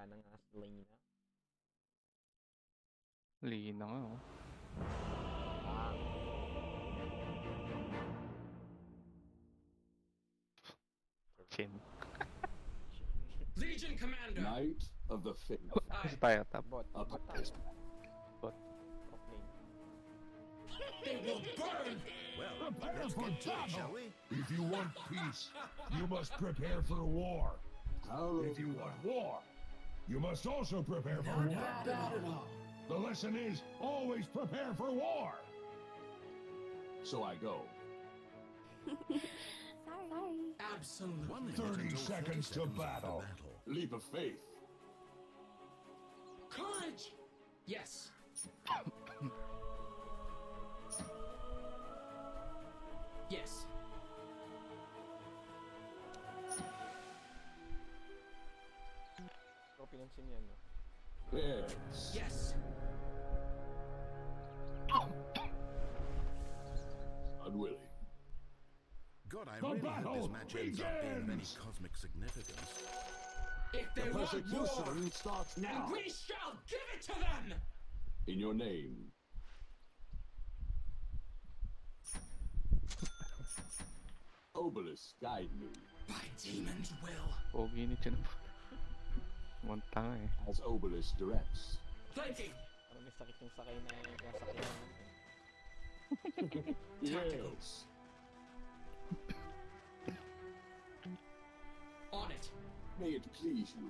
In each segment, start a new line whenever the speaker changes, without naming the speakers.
na nga sa Lina.
Lina nga, oh. Chin.
Legion Commander!
Knight of the Faith.
Kasi tayo, top.
Bot.
Up
Bot tayo.
Bot.
Top lane.
They will burn!
Well, let's get to it, shall we? If you want peace, you must prepare for war. If you want war, you must also prepare for war.
Not bad at all.
The lesson is always prepare for war.
So I go.
Sorry.
Absolutely.
30 seconds to battle.
Leap of faith.
Courage! Yes. Yes.
So, pinansin yan, no?
Yes.
Yes.
Unwilling.
God, I
The
really hope
battle
this match ends up being of any
begins!
cosmic significance.
If they
The
want war,
persecution starts now.
we shall give it to them!
In your name. Obelisk, guide me.
By demon's will.
Pogi ni Chin. Montang eh.
As Obelisk directs.
Flanking!
Ano may sakit yung sakay na yung sakay natin.
Yes.
On it.
May it please you.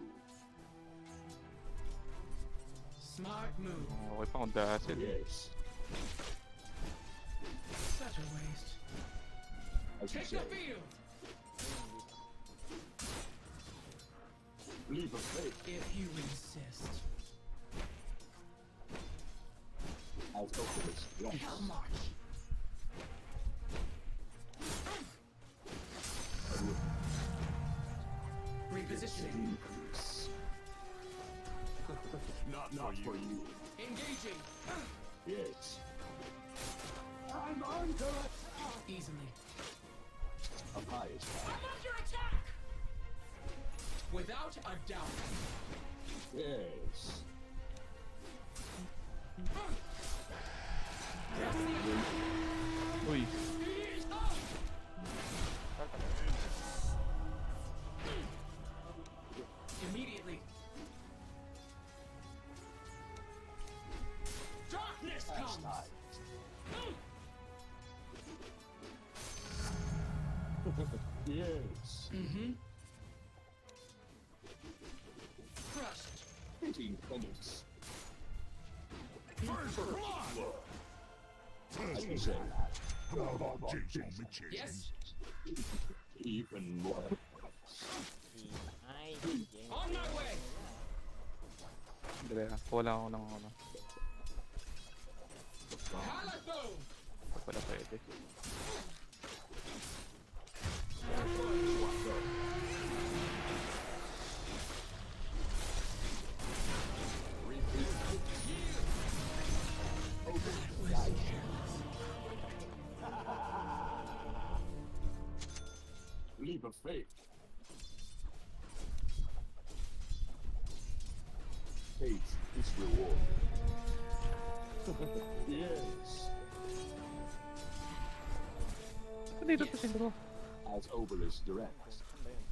Smart move.
Okay pa kung dasil.
Yes.
Such a waste.
As you
Take
say.
the field!
Leap of faith.
If you insist.
As Obelisk directs.
Hell march! Repositioning.
Increase. Not for you.
Engaging.
Yes. I'm under attack.
Easily.
Up highest.
I'm under attack! Without a doubt.
Yes.
Uy.
He's up! Immediately. Darkness
Last
comes!
time. Yes.
Mm-hmm. Crushed.
Fitting penance.
First blood!
As you say.
How about Jason Mitchell?
Yes.
Even more.
Ay,
On my way!
Dali ah. Wala ako ng ano.
Calico!
Wala pwede.
Leap of faith. Fate is reward. Yes.
Dito to si bro.
As Obelisk directs.
saan ba yun?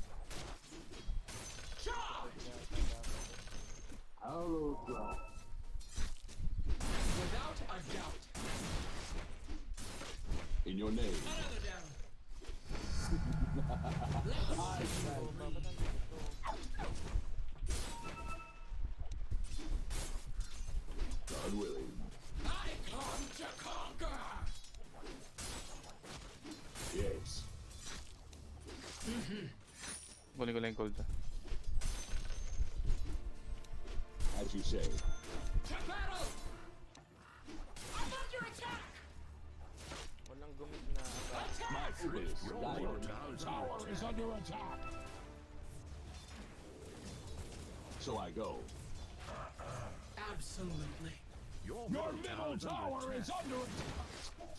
Charge!
Hallowed ground.
Without a doubt.
In your name.
Another down. Let's see you bleed.
Unwilling.
I come to conquer!
Yes.
Kunin ko lang yung gold ah.
As you say.
To battle! I'm under attack!
Walang gumit na
Attack!
My Obelisk
Your
guide.
tower is under attack.
So I go.
Absolutely.
Your middle tower is under attack.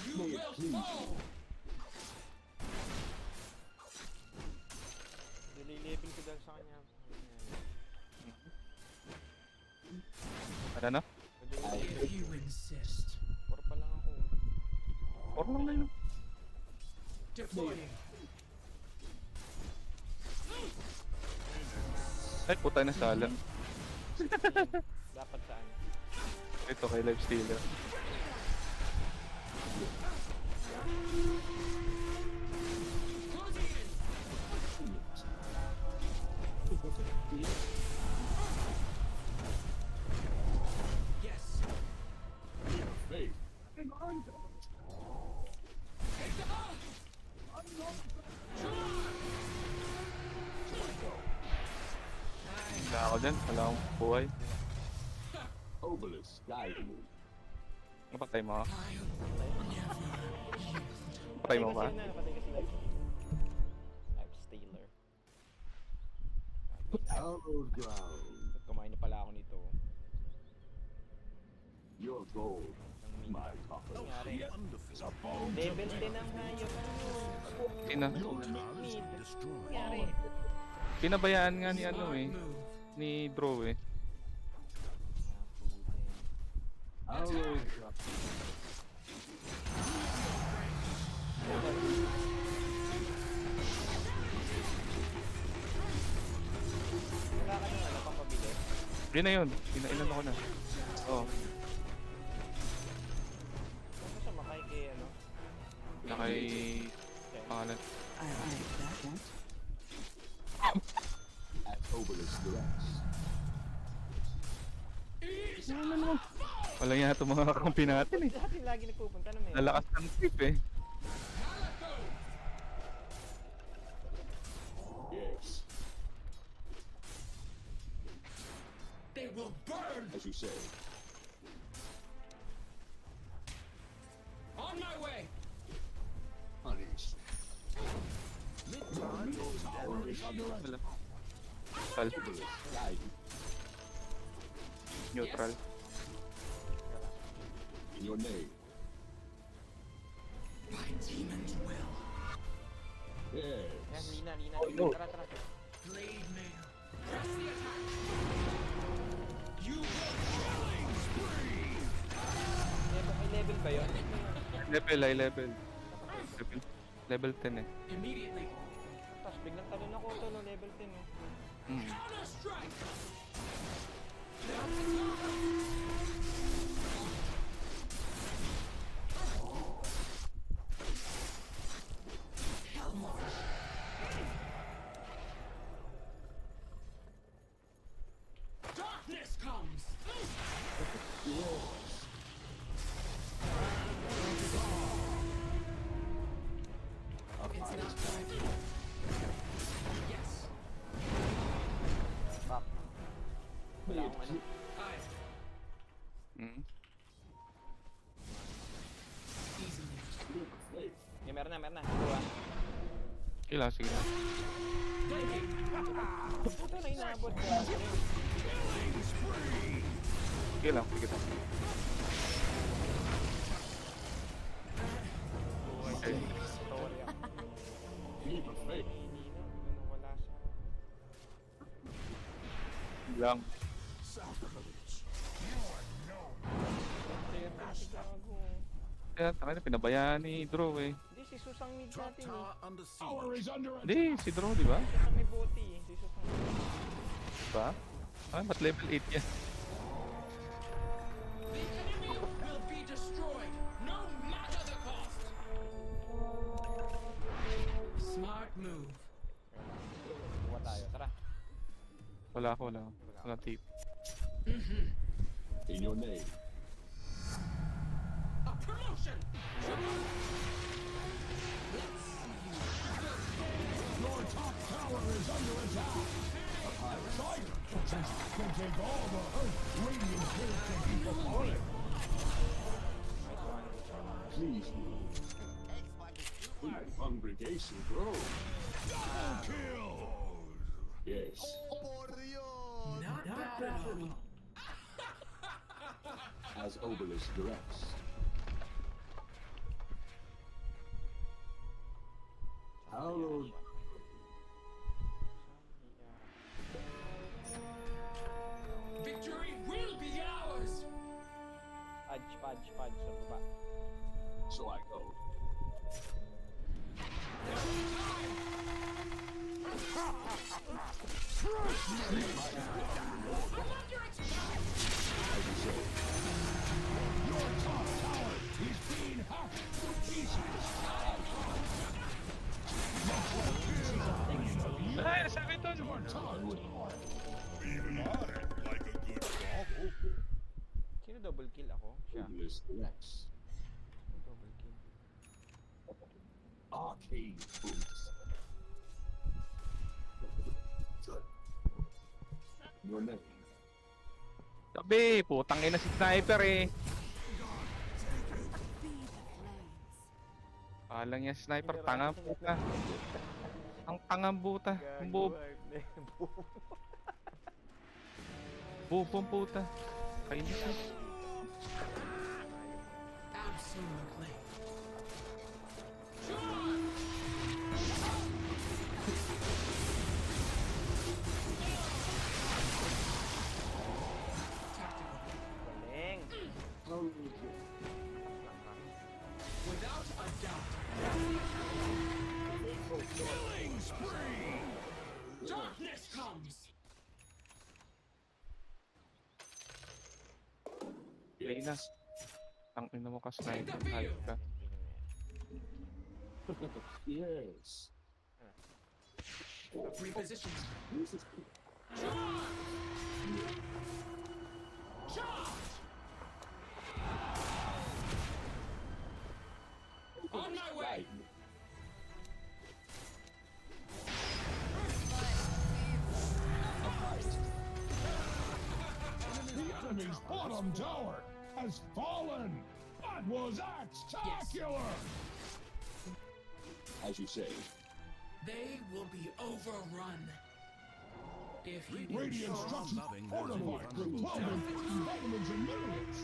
You
May it
will
please
fall!
Ano?
Pwede
If you insist.
4 pa lang ako.
Or lang na yun.
Deploying.
Ay, puta na sala.
Dapat saan?
Ito kay Live Stealer.
Closing in. Yes.
Faith.
Take the ball.
Wala ako dyan. Wala akong buhay.
Obelisk guide me.
Napatay mo ako. Patay mo ba?
Patay kasi live. Live stealer.
Hallowed ground.
Ba't kumain na pala ako nito?
Your gold.
Ng mid.
My copper.
Nangyari.
Is a bone.
Level 10 ang hayop.
Sina?
Mid. Nangyari.
Pinabayaan nga ni ano eh. Ni Bro eh.
Hallowed ground.
Wala ka nang ano, pampabili.
Yun na yun. Pinailan ako na. Oo.
Saan ka siya makay kay ano?
Nakay... Pangalan.
As Obelisk directs.
Wala nga itong mga kakampi natin eh.
Dati lagi nagpupunta na may.
Nalakas ng trip eh.
Yes.
They will burn.
As you say.
On my way.
Honeys.
Wala. Neutral.
Obelisk guide me.
Neutral.
In your name.
My demons will.
Yes.
Yan, Lina.
no.
Tara.
Blade mail. Press the attack. You will killing spree.
Level ba yun?
Level, high level. Level 10 eh.
Immediately.
Tapos biglang talon ako to no, level 10 eh.
Counter strike. Darkness comes. It's not time. Yes.
Back. Wala akong ano.
Aye.
Mm.
Easily.
Faith.
Yeah, meron na. Dua.
Kailangan, sige na.
Blinking.
Puto na inaabot ko.
Kailangan, sige na. Okay.
Sorry ako.
Leap of faith.
Hindi na. Ano, wala siya.
Lang.
Kaya pa si Gago.
Kaya, takay na, pinabayaan ni Drew eh.
Hindi, si Susang mid
Top
natin eh.
tower under
Tower
siege.
is under attack.
Hindi, si Drew, di ba?
Susang may boti eh. Si Susang.
Diba? Ah, ba't level 8 yan?
The enemy will be destroyed, no matter the cost. Smart move.
Kuha tayo. Tara.
Wala ako. Wala tip.
In your name.
A promotion.
Your top tower is under attack. Fire can take all the Earth radiant kills can keep upon it.
Please move. The congregation grows.
Double kills.
Yes.
Not bad at all.
As Obelisk directs. Hallowed.
Victory will be ours.
Your top tower is being hacked to pieces.
Ay, nasabi ito.
Even I like a good gobble.
Sino double kill ako? Siya.
Obelisk directs.
Double kill.
Arcane boots. Your name.
Sabi, putang ina si sniper eh. Alang yan sniper, tanga puta. Ang tangang buta. Ang bubong puta. Kainis na.
Absolutely.
Galing.
Without a doubt.
Killing spree.
Darkness comes.
Play na. Ang ina mo ka
Take
sniper.
the
Hype
field.
ka.
Yes.
Reposition.
This is
Charge! On my way.
The enemy's bottom tower has fallen. That was spectacular.
as you say.
They will be overrun. If you
Radiant structures
loving those
fortified
who
with 12 infused vitamins and minerals.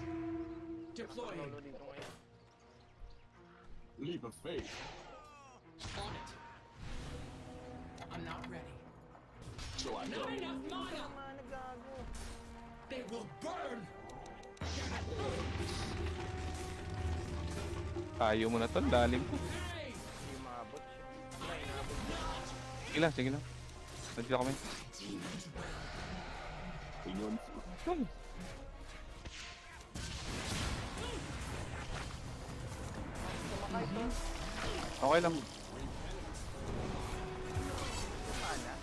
deploying
Lolo dito ngayon.
Leap of faith.
on it. I'm not ready.
So I
Not
know.
enough mana.
Mana gago.
They will burn.
Tayo mo na to, lalim to.
Hey!
Hindi maabot siya. Wala, inaabot siya.
Sige lang, sige lang. Nandiyo kami.
Inyon.
Sumakay to.
Okay lang.
Mana.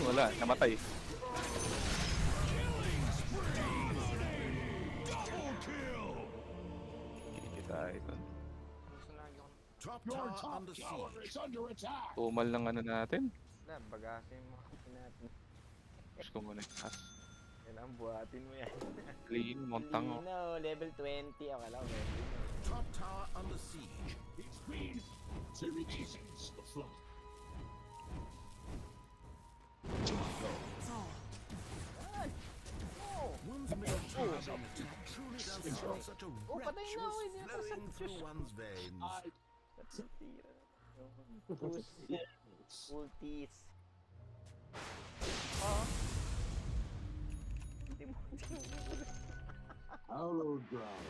Wala, namatay.
Double kill.
Kita ito.
Gusto lagi ako.
Top
Your
tower
top
under
tower
siege.
is under attack.
Tumal lang ano natin.
Wala, bagasin mo kasi natin.
Gusto ko muna itas.
Kailangan buhatin mo yan.
Clean, montang oh.
Lino, level 20. Okay lang, level.
Top tower under siege.
It's been
Very pieces afloat.
One's military truly does sound such a
Oh, patay
wretch
na ako,
was
hindi na
flowing
pasakit
through
siya.
one's veins.
That's a tira. Ultis. Oh. Hindi mo.
Hallowed ground.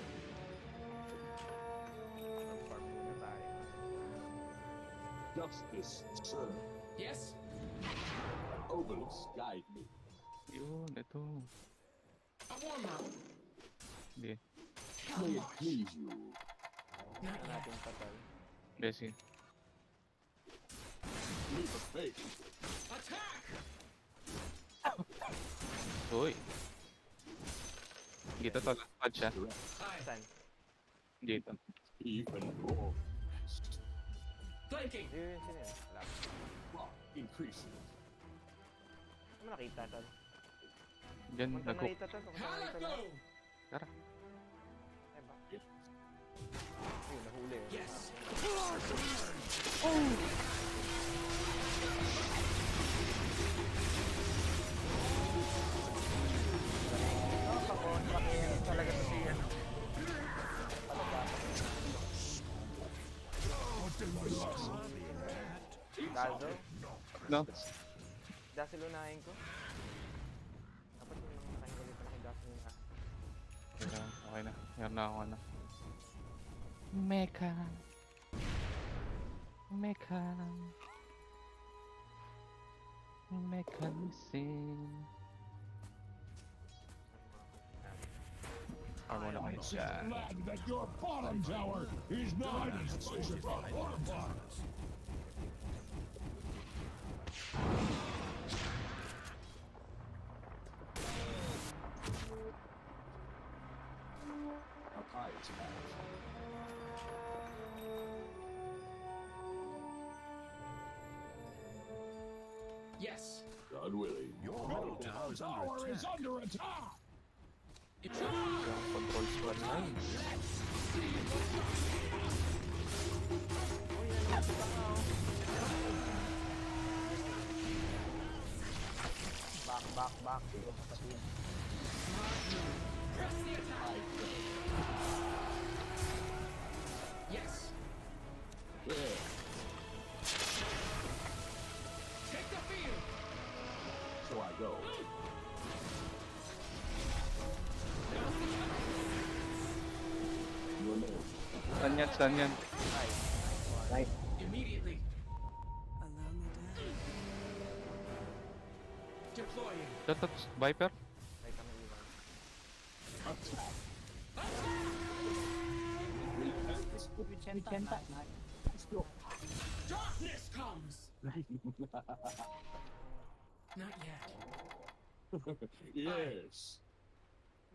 Mag-farm muna tayo.
Justice, sir.
Yes?
Obelisk, guide me.
Yun, ito.
A warm up.
Hindi.
May it please you.
Not
Ano
yet.
natin patay.
Besi.
Leap of faith.
Attack!
Uy. Dito to, pad siya.
Direct.
Aye.
Saan?
Dito.
Even more.
Flanking.
Yun, sino yun? Wala.
Rock increasing.
Ano mo nakita, tol?
Diyan,
Punta
nag-hook.
nakita, tol. Punta nakita
Halako!
lang.
Tara.
Ay ba? Ayun, nahuli. Oh.
Yes.
Nakakontra kaya talaga to siya. Dazo?
No?
Dazzle unahin ko? Dapat yung mga nakahingali pa na kay Dazzle unahin.
Okay na, okay na. Meron na ako ano. Mecha. Mecha.
I'm so glad that your bottom tower is not as much of a horrible.
Our pirates have.
Yes.
God willing.
Your middle tower is
Tower
under
is
attack.
under attack.
It's
Yung control squad na yun.
Back. Yung kapatid.
press the attack. Yes.
Yeah.
Take the field.
So I go. Your name.
Saan yan?
Immediately. Deploying.
Dota, Viper?
Ay, kami iwan.
Attack.
Darkness comes. Not yet.
Yes.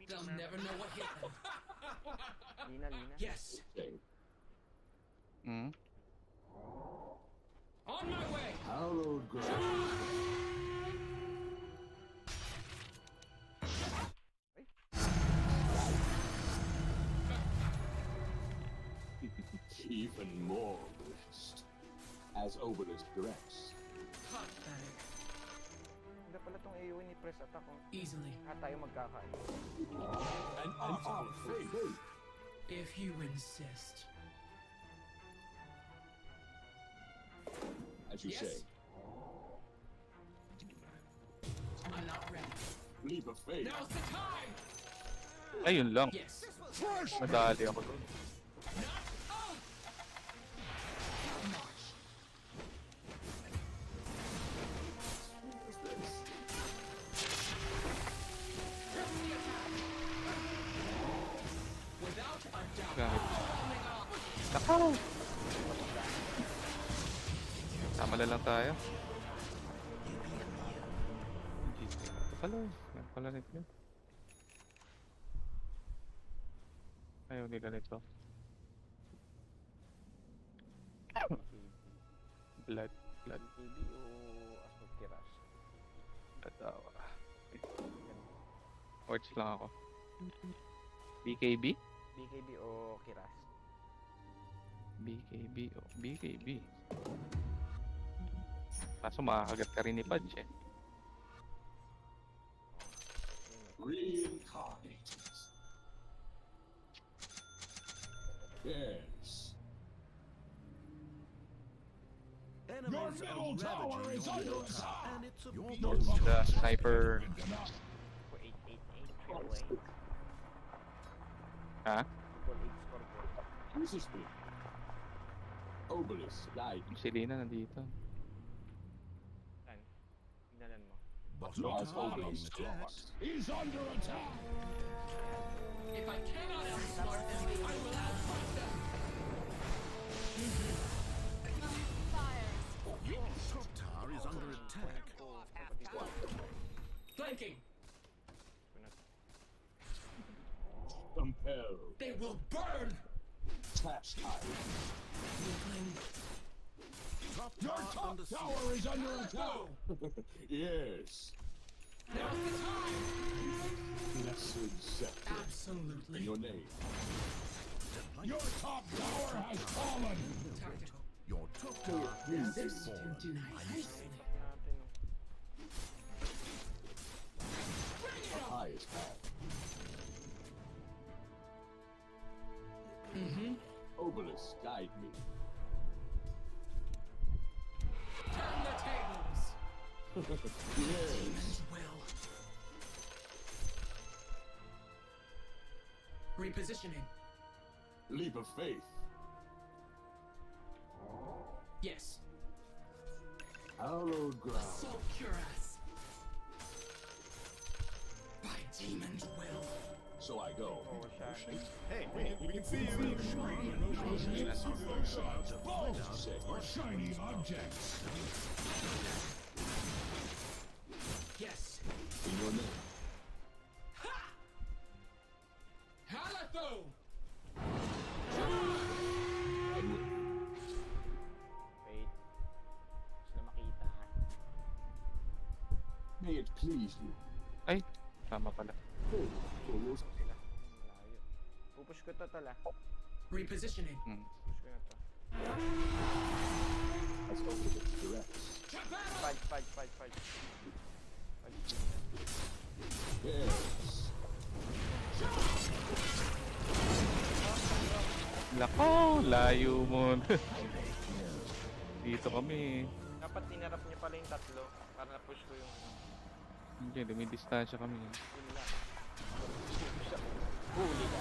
They'll never know what hit them.
Lina.
Yes.
Okay.
Hmm?
On my way.
Hallowed ground. Even more blessed. As Obelisk directs.
Pathetic.
Hindi pala tong AoE ni press attack ko.
Easily.
Tayo magkakain.
And our faith.
If you insist.
As you
Yes.
say.
I'm not ready.
Leap of faith.
Now's the time.
Ayun lang.
Yes.
Madali ako dun.
March.
What's this?
Press the attack. Without a doubt.
Kahit.
Coming up.
Nakaw! Tama na lang tayo. Ito pala. Yan pala rin yun. Ayaw nila nito. Blood.
BKB o Asmod Kiras?
Katawa. Watch lang ako. BKB?
BKB o Kiras?
BKB. Kaso makakagat ka rin ni Pudge eh.
Reincarnated. Yes.
Your middle tower is under attack.
And it's a
Your
beast.
middle
The
tower is
sniper.
enough.
For 888.
Ha?
Triple 8 score ko.
Jesus me. Obelisk guide.
Si Lina nandito.
Saan? Tignalan mo.
Your
As
bottom
Obelisk
tower
directs.
is under attack.
If I cannot outsmart them, I will outsmart them.
Your top tower is under attack.
Flanking.
Compel.
They will burn.
Chastise.
Weakling.
Top
Your
tower
top
under siege.
tower is under attack.
Yes.
Now's the time.
Blessed scepter. In
Absolutely.
your name.
Your top tower has fallen.
Tactical.
Your top tower
This
has
will
fallen.
do nicely.
Natin.
Our highest path.
Mm-hmm.
Obelisk guide me.
Turn the tables.
Yes.
Demons will. Repositioning.
Leap of faith.
Yes.
Hallowed ground.
Assault cuirass. By demons will.
so I go.
Oh, shiny.
Hey, we can see you.
Or shiny objects.
Yes.
In your name.
Halatho!
Wait. Gusto na makita.
May it please you.
Ay, tama pala.
Oh, almost.
Sila. Malayo. Pupush ko to tala.
Repositioning.
Push ko na to.
As Obelix directs.
Fudge. Fudge.
Yes.
Lako, layo mo. Dito kami.
Dapat tinarap niya pala yung tatlo para na-push ko yung ano.
Hindi, dumidistansya kami.
Yun lang. Huli ka.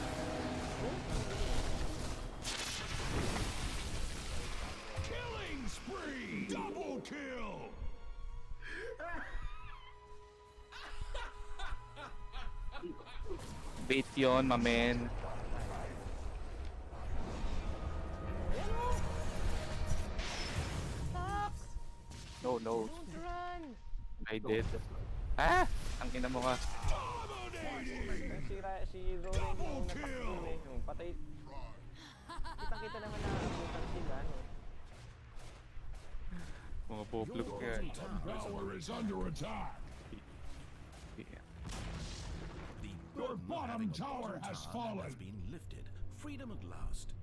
Killing spree! Double kill!
Bait yun, mamen. No.
Don't run!
I did. Ah! Ang ina mo ka.
Si Rory yung natakbo eh. Yung patay. Kitang-kita naman na abutan sila, no?
Mga boblog ka.
Tower is under attack.
Yeah.
Your bottom tower has fallen.
Has been lifted. Freedom at last.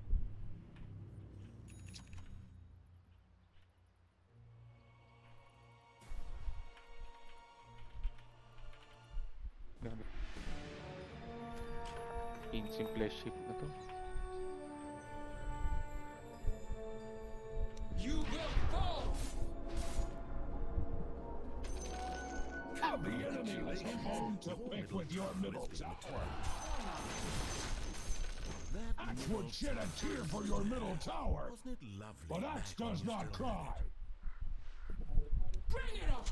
Grabe. Simple ship na to.
You will fall!
The enemy has a bone to pick with your middle tower. Axe would shed a tear for your middle tower,
Wasn't it lovely?
but Axe
back when
does
you
not
still
cry.
Bring it on!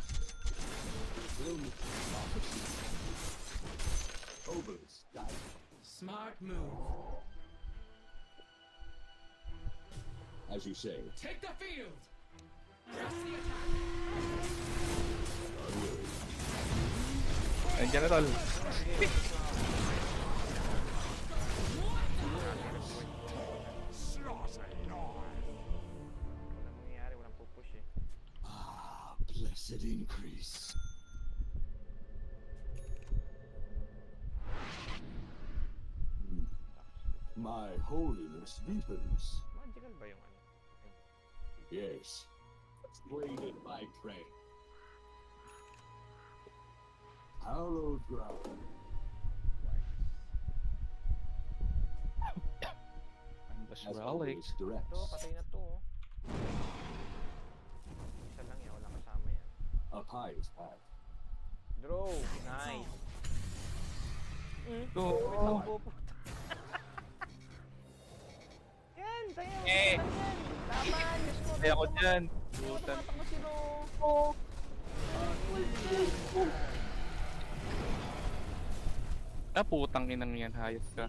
Obelix died.
Smart move.
As you say.
Take the field! Press the attack!
Andiyan na tol.
Walang mangyayari, walang pupush eh.
Ah, blessed increase. My holiness deepens.
Magical ba yung ano?
Yes. Persuaded by prayer. Hallowed ground.
And the
As
relic.
Obelix directs.
Ito, patay na to oh. Isa lang yan, walang kasama yan.
A pious path.
Draw! Nice!
Go.
Takbo po. Yan! Tayo!
Eh.
Yan! Laban! Diyos mo!
Kaya ako dyan. Putan.
Tumatakbo si Ro!
Ah, putang inang yan. Hayop ka.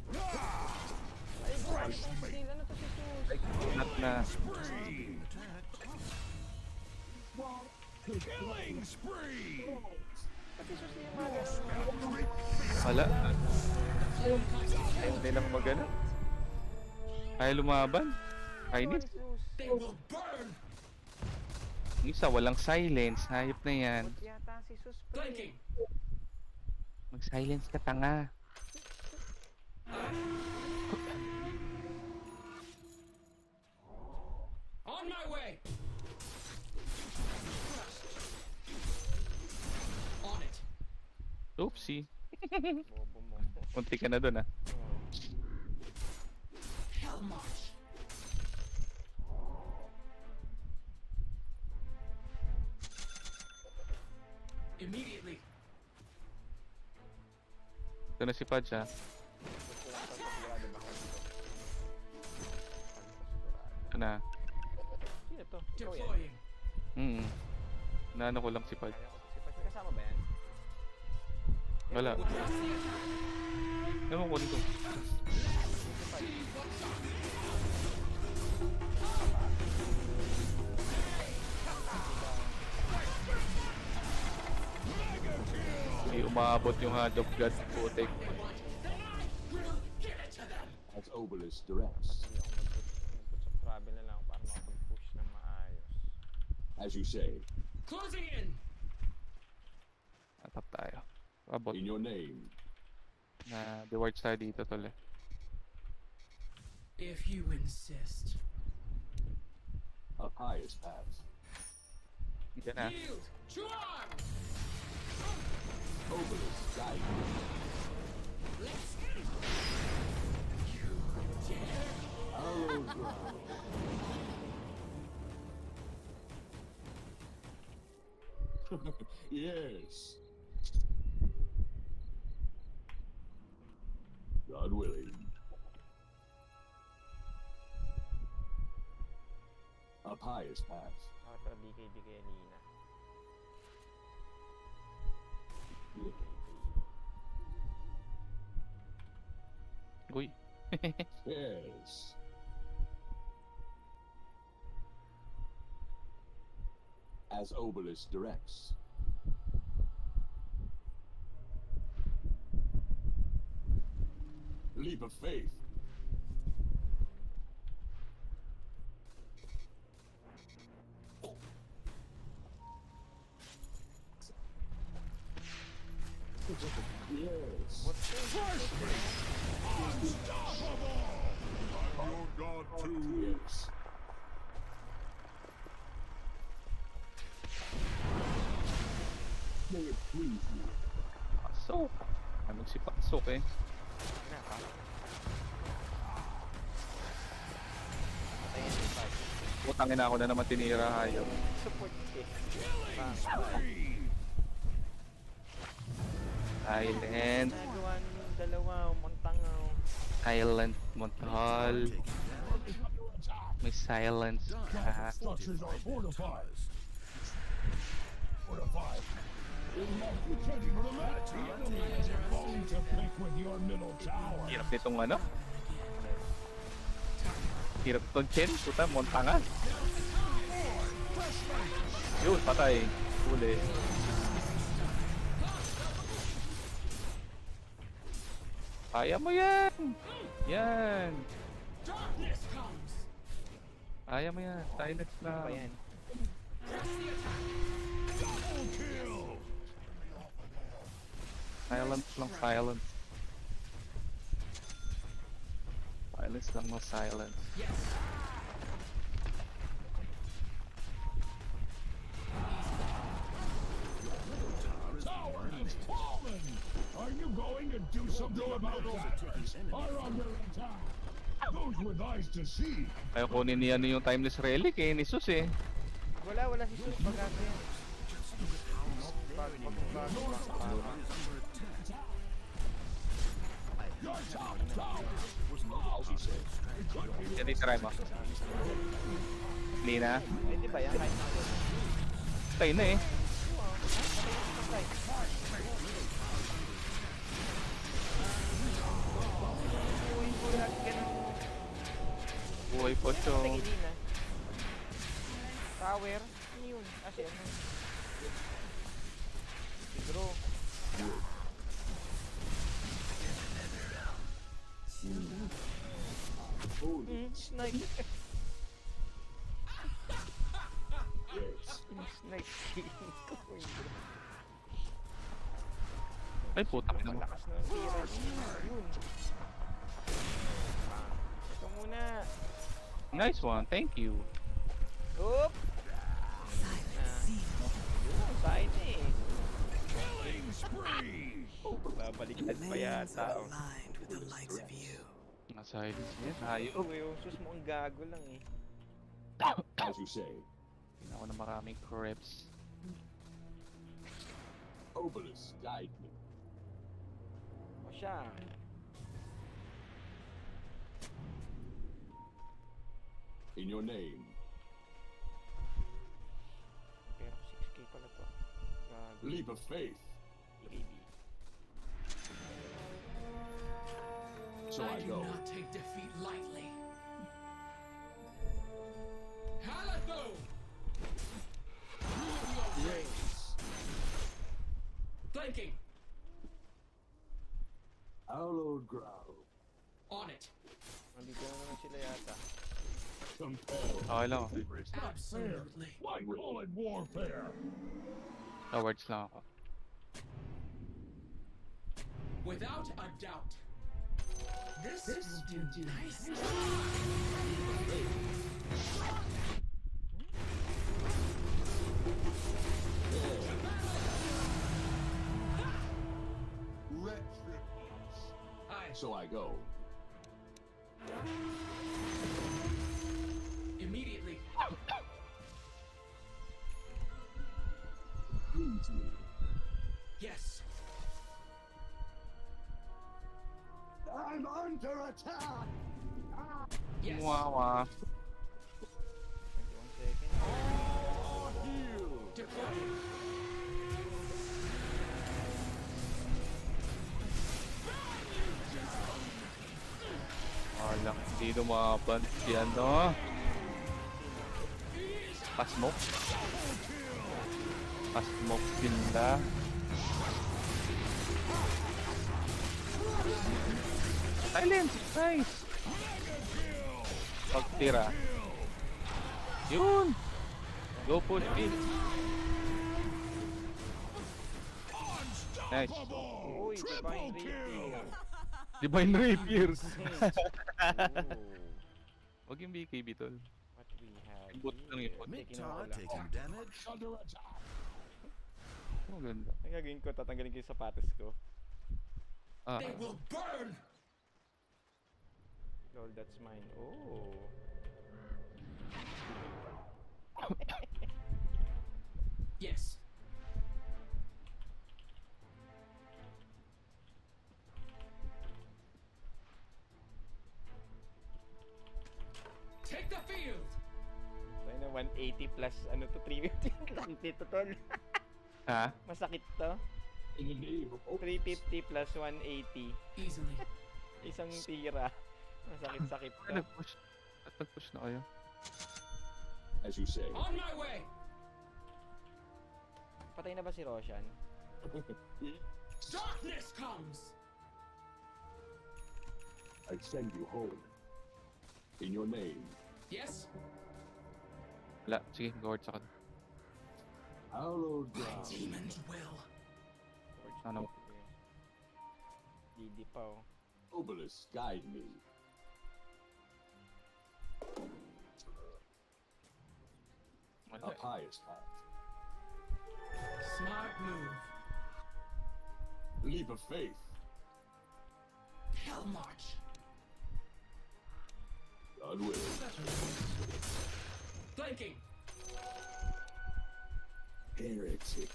Ay, bro! Steal! Ano to si Sus?
Not na.
Spree! Killing spree!
Pati Sus niya yung mga ganun.
Wala. Ayaw nilang magana. Ayaw lumaban. Kainis.
Sus!
They will burn!
Yung isa, walang silence. Hayop na yan.
Ba't yata si Sus pre?
Blinking!
Mag-silence ka, tanga.
On my way! On it!
Oopsie.
Bobo mo.
Munti ka na dun, ah.
Hell march! Immediately!
Ito na si Pudge, ah.
Gusto lang to, sigurado ba ako dito?
Ito na.
Sino to? Ikaw yan?
Deploying!
Naano ko lang si Pudge.
Kaya ko to si Pat. May kasama ba yan?
Wala.
Press the attack!
Ewan ko dito. Hindi umabot yung hand of God, putik.
As Obelisk directs.
Hindi ako mag-put sa travel na lang para makapag-push ng maayos.
As you say,
Closing in.
Atap tayo. Abot
in your name.
na reward tayo dito tol eh.
If you insist.
A pious path.
Hindi na.
Yield to arms.
Obelisk guide me.
Let's get it. You dare.
Hallowed ground. Yes. God willing. A pious path.
Para bigay-bigay Lina.
Uy.
Yes. As Obelisk directs. Leap of faith. Yes.
Your god too.
Yes. May it please you.
Pasok. Ano si Pasok eh.
Na, pa. Patayin yung fight.
Putangin na ako na naman tinira hayop.
Support kick.
Silent.
Nagawa ng dalawa, montangaw.
Silent Montal. May silence ka.
Structures are fortified. Fortified. Ready for the match. The enemy has a bone to pick with your middle tower.
Hirap nitong ano? Hirap itong Chen. Puta, montangan. Yun, patay. Huli. Kaya mo yan! Yan!
Darkness comes.
Kaya mo yan. Silence na.
Pa yan.
Double kill.
Silence lang, silence. Silence lang, no silence.
Yes.
Tower has fallen. Are you going to do something about that? Are under attack. Those with eyes to see.
Ayaw kunin niya ano yung timeless relic eh, ni Sus eh.
Wala si Sus. Pagkaso yan.
Your top tower falls, he said.
Yan yung try mo. Lina.
Pwede ba yan? Kahit na.
Tayo na eh. Buhay po siya.
Lina. Tower. Ano yun? Kasi ano? Siguro. Snipe. Snipe.
Ay putak na mo.
Malakas na ang tira. Yun. Ito muna.
Nice one, thank you.
Oop! Yun, side eh.
Killing spree.
Babaliktad pa yata. Oh.
aligned with the likes of you.
Silence niya, tayo.
Oh, yung sus mo ang gago lang eh.
As you say,
Tingnan ko na maraming creeps.
Obelisk guide me.
O siya.
In your name.
Pero 6k pala to. Gago.
Leap of faith.
Baby.
So I
do
go.
not take defeat lightly. Halatho!
Yes.
Flanking!
Hallowed ground.
On it!
Nandito na naman sila yata.
Compel.
Okay lang.
Absolutely.
Why call it warfare?
Towards lang ako.
Without a doubt. This will do nice. Aye.
So I go.
Immediately.
Please me.
Yes.
I'm under attack.
Yes.
Wawa.
21 seconds.
Deploying.
Walang hindi lumaban si ano. Pasmoke. Pasmoke sila. Silence! Nice! Pagtira. Yun! Go push in. Nice.
Uy, Divine Rapier.
Divine Rapier.
Ooh,
Huwag yung BKB tol.
what we have
Bot lang yun.
here.
Miktar taking damage.
Under attack.
Oh, ganda.
Ang gagawin ko, tatanggalin ko yung sapatos ko.
Ah,
They will burn.
Lol, that's mine. Oh.
Yes. Take the field.
Tayo na 180 plus, ano to, 350. Sakit to, tol.
ha?
Masakit to.
In the name of
350 plus 180.
Easily.
Isang tira. Masakit-sakit to.
Nag-push. At nag-push na kayo.
as you say.
On my way.
Patay na ba si Roshan?
Darkness comes.
I send you home. In your name.
Yes.
Wala. Sige, go sa akin.
Hallowed
My
ground.
demons will.
Ano?
Didi pa oh.
Obelisk, guide me.
Wala.
Up highest path.
Smart move.
Leap of faith.
Hell march.
God willing.
Flanking.
Heretic.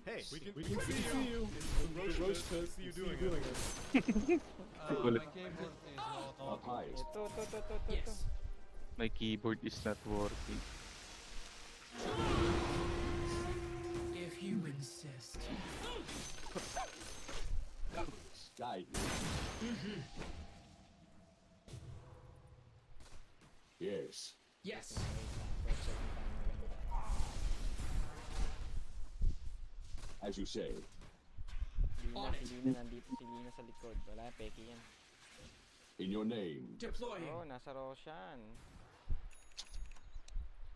Hey, we can see you. The roast see you doing it.
Ulit.
Up highest.
Ito.
Yes.
My keyboard is not working.
If you insist.
Obelisk, guide me. Yes.
Yes.
As you say.
Si Lina nandito, si Lina sa likod. Wala, peki yan.
In your name.
Deploying.
Oh, nasa Roshan.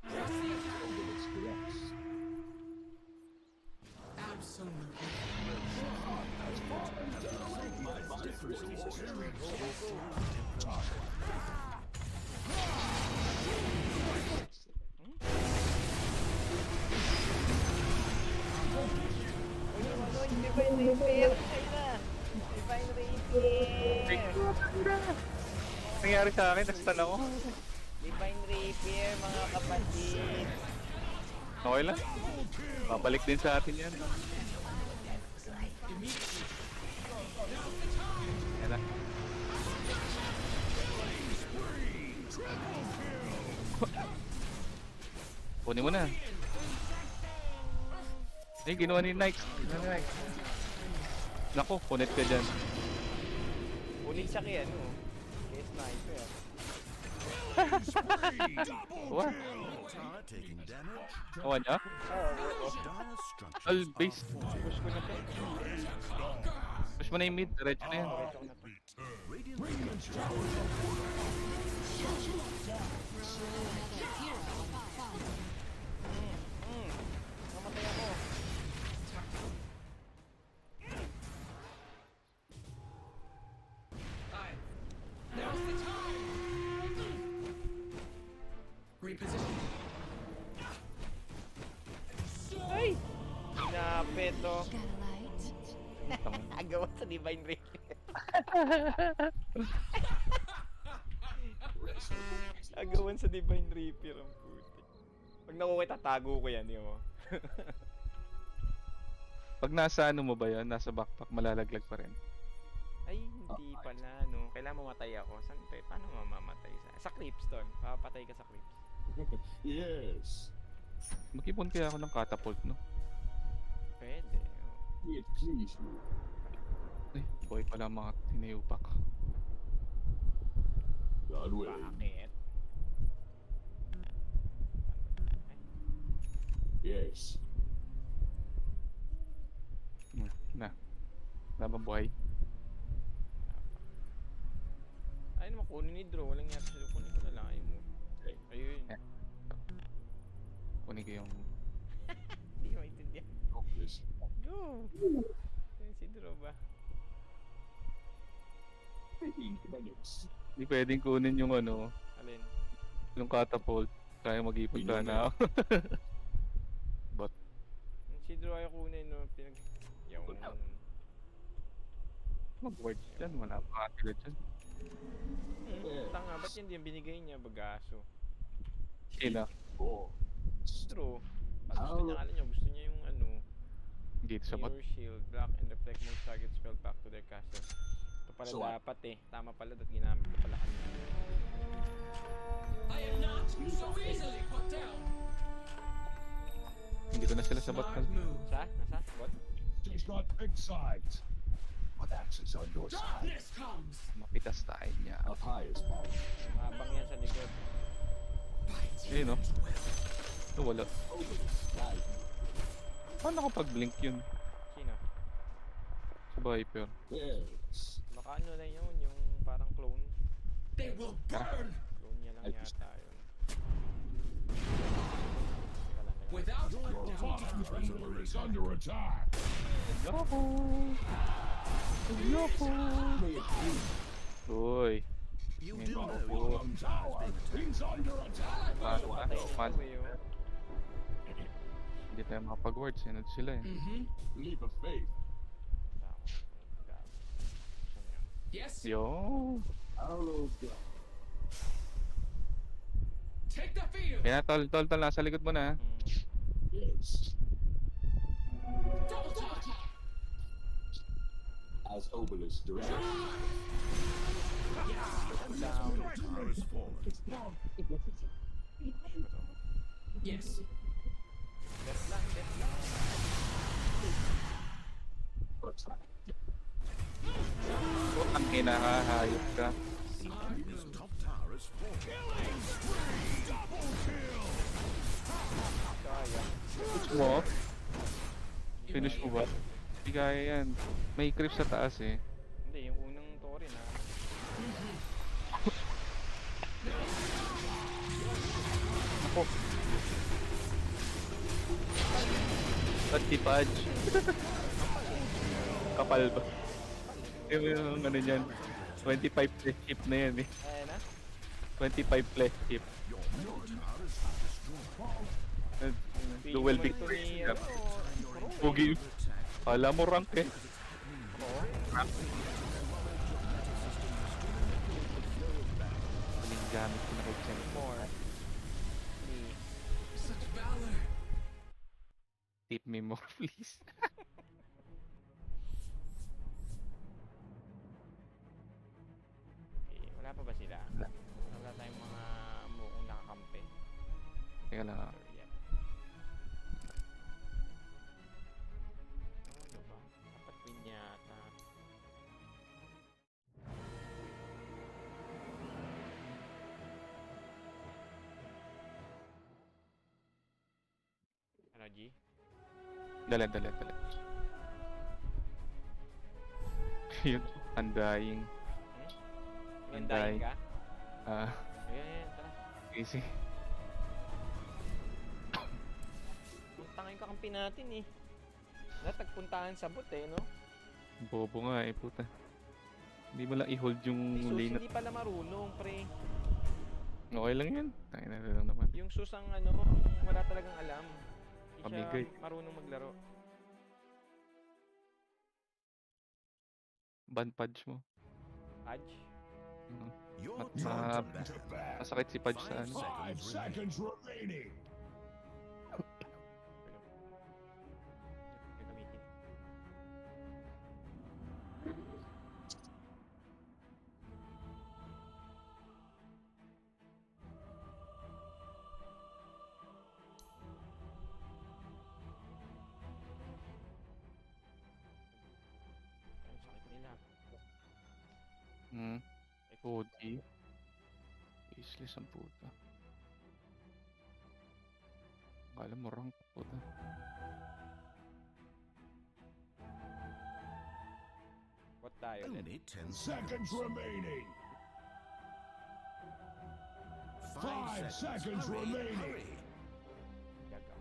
Obelisk directs.
Absolutely.
Divine Rapier! Divine Rapier!
Nangyari sa akin, nastan ako.
Divine Rapier, mga kapatid!
Okay lang. Babalik din sa atin yan. Yan na. Kunin mo na. Eh, ginawa ni Nike. Ginawa ni Nike. Nako, punit ka dyan.
Ulit siya kay ano. Kay sniper.
What?
Tower taking damage.
Awa niya?
Dire structures
All base.
Push ko na to.
Push mo na yung mid. Diretso na yan.
Radiant
Namatay ako.
Now's the time. Reposition.
Ay! Napeto.
Got a light?
Agawan sa Divine Ray. Agawan sa Divine Reaper ang puti. Pag nakuha tatago ko yan, yun mo.
Pag nasa ano mo ba yan? Nasa backpack, malalaglag pa rin.
Ay, hindi pala, no. Kailangan mamatay ako. Saan pa? Paano mamamatay? Sa clips, Ton. Papatay ka sa clips.
Yes.
Mag-ipon kaya ako ng catapult, no?
Pwede. Oh.
It please me.
Ay, boy pala mga tinayupak.
God willing.
Bakit?
Yes.
Na. Laban buhay.
Ay naman, kunin ni Draw. Walang yata sila. Kunin ko na lang. Ayun mo. Ayun.
Kunin ko yung...
Hindi ko maintindihan.
Hopeless.
Go! Ayun si Draw ba?
Taking minutes.
Hindi pwedeng kunin yung ano,
Alin?
yung catapult. Kaya mag-ipon ka na ako.
Si Draw ay kunin, no? Yung...
Mag-word dyan, wala pa katulad dyan.
Tanga, ba't yun yung binigay niya? Bagaso.
Sina?
Oh.
Draw. Pag gusto niya, alam niya, gusto niya yung ano...
Dito sa bot.
Mirror shield, block and reflect most target spell back to their caster. Ito pala
So,
dapat eh. Tama pala, at ginamit ko pala kanina.
I am not so easily put down.
Hindi ko na sila sa bot.
Smart move.
Nasa? Bot?
She's got big sides. But axes on your side.
Darkness comes.
Mapitas tayo niya.
Up high is power.
Mabang yan sa likod.
Eh no? Ito wala.
Guide me.
Paano kapag-blink yun?
Sino?
Sa Viper.
Yes.
Baka ano na yun, yung parang clone.
They will burn.
Clone niya lang
Ay,
yata yun. Teka lang.
Without a
Your
doubt.
bottom tower is under attack.
Yoko! Yoko!
May it be.
Uy!
You
May
do know
mga
your
Bottom tower is under attack.
Paano ba?
Patay na
Paano?
ito eh, oh.
Hindi tayo makapag-word. Sinod sila eh.
Mm-hmm.
Leap of faith.
Yes.
Yo!
Arrow God.
Take the field.
Kaya tol, nasa likod mo na.
Yes.
Double time.
As obelisk directs.
Tower is fallen.
Yes.
Death lang, death lang.
Attack.
Ang kinahahayop ka.
His top tower is falling.
Kaya.
Push mo? Finish mo ba? Hindi kaya yan. May creep sa taas eh.
Hindi, yung unang Tori na.
Ako. Pati-pudge. Kapal ba? Yung ano niyan. 25 flesh chip na yan eh.
Ayan na.
25 flesh chip. Dual victory. Pugi. Kala mo rank eh. Rank. Aling gamit ko na kay Chen.
More.
Such valor.
Tip me more please.
Wala pa ba sila? Wala tayong mga mukhang nakakampi.
Teka lang ah.
Or yet. Ano ba? Dapat win yata. Ano, G?
Dala. Yun, undying.
May undying ka? Ayan, tara.
Easy.
Puntangin ka kampi natin eh. Natagpuntahan sa bot eh, no?
Bobo nga eh, puta. Hindi mo lang i-hold yung
Sus,
lane na...
hindi pala marunong, pre.
Okay lang yan. Tayo na lang naman.
Yung sus ang ano, wala talagang alam. Hindi
Pamigay.
siya marunong maglaro.
Ban Pudge mo.
Pudge?
Your
Mat-
turn
ma-
to battle.
Masakit si Pudge sa ano.
5 seconds remaining.
Gagamitin. Ang sakit nila.
OG. Useless ang puta. Akala mo rank puta.
What tayo ulit?
Only 10
Seconds remaining. 5 seconds
Hurry,
remaining.
hurry.
Gaga.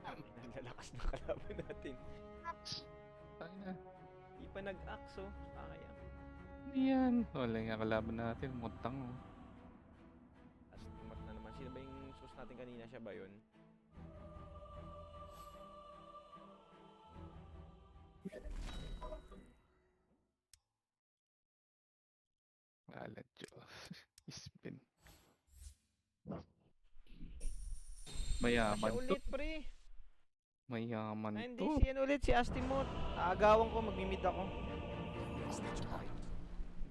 Ang lalakas ng kalaban natin.
Tayo na.
Di pa nag-axe oh. Sayang.
Ano yan? Wala nga kalaban natin. Mutang oh.
Astimat na naman. Sino ba yung sus natin kanina? Siya ba yun?
Wala Diyos. Ispin. Mayaman
Siya
to.
ulit pre.
Mayaman
Ay, hindi.
to.
Si ano ulit? Si Astimot. Aagawan ko. Magmimid ako.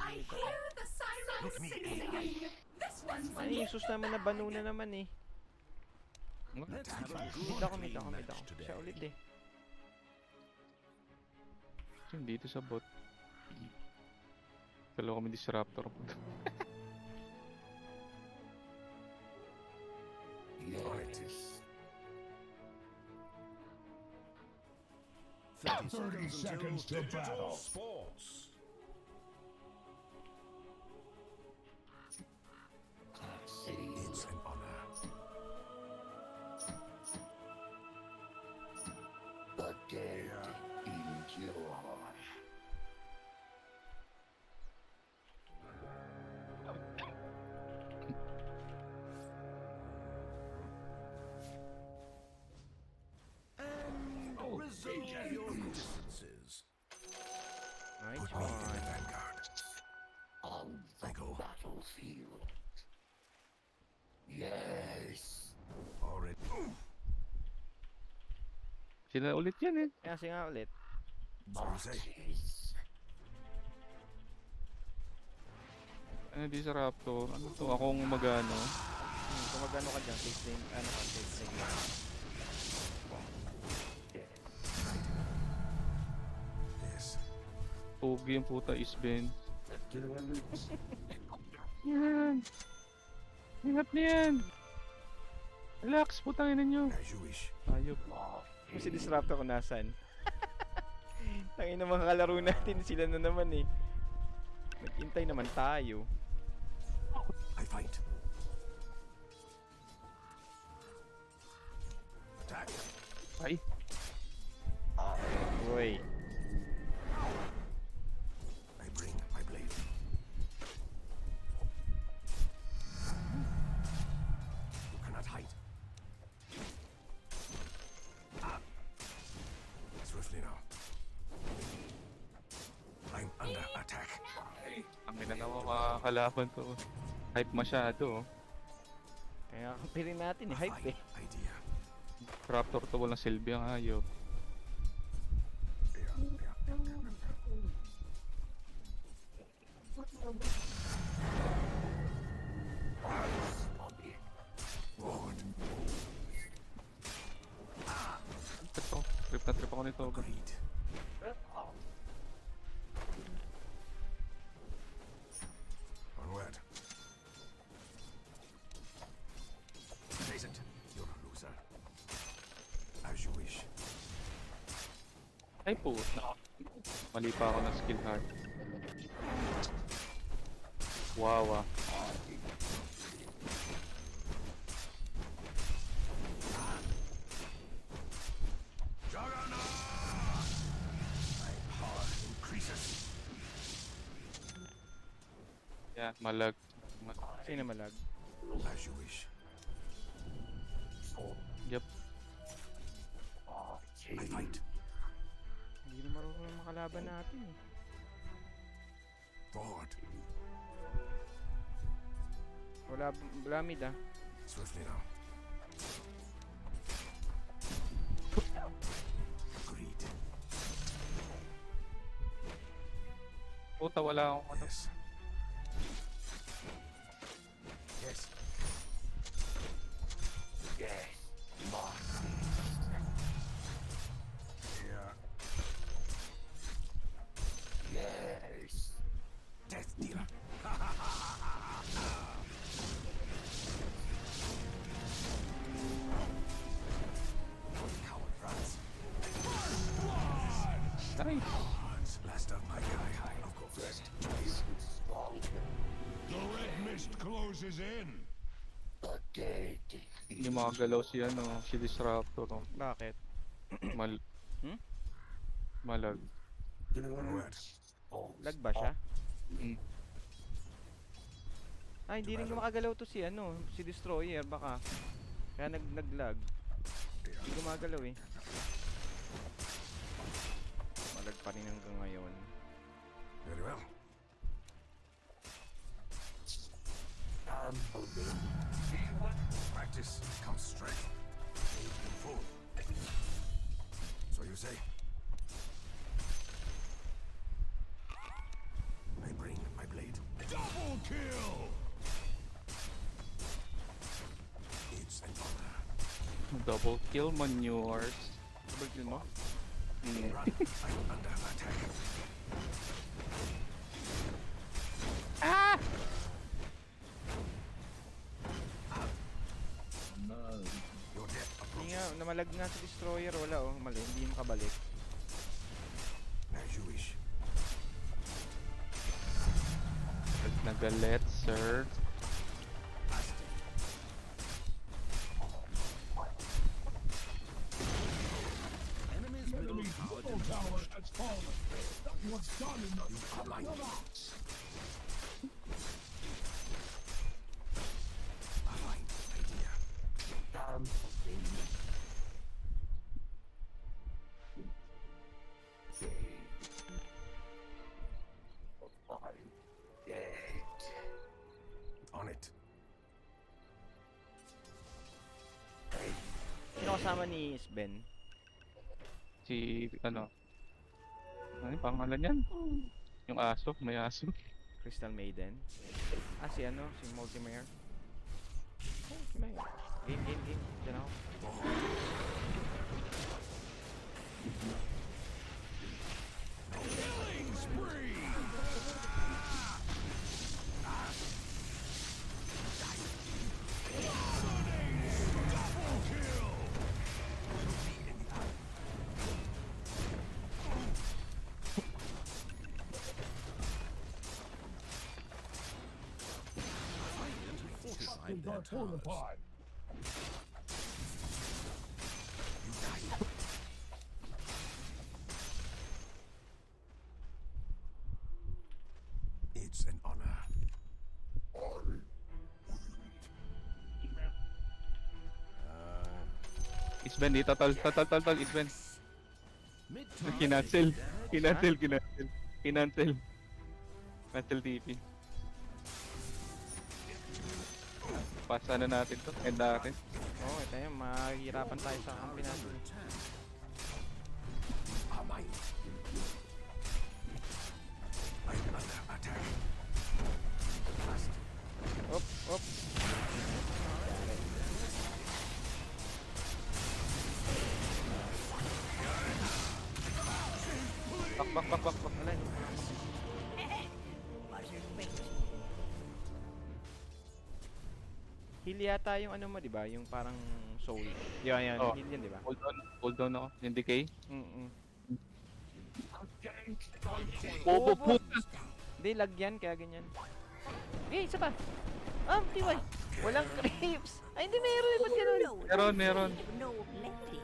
I hear the sirens singing. This one's for
Ay,
you.
yung sus naman na banu na naman eh.
Let's have a
Mid
good
ako, mid
clean
ako, mid
match
ako.
today.
Siya ulit eh.
Yung dito sa bot. Dalawa kami disruptor.
Yes.
30
seconds to
digital
battle.
sports. It's an honor.
The dead endure.
And resolve your differences.
Nice
Put me in the
one.
vanguard.
On
I go.
battlefield. Yes.
Already.
Sila ulit yan eh.
Kaya siya nga ulit.
Bodies.
Ano disruptor? Ano to? Akong magano.
Kung magano ka dyan, safe lane. Ano ka, safe lane.
Yes.
Pogi yung puta Isben. Yan. Ingat na yan. Relax, putangin ninyo.
As you wish.
Ayop.
Kung si Disruptor ko nasan? Tangin na mga kalaro natin, sila na naman eh. Nag-intay naman tayo.
I fight. Attack.
Ay.
Uy.
I bring my blade. You cannot hide. Swiftly now. I'm under attack.
Ang ginagawa makakalaban to. Hype masyado.
Kaya kampirin natin eh, hype eh.
Idea.
Raptor to walang silbi ang hayop.
Forward.
nito.
Onward. Face it. You're a loser. As you wish.
Ay po. Mali pa ako ng skill hard. Wow ah. Yeah, malag.
Sino malag?
As you wish.
Yep.
I fight.
Hindi na marunong makalaban natin eh.
Forward.
Wala mid ah.
Swiftly now. Greed.
Puta, wala akong ano.
Yes. Yes. Yes. Yeah. Yes. Death dealer. Coward runs.
Nice.
Last of my kind. I'll go first. The red mist closes in.
Hindi makagalaw si ano, si Disruptor. Oh.
Bakit? Hmm?
Malag.
Onward.
Lag ba siya?
Mm.
Ah, hindi rin gumagalaw to si ano, si Destroyer baka. Kaya naglag. Hindi gumagalaw eh. Malag pa rin hanggang ngayon.
Very well. Practice comes strength. Full. So you say? I bring my blade. Double kill! It's an honor.
Double kill manures.
Double kill mo?
Mm.
Run. I'm under attack. Your death
Hindi
approaches.
nga, namalag nga si Destroyer. Wala oh, mali. Hindi makabalik.
As you wish.
Nagalet, sir.
Enemy's middle tower has fallen. What's done in the relax. A fine idea. On it.
Sino kasama ni Sven?
Si, ano. Ano yung pangalan yan? Yung aso, may aso.
Crystal Maiden. Ah, si ano? Si Multimare. Multimare. Game. Diyan ako.
Killing spree! Double kill!
Fortified.
It's an honor.
Isben, dito, tol, Isben. Kinancel. Cancel TP. Pasa na natin to, end natin.
Oo, ito yun. Mahihirapan tayo sa kampi natin.
Mine. I'm under attack. Fast.
Op. Bak. Wala, no? Heal yata yung ano mo, di ba? Yung parang soul. Yan,
Oh.
heal yan, di ba?
Hold down ako. Yung decay.
Mm.
Bobo
Bobo.
puta!
Hindi, lag yan, kaya ganyan. Isa pa. TY. Walang creeps. Ay, hindi meron. Ba't ganun?
Meron.
No plenty.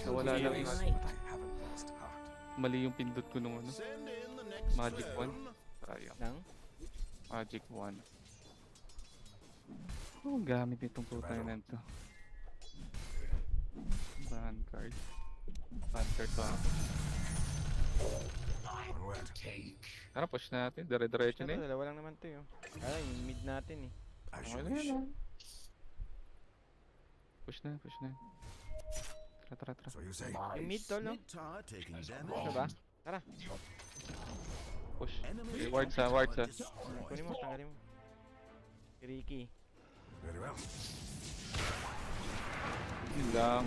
Nawala lang yung
But I haven't lost heart.
mali yung pindot ko nung ano. Magic wand. Sayang.
Nang?
Magic wand. Oh, gamit itong putang na ito. Ban card. Ban card pa.
Onward. Take.
Tara, push natin. Dire-diretso na
Ito,
eh.
dalawa lang naman to yun. Yung mid natin eh.
As
Okay
you
na
wish.
yan. Push na. Tara.
So you say.
Yung mid tol, no?
Tower taking
Isa
damage.
ba? Tara.
Push. Okay, wards ha.
Kunin mo, tanggalin mo. Ricky.
Very well.
Yun lang.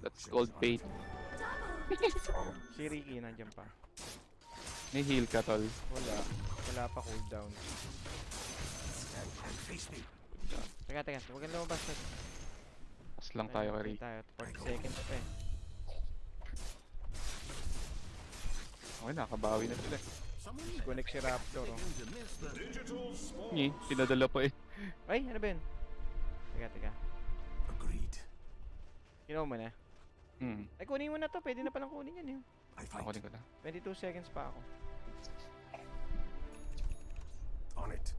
That's called bait.
Si Ricky nandiyan pa.
May heal ka, tol.
Wala pa cooldown. Teka. Huwag kang lumabas.
Pas lang tayo kay Rick.
Tayo. 40 seconds pa eh.
Okay, nakabawi na sila.
Connect si Raptor. Oh.
Ngi, pinadala pa eh.
Ay, ano ba yun? Teka.
Agreed.
Kinuha mo na. Ay, kunin mo na to. Pwede na palang kunin yan eh.
I
Ako
fight.
din ko na.
22 seconds pa ako.
On it.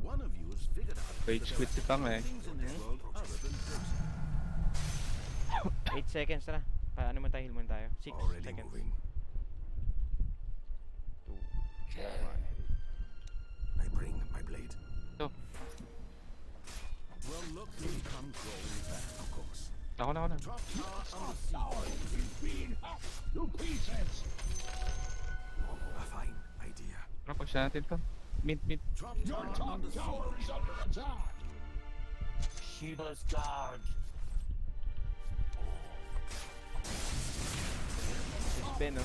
One of you has figured out
Rage quit si Tang eh.
things in this world other than books.
8 seconds, tara. Paano mo tayo? Heal muna tayo. 6
Already
seconds.
moving.
2, 1.
I bring my blade.
So,
Well, look who's come crawling back.
Of course.
ako na.
Top tower under siege.
To pieces!
A fine idea.
Tara, push natin to. Mid.
Top
Your
tower
top
under
tower
siege.
is under attack!
Shiva's guard.
Is Ben, no?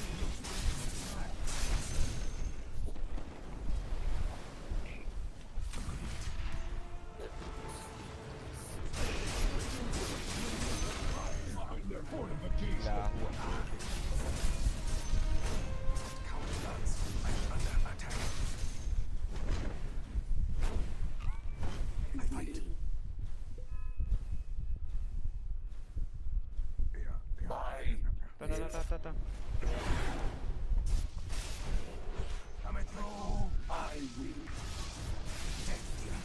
Behind their fortifications!
Laho.
Counterguns. I'm under attack. I fight.
Ta.
Come at me. I will. Death dealer.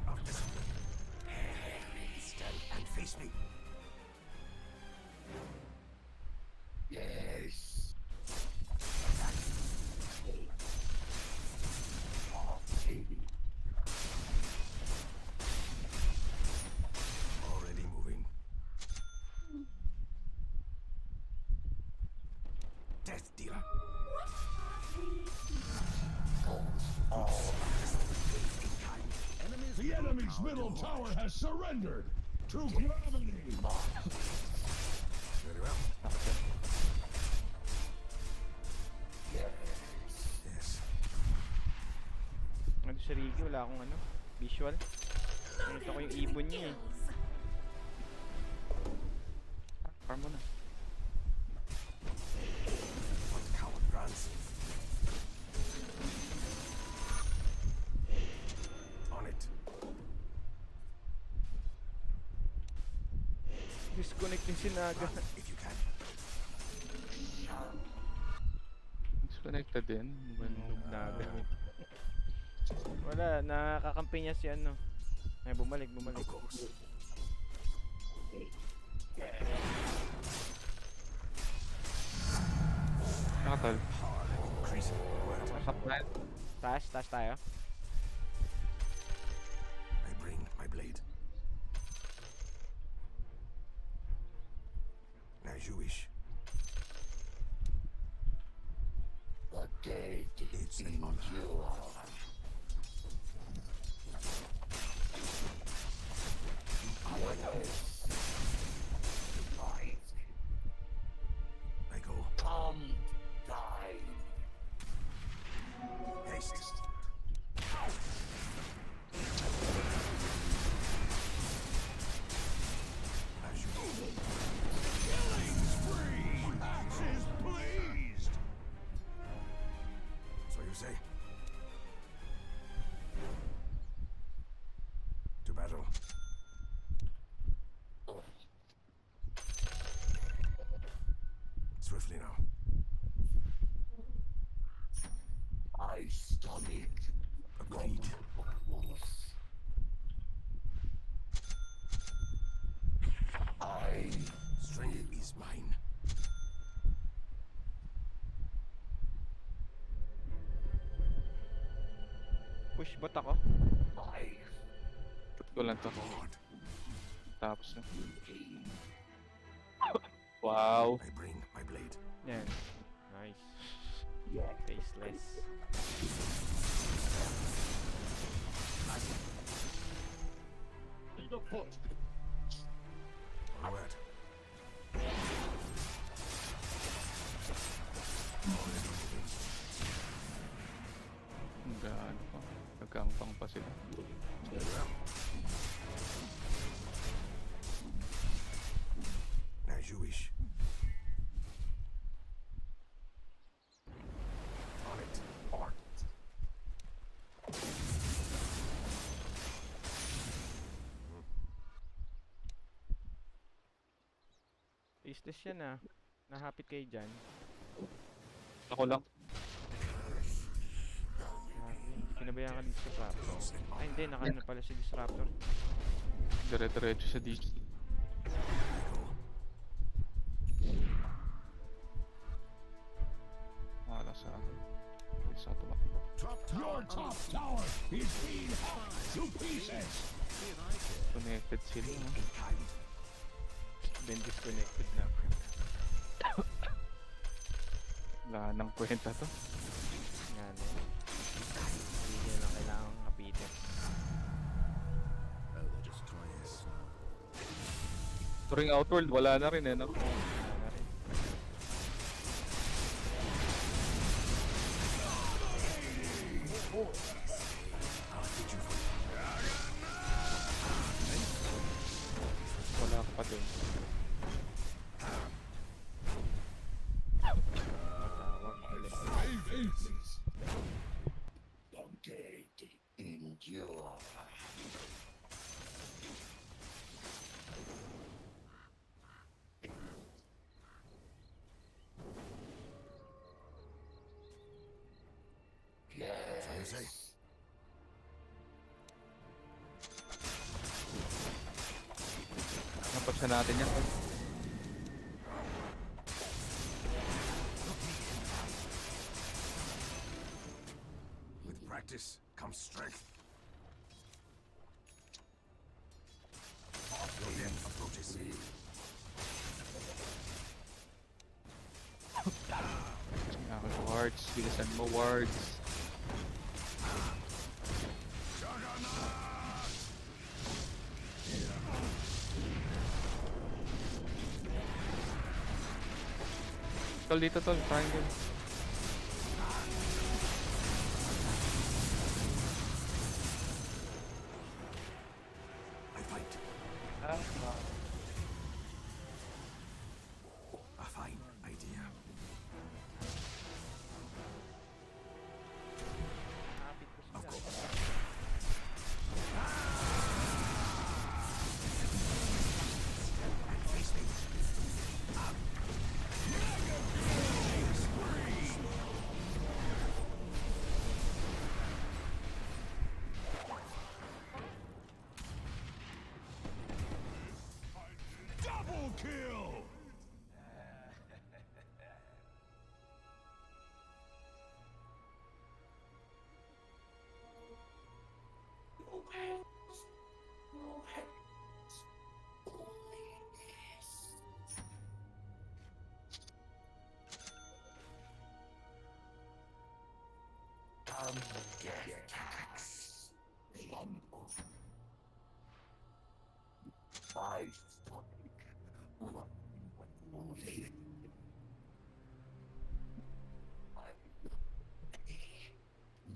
Of discipline. Stand and face me. Yes. Already moving. Death dealer.
The enemy's middle tower has surrendered to gravity!
Very well. Yes.
Ano si Ricky? Wala akong ano. Visual. Nakita ko yung ibon niya eh.
Farm mo na.
What coward runs? On it.
Disconnect yung sinaga.
Run if you can.
Disconnected din.
Naga. Wala, nakakampi niya si ano. Ay, bumalik.
Of course.
Nakatol.
Increasing. Word.
Masap na.
Taas tayo.
I bring my blade.
As you wish. The gate it's an honor. I go. Come, die. Haste. As you go. Killing spree! Axes pleased! So you say? To battle. Swiftly now. I stomach. Agreed. Strength is mine.
Push bot ako.
Put ko lang to.
Lord,
Tapos na. Wow.
I bring my blade.
Yan. Nice. Faceless.
Onward.
Hanggang pa. Nagkangpang pa sila.
As you wish. On it. Art.
Faceless yan ah. Nahapit kayo dyan.
Ako lang.
Pinabayaan ka ng disruptor. Ay hindi, naka na pala si disruptor.
Dire-diretso sa DJ. Wala sa akin. Isa tumakbo.
Your top tower is being hacked to pieces.
Connected sila. No?
Then disconnected na.
Wala nang kwenta to.
Yan eh. Hindi lang kailangan kapitin.
Turing Outworld, wala na rin eh. No?
Wala na rin.
Wala ka pa dun.
Matawag ulit.
Five aces. The gate endure. Yes. So you say?
Napagsa natin yan.
With practice comes strength. Your end approaches.
Aking wards. Bilisan mo wards. Tol dito tol. Triangle.
I fight. A fine idea.
Nahapit ko
Of
sila.
course. And face me.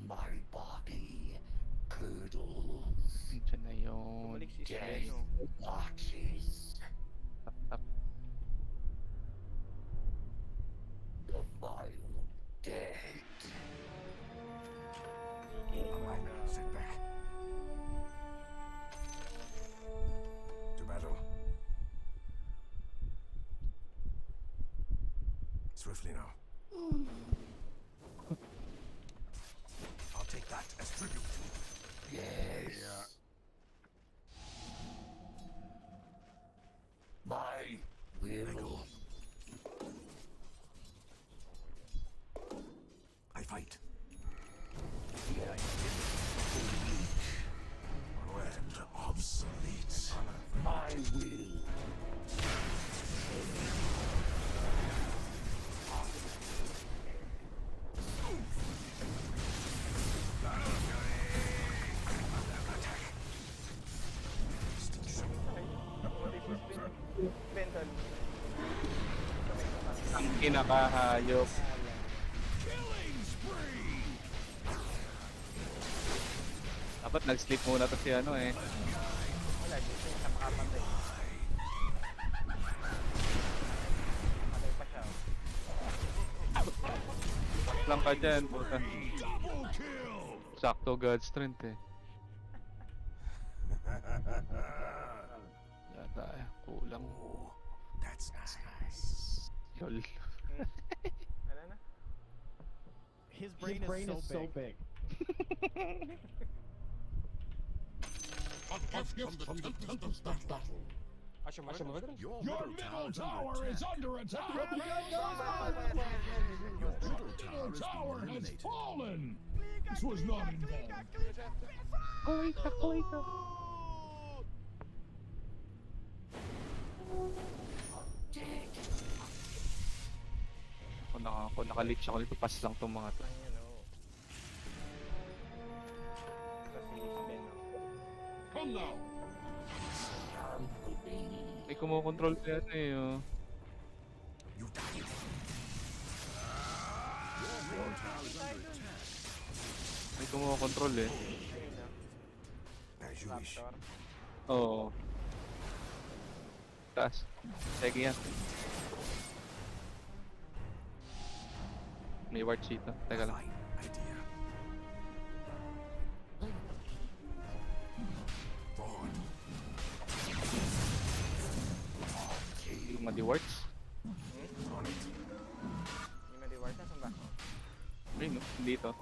My body curdles,
Diyan na yun.
Bumalik si Sven, no?
watches
Tap, tap.
the vile dead.
Sit back. To battle. Swiftly now. I'll take that as tribute.
Yes.
Yeah.
My will.
I fight.
Yeah.
And obsolete.
My will.
Bumalik si Sven. Mental.
Ang kinakahayop. Dapat nag-sleep muna to si ano eh.
Wala, dito siya makapatay. Patay pa siya, oh.
Lang ka dyan, puta. Sakto God strength eh. Yata eh, kulang.
That's nice.
Yol.
Ano na?
His brain is so big.
Your Your middle tower is under attack! Your middle tower has fallen! This was not in vain.
Kung naka-leech ako nito, pass lang tong mga to.
Ayun, oh. Kasi si Sven, oh.
Come now!
May kumokontrol pa yan eh. Oh.
You died.
May kumokontrol eh.
Ayun, oh.
As you wish.
Raptor.
Oo. Taas. Sige yan. May ward sheet na. Teka lang.
Fine idea. Forward.
Yung madi-wards.
On it.
Yung maliward na, saan ba?
Ayun no, dito.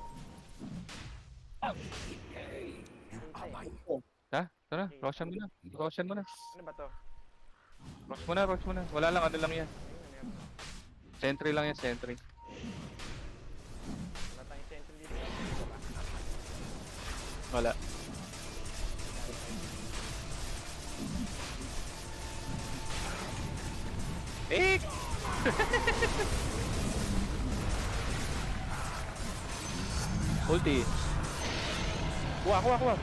You are mine.
Ha? Tara, Roshan mo na. Roshan mo na.
Ano ba to?
Rosh mo na, Rosh mo na. Wala lang, ano lang yan.
Ayun, ano yan?
Sentry lang yan, sentry.
Wala tayong sentry dito. Dito ba?
Wala. Eh! Ulti. Kuha, kuha, kuha.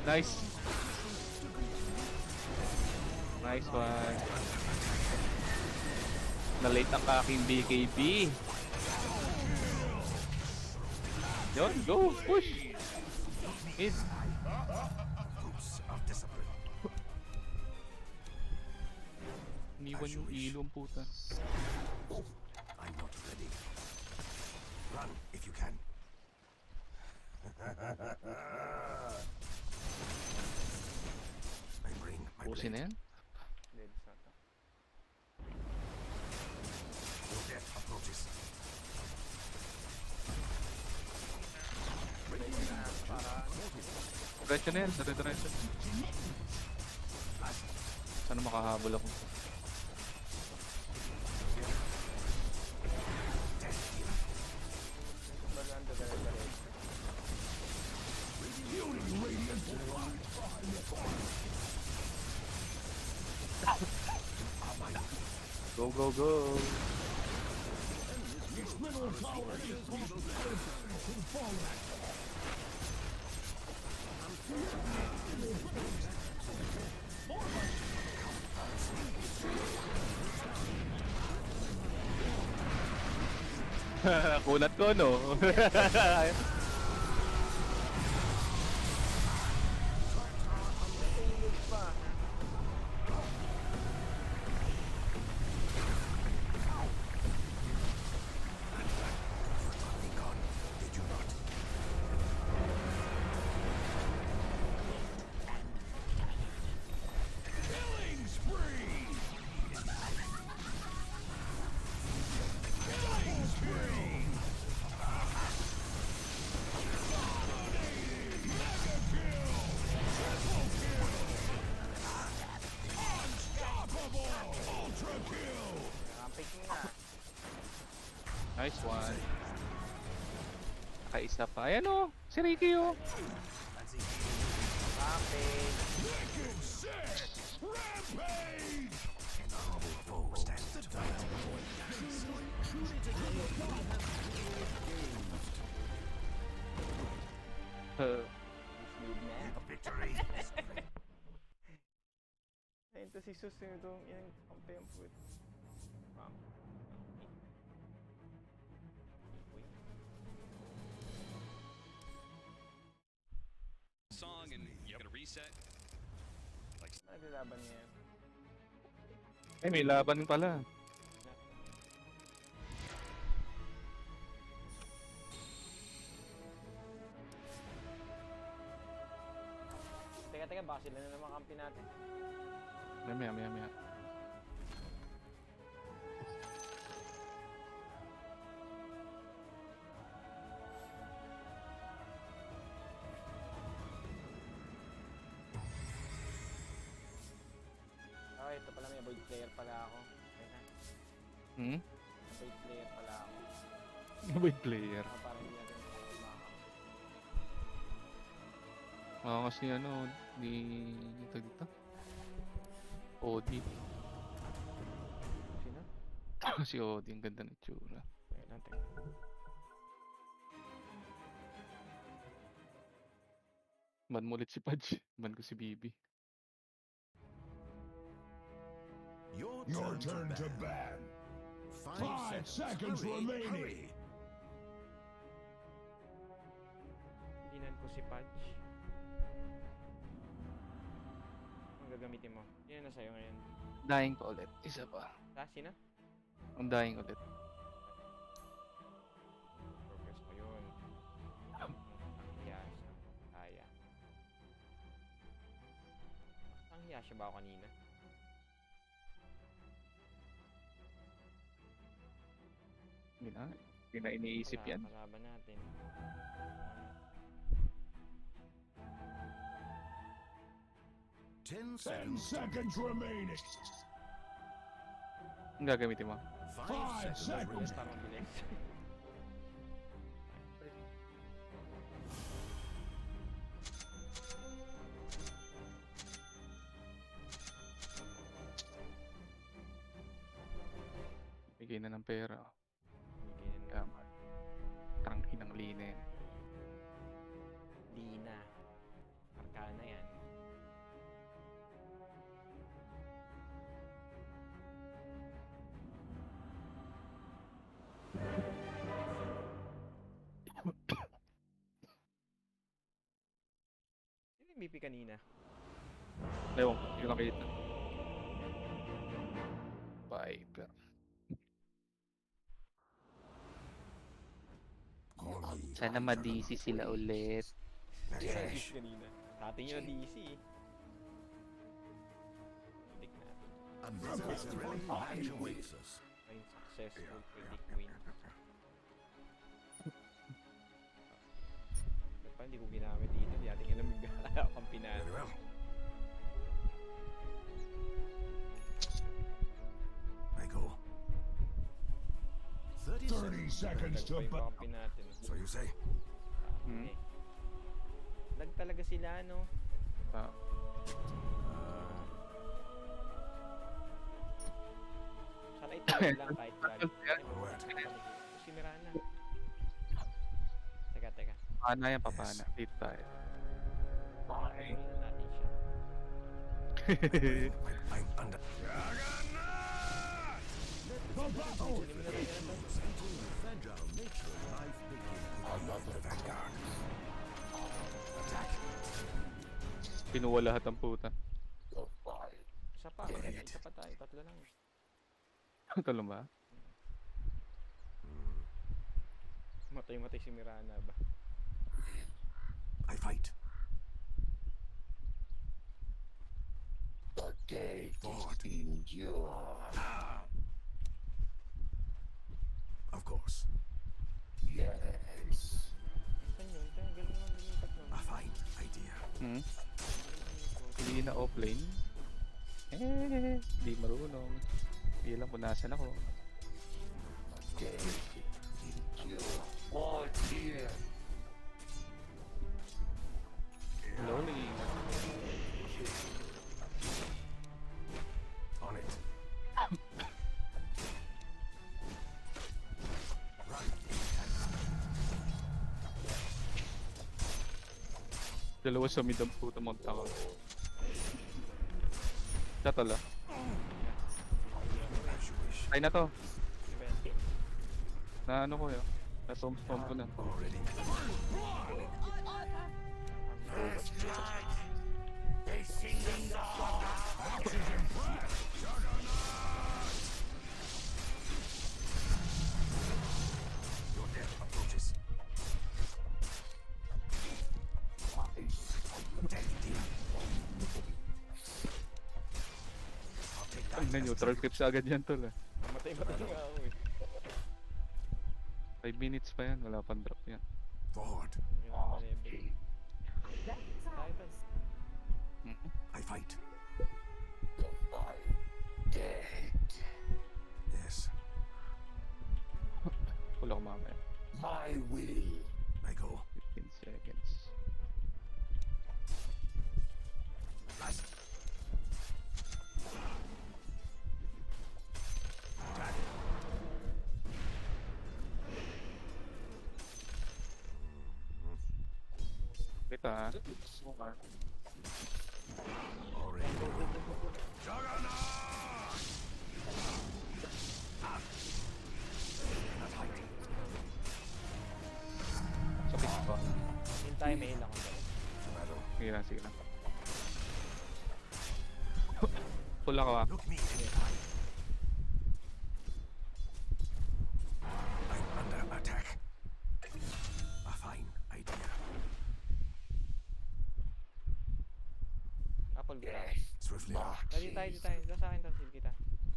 Nice. Nice one. Na-late ang aking BKB. Yun, go, push. Mid.
Roots of discipline.
Iniwan yung ilong puta.
I'm not ready. Run if you can. I bring my
Pusin na
blade.
yan.
Dead sa to.
Your death approaches.
Diretso na yan, diretso. Sana makahabol ako.
Baganda dala-dala.
Go, go, go.
Middle tower is fallen.
Kunat ko, no?
Killing spree! Killing spree! Dominating! Mega kill! Triple kill! Unstoppable! Ultra kill!
Rampage mo na.
Nice one. Nakaisa pa. Ayan o. Si Ricky o.
Rampage.
Wicked Six! Rampage!
Victory.
Ayun to si Sus yung itong yung pampuit. Ma'am.
Song and you gotta reset.
Naglalaban niya yan.
Ay, may laban pala.
Teka, baka sila na naman kampi natin.
Maya.
Okay, ito pala may void player pala ako. Teka,
Hmm?
void player pala ako.
Void player.
Parang hindi natin makakampi.
Kasi ano, ni... Ito dito. Odi.
Sino?
Si Odi, ang ganda ng tsura.
Teka lang, teka.
Ban mo ulit si Pudge. Ban ko si Bibi.
Your turn to ban. 5 seconds remaining.
Binan ko si Patch. Ang gagamitin mo? Yan na sa'yo ngayon.
Dying pa ulit. Isa pa.
Sino?
Ang dying ulit.
Progress ko yun. Yes. Kaya. Ang hiya siya ba ako kanina?
Hindi na iniisip yan.
Kalaban natin.
Ten seconds remaining.
Ang gagamitin mo?
5 seconds.
Para mabilis.
Bigay na ng pera.
Bigyan na.
Tama. Trangki ng linen.
Lina. Arkana yan. Sino yung BP kanina?
Ewan ko, hindi ko nakita. Viper. Sana ma-DC sila ulit.
Yes. Kanina. Sa atin yung DC eh. Predict natin. Ay, successful predict win. Ba't pa hindi ko ginamit dito? Hindi natin alam yung kampi natin.
I go. 30 seconds to
Dagdag pa yung
ban.
kampi natin.
So you say?
Eh. Lag talaga sila, no?
Ah,
Sana ituloy lang kahit lagi. Si Mirana. Teka.
Papana yan, papana. Dito tayo.
Kunin na natin siya.
I'm under. The battle! Fragile nature life another vanguard. Attack.
Pinuwa lahat ang puta.
Isa pa tayo, tatlo lang.
Talo ba?
Matay si Mirana ba?
I fight.
The gate endure.
Of course.
Yes.
Saan yun? Galing naman lumipat nun.
A fine idea.
Hindi na offlane. Di marunong. Hindi lang kung nasan ako.
Gate endure. Oh dear.
Loli.
On it.
Dalawa sa mid ang puta mong tao. Tatala.
As you wish.
Ay na to.
Event.
Na ano ko yun. Na storm ko na.
Already.
They sing the song.
Your death approaches. Death deal. I'll take that.
Ay na neutral clips agad yan tol ah.
Matay nga ako eh.
5 minutes pa yan. Wala pang drop yan.
Forward.
Yun ang level. Titans.
I fight.
Dead.
Yes.
Wala ko mamaya.
My will.
I go.
15 seconds.
Blast. Attack.
Wait ah.
Already. Juggernaut! Not fighting.
Sakit pa.
Hintay, may ilang ako.
To battle.
Sige lang, sige lang. Pula ko ah.
Look me in the eye. I'm under attack. A fine idea.
Apple grab.
Swiftly.
Dali tayo. Dito sa akin, heal kita.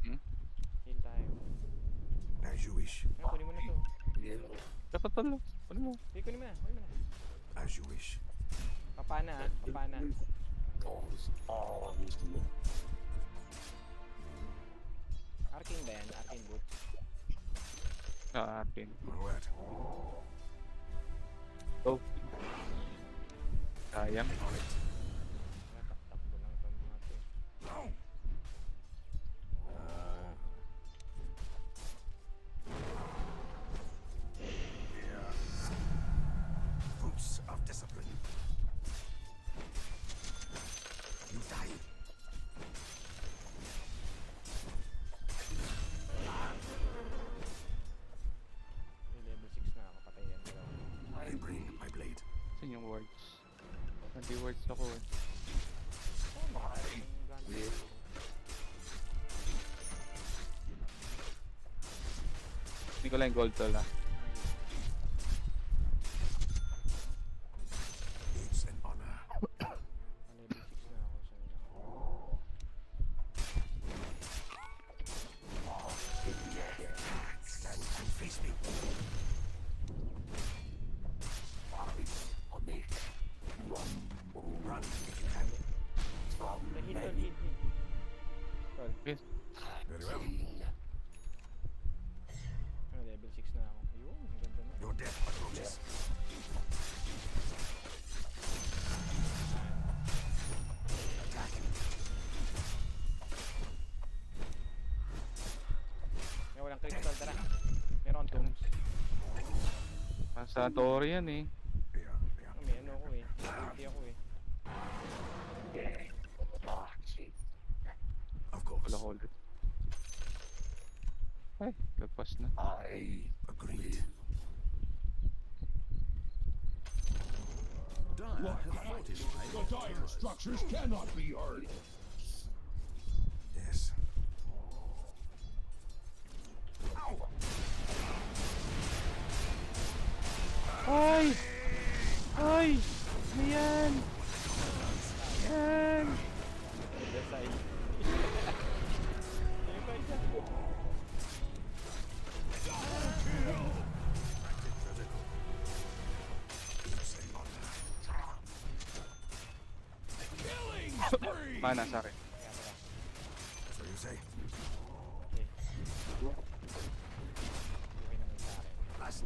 Hmm?
Heal tayo.
As you wish.
Ayun, kunin mo na to.
Dapat pala. Ano mo?
Hindi, kunin mo na.
As you wish.
Papana.
Goes on.
Arcane ba yan? Arcane boot.
Atin.
Onward.
Go. Sayang.
On it.
Takbo lang itong mga to.
Fruits of discipline. You die.
May level 6 na ako. Patay yan.
I bring my blade.
Saan yung words? Hindi words ako eh. Hindi ko lang yung gold tol ah.
It's an honor.
Level 6 na ako. So,
Stand and face me. Run if you can.
heal. Tol,
Yes.
Very well.
level 6 na ako. Ayun, ang ganda na.
Your death approaches. Attack.
May walang crystal, tara. Meron tombs.
Nasa Tori yan eh.
Yeah.
May ano ako eh. Hindi ako eh.
Marching.
pala hold it. Ay, lagpas na.
I agree. Like that, the dire structures cannot be hurt. Yes.
Ay! Ay! Ayan! Ayan!
The side. Ayun pa isa.
Mana sa akin.
So you say?
Okay. Okay naman sa akin.
Last.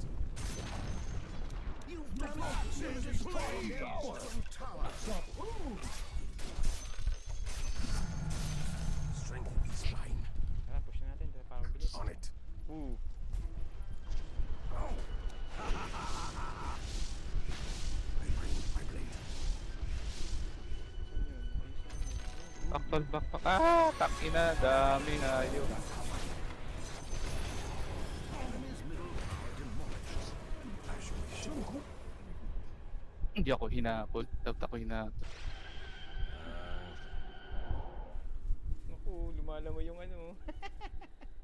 Strengthen the spine.
Tara, push na natin. Para mabilis.
On it.
Ooh.
I bring my blade.
Saan yun? Ay, saan yun?
Baktol, backpack. Ah! Takina! Dami na yun. Hindi ako hinabol. Dapat ako hinabol.
Naku, lumalangoy yung ano.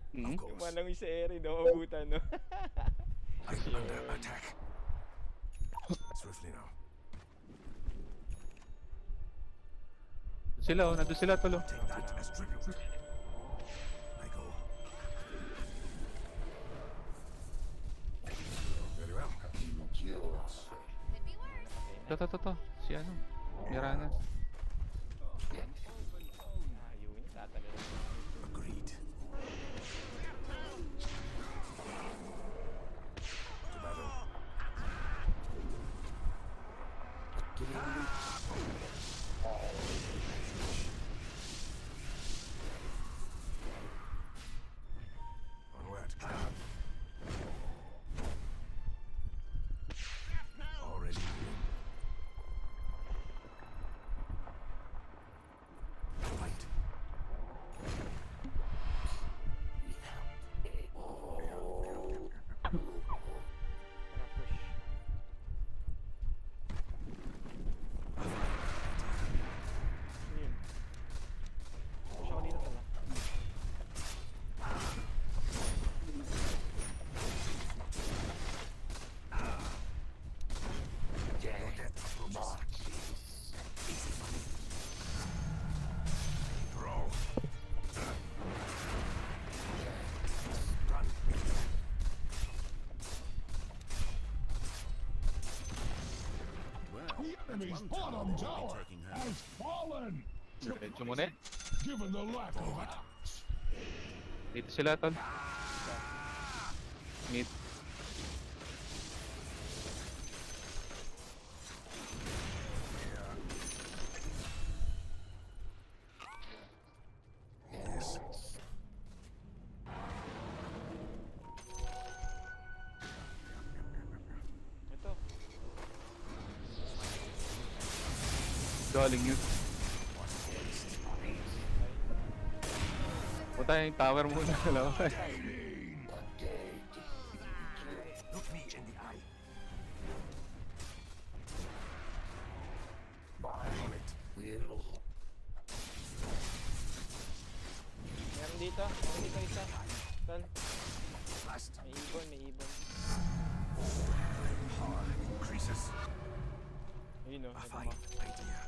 Hmm?
Lumalangoy sa ere, no? Abutan, no?
I'm under attack. Swiftly now.
Sila oh, nandun sila tolo.
Take that as tribute. I go. Very well.
Could be worse.
To. Si ano? Mirana.
Ayaw niya, tatalo.
Agreed. To battle. Onward. Already here. Fight.
Tara, push. Saan yun? Push ako dito pala.
Roll. Run. The enemy's bottom tower has fallen.
Diretso muna eh.
Given the lack of attacks.
Dito sila tol. Mid.
Yes.
Ito.
Galing yun. Punta yung tower muna. Alam mo.
Look me in the eye. On it.
Meron dito. Meron dito isa. Tal.
Last.
May ibon, may ibon.
Power increases.
Ayun o.
A fine idea.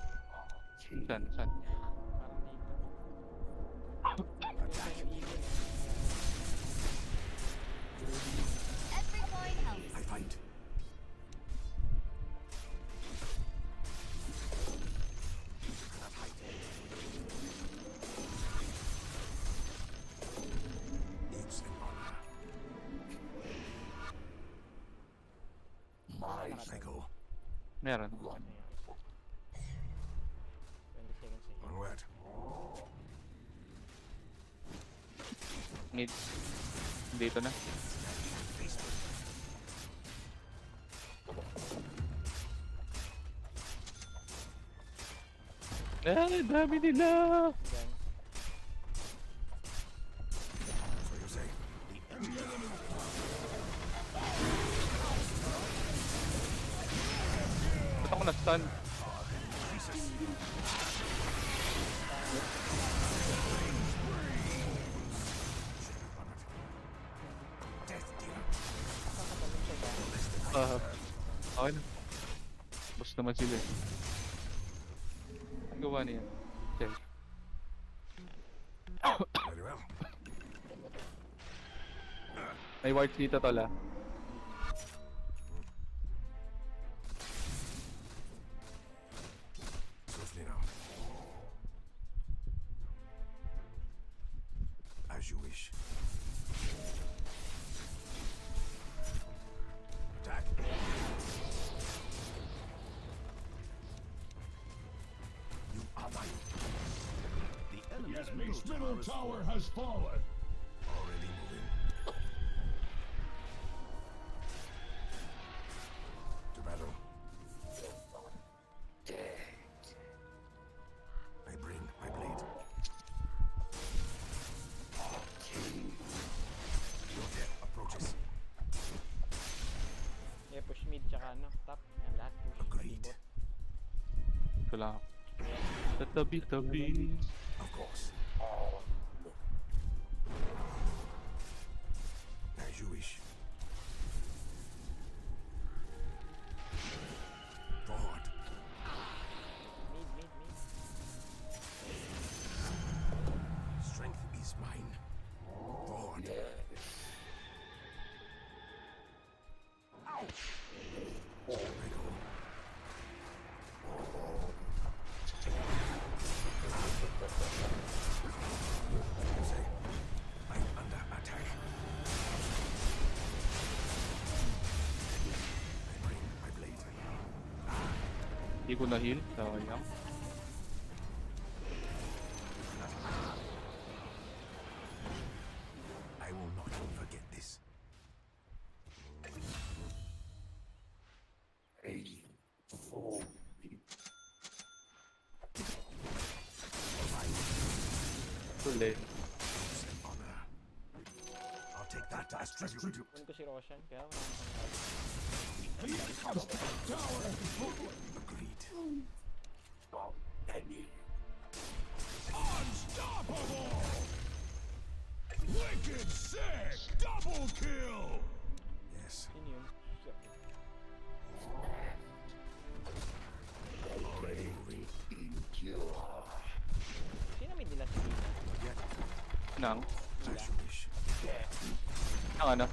Saan?
Parang dito. Ayun yung ibon.
Every coin helps.
I fight. Cannot hide. Needs an honor. I go.
Meron.
20 seconds eh.
Onward.
Mid. Dito na. Ay, dami nila!
Yan.
na-stun. Okay na. Boss naman sila eh. Ang gawa niya. Okay.
Very well.
May wards dito tol ah.
Swiftly now. As you wish. Attack. You are mine. The enemy's middle tower has fallen. Already moving. To battle. I bring my blade. Your death approaches.
Yeah, push mid tsaka ano, top. Yan lahat push.
Agreed.
Bot.
Ito lang. Tatabi-tabi.
Of course. As you wish. Forward.
Mid.
Strength is mine. Forward. I go. Say, I'm under attack. I bring my blade.
Hindi ko na-heal. Sayang.
I will not forget this.
Tuloy.
Honor. I'll take that as tribute.
Kunin ko si Roshan, kaya wala akong
Agreed. Unstoppable! Wicked sick! Double kill! Yes.
Sino yun?
Already moving.
Sino may nila si Dina?
Nang.
As you wish.
Nang ano?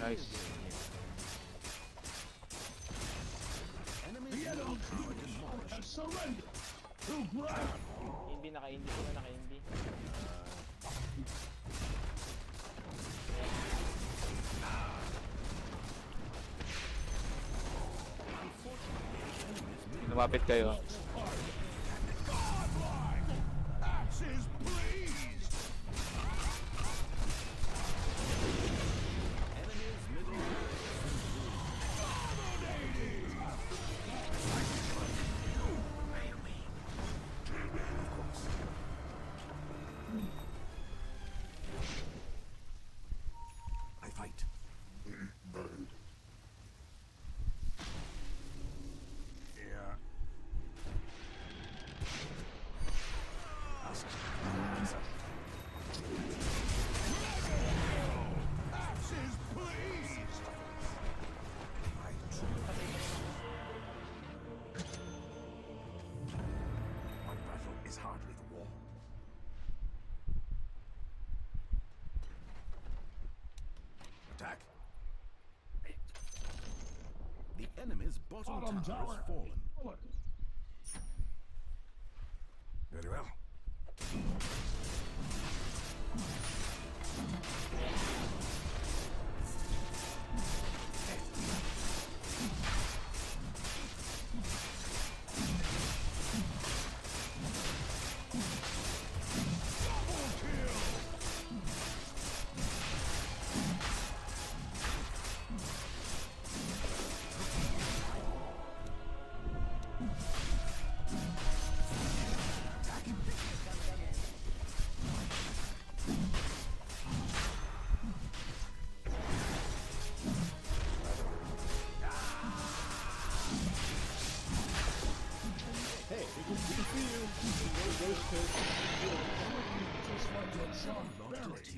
Nice.
Surrender! To ground!
Hindi, naka-hindi sila, naka-hindi.
Lumapit kayo.
Axes, please! I fight. Yeah. Ask. Axes, please! I One battle is hardly the war. Attack.
The enemy's bottom tower has fallen.
Very well.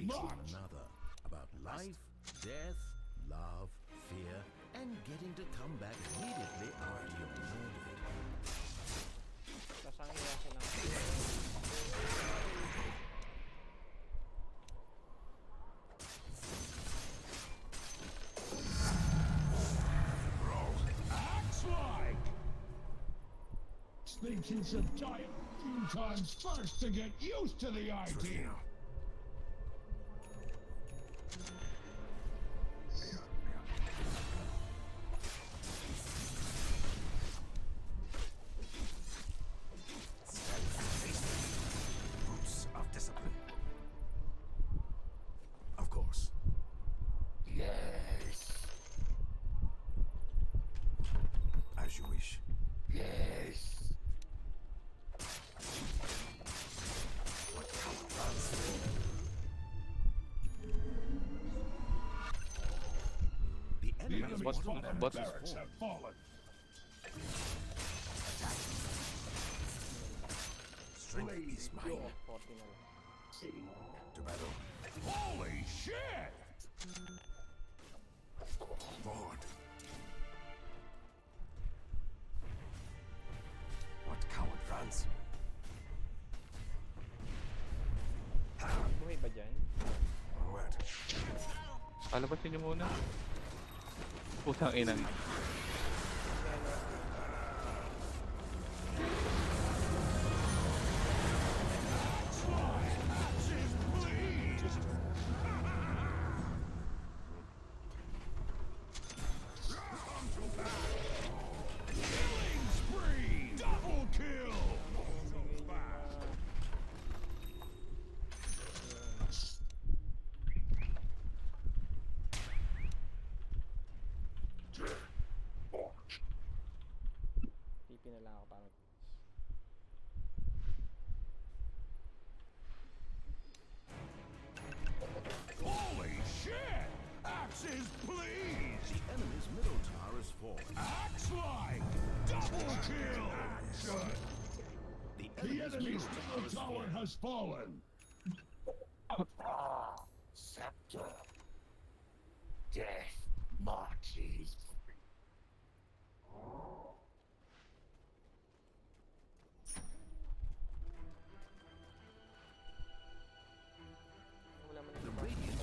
teach one another about life, death, love, fear, and getting to come back immediately after you're murdered.
Tapos ang iya silang.
Axe like! Think you should die a few times first to get used to the idea.
Roots of discipline. Of course.
Yes.
As you wish.
Yes.
The
The
enemy's
enemy's
What's-
bottom
what's-
barracks have fallen.
strength is mine.
40 na lang.
To battle.
Holy shit!
Forward. What coward runs?
Buhay ba dyan?
Onward.
Palabasin niyo muna. Putang ina.
Killing spree! Double kill!
TP na lang ako para.
Holy shit! Axes, please!
The enemy's middle tower is falling.
Axe like! Double kill!
The
The
enemy's
enemy's
middle
middle
tower
tower
is falling.
has fallen. Scepter. Death marches.
Wala man
The
yung
radiant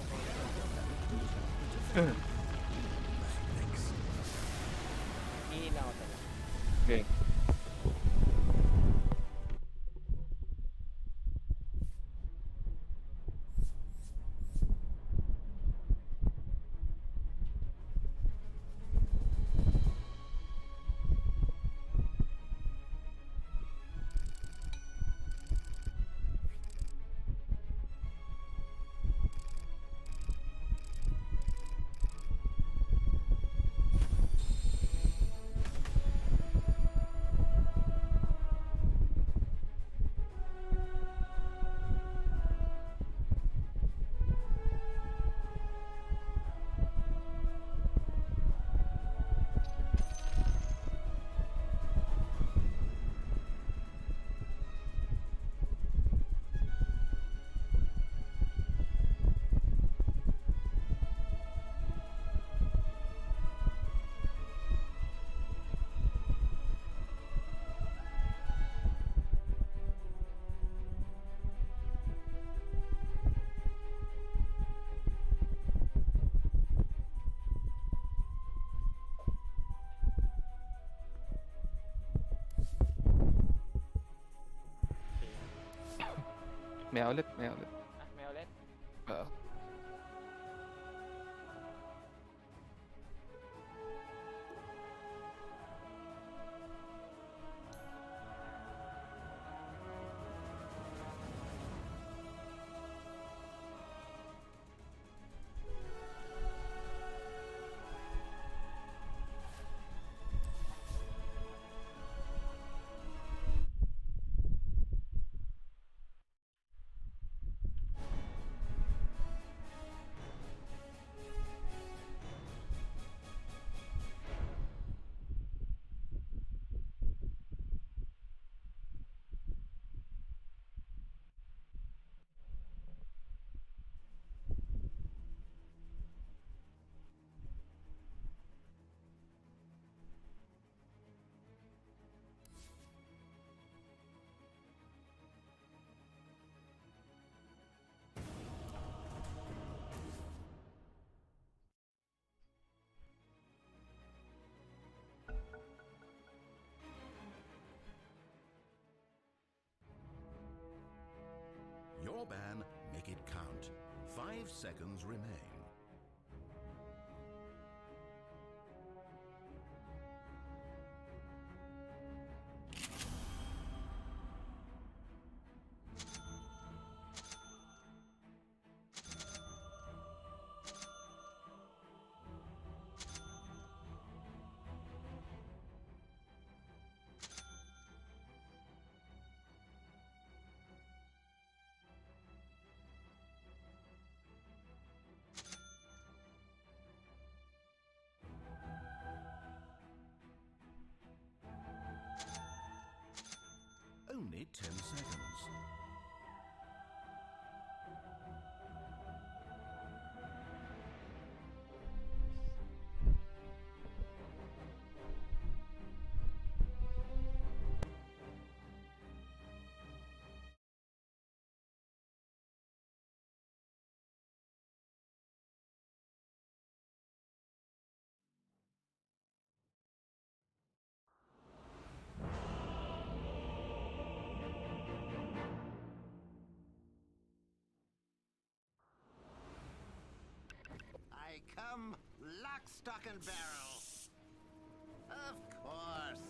hihila ako talaga.
Okay. May ulit, may ulit.
May ulit?
Oo.
seconds remain. Only 10 seconds.
I come lock, stock, and barrel. Of course.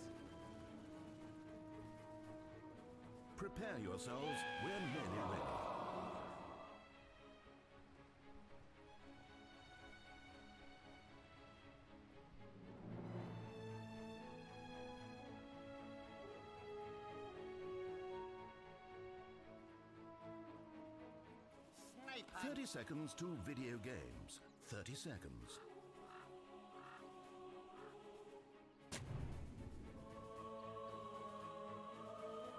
Prepare yourselves, we're nearly ready.
Sniper.
30 seconds to video games. 30 seconds.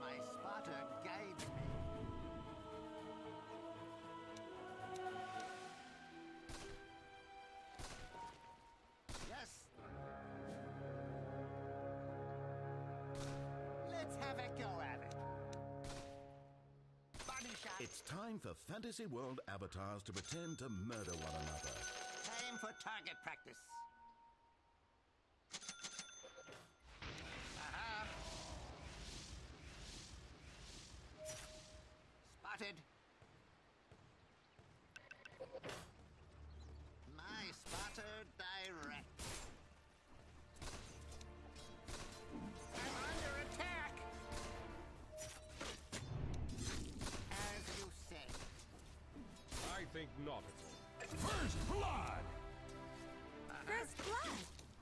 My spotter guides me. Yes. Let's have a go at it. Body shot.
It's time for Fantasy World avatars to pretend to murder one another.
Time for target practice. Aha. Spotted. My spotter direct. I'm under attack. As you say.
I think not.
First blood!
First blood.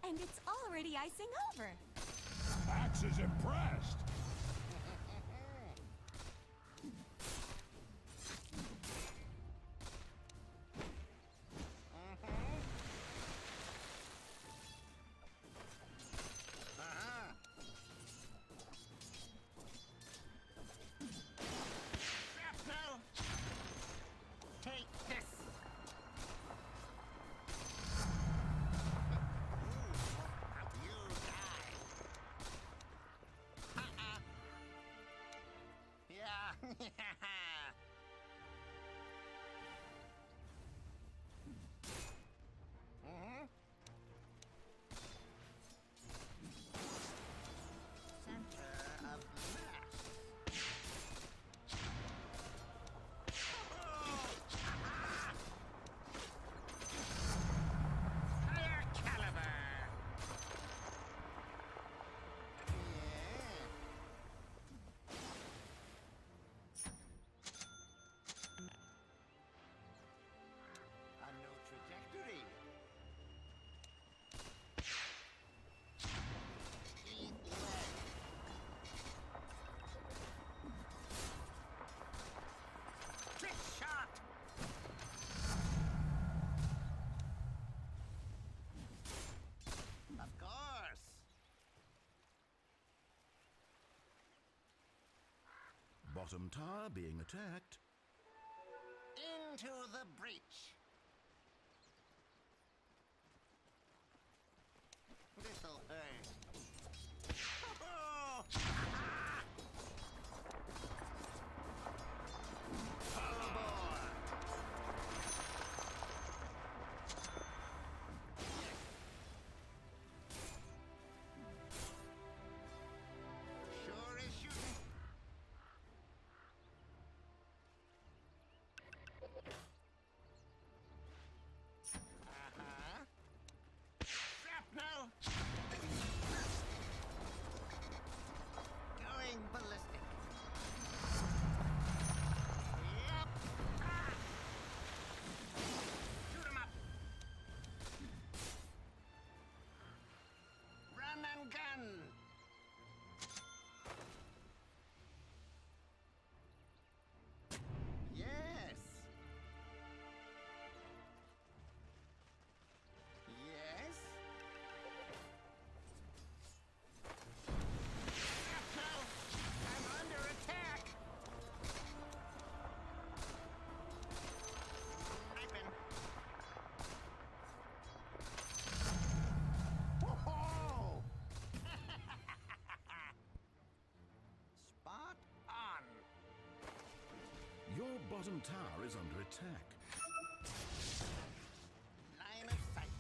And it's already icing over.
Axe is impressed.
Aha. Shrapnel. Take this. You die. Yeah. Mhm. Center of mass. Higher caliber. Yeah. A new trajectory. Eat leg. Trick shot. Of course.
Bottom tower being attacked.
Into the breach. This'll hurt. Oh! Overboard. Sure is shooting.
Your bottom tower is under attack.
Line of sight.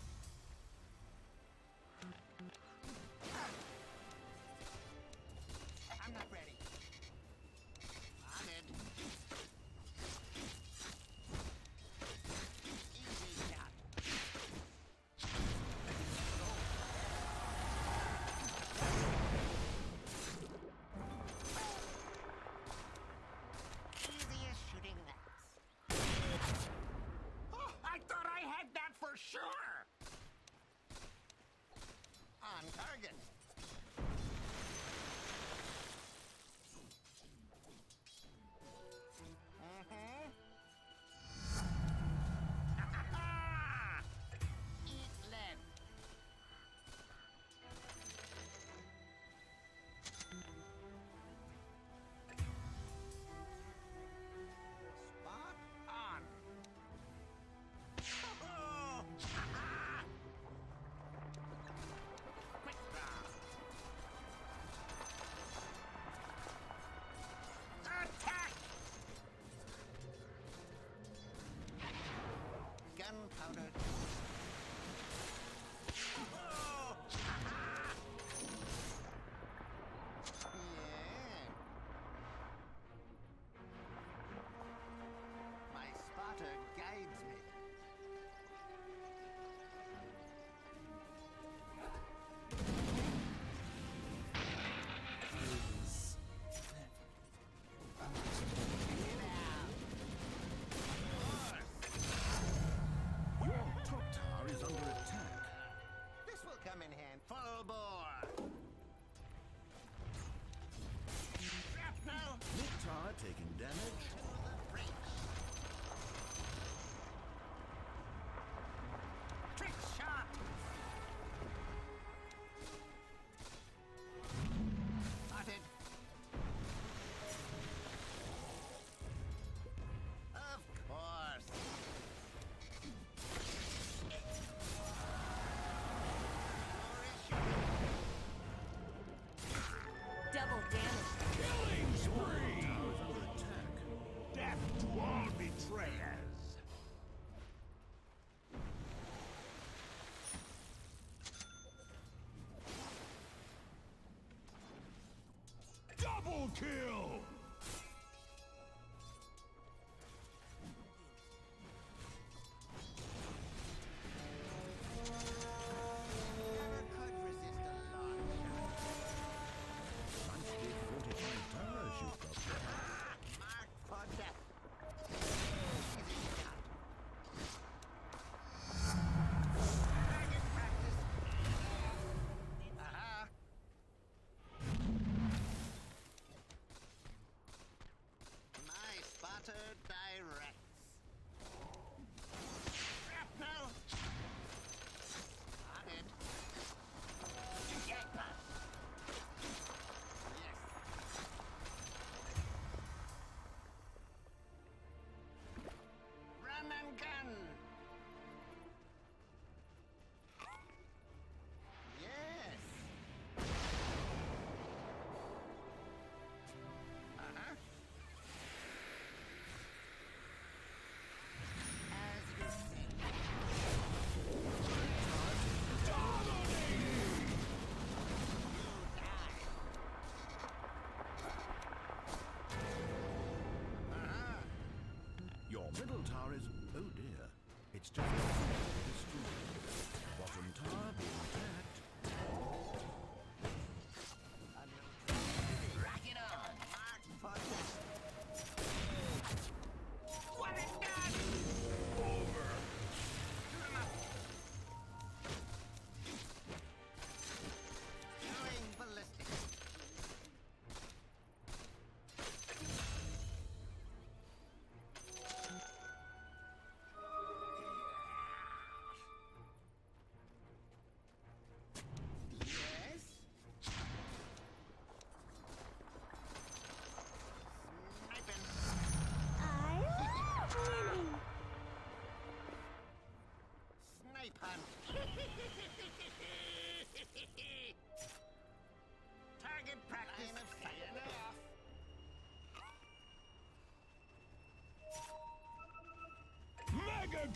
I'm not ready. On it. Easy shot. Easy as shooting that. Oh, I thought I had that for sure. On target. Eat lead. Spot on. Quick draw. Attack! Gunpowder. Yeah. My spotter guides me. Get out.
Your top tower is under attack.
This will come in hand. Full bore. Shrapnel
Mid tower taking damage.
to the breach. Trick shot. Spotted. Of course.
Double damage.
Killing spree!
Tower is under attack.
Death to all betrayers! Double kill!
Never could resist a long shot.
Nice big fortified towers you've got there.
Marked for death. Easy shot. Target practice. Aha.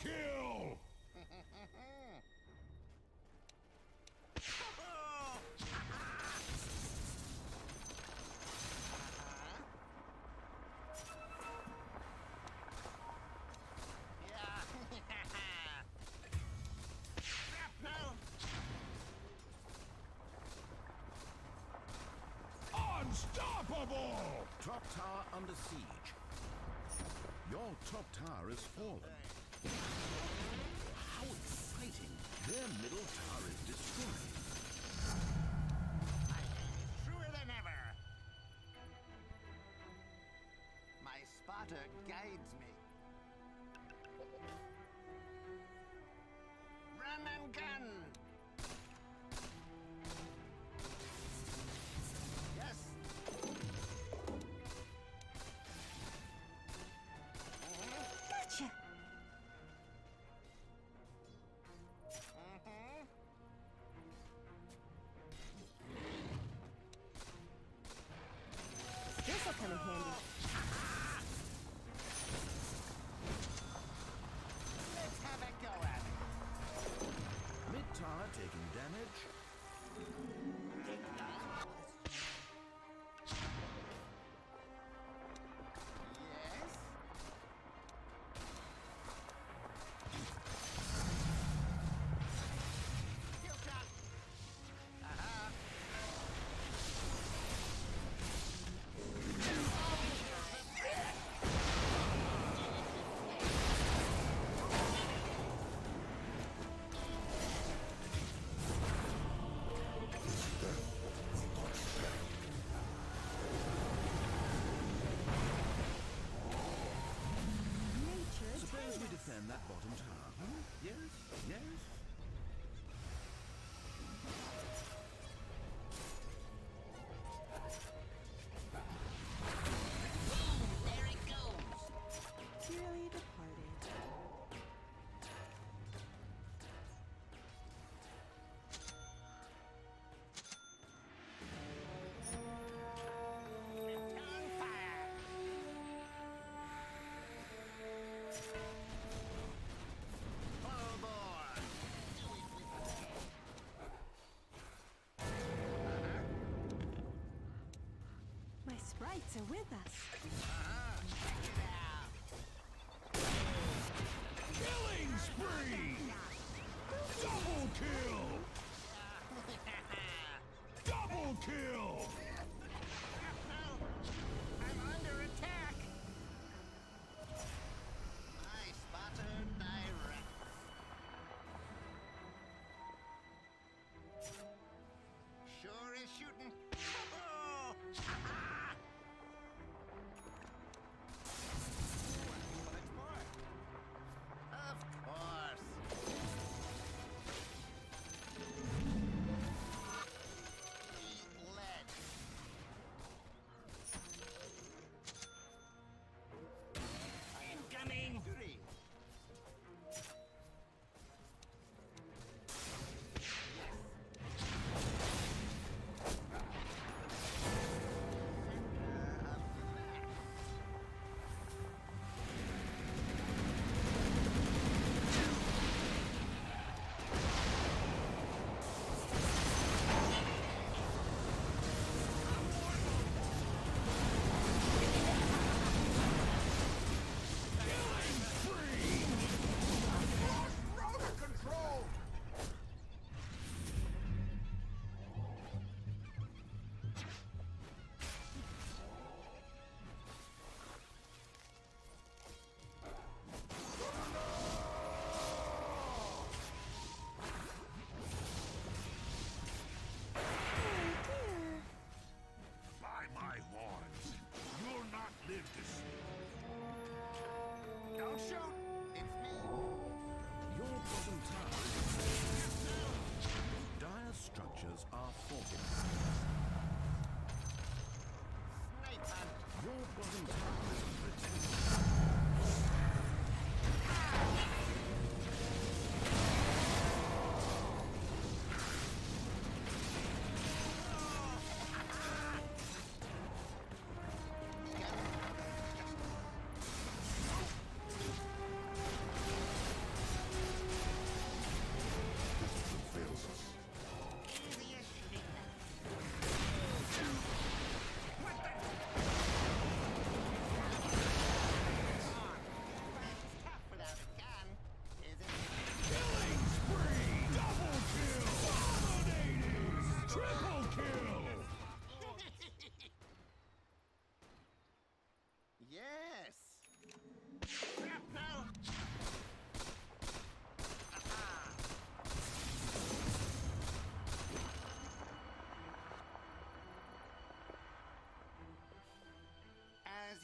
kill! Unstoppable!
Top tower under siege. Your top tower is fallen. How exciting! Their middle tower is destroyed.
My hand is truer than ever. My spotter guides me. Run and gun. Yes.
Gotcha.
This'll come in handy.
Let's have a go at it.
Mid tower taking damage.
Yes. Kill shot. Aha.
Suppose we defend that bottom tower, huh? Yes? Yes?
There it goes.
Dearly departed.
On fire. Full bore.
My sprites are with us.
Check it out.
Killing spree! Double kill! Double kill!
I'm under attack. My spotter directs. Sure is shooting. Oh! Bullets more. Of course. Eat lead.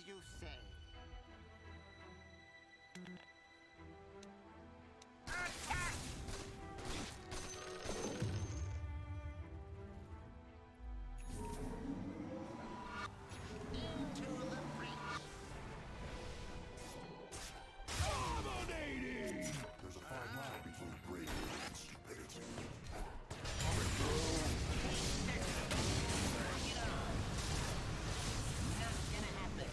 you say. Attack! Into the breach.
Dominating! There's a fine line between bravery and stupidity. Coming through!
Bring it on. Not gonna happen.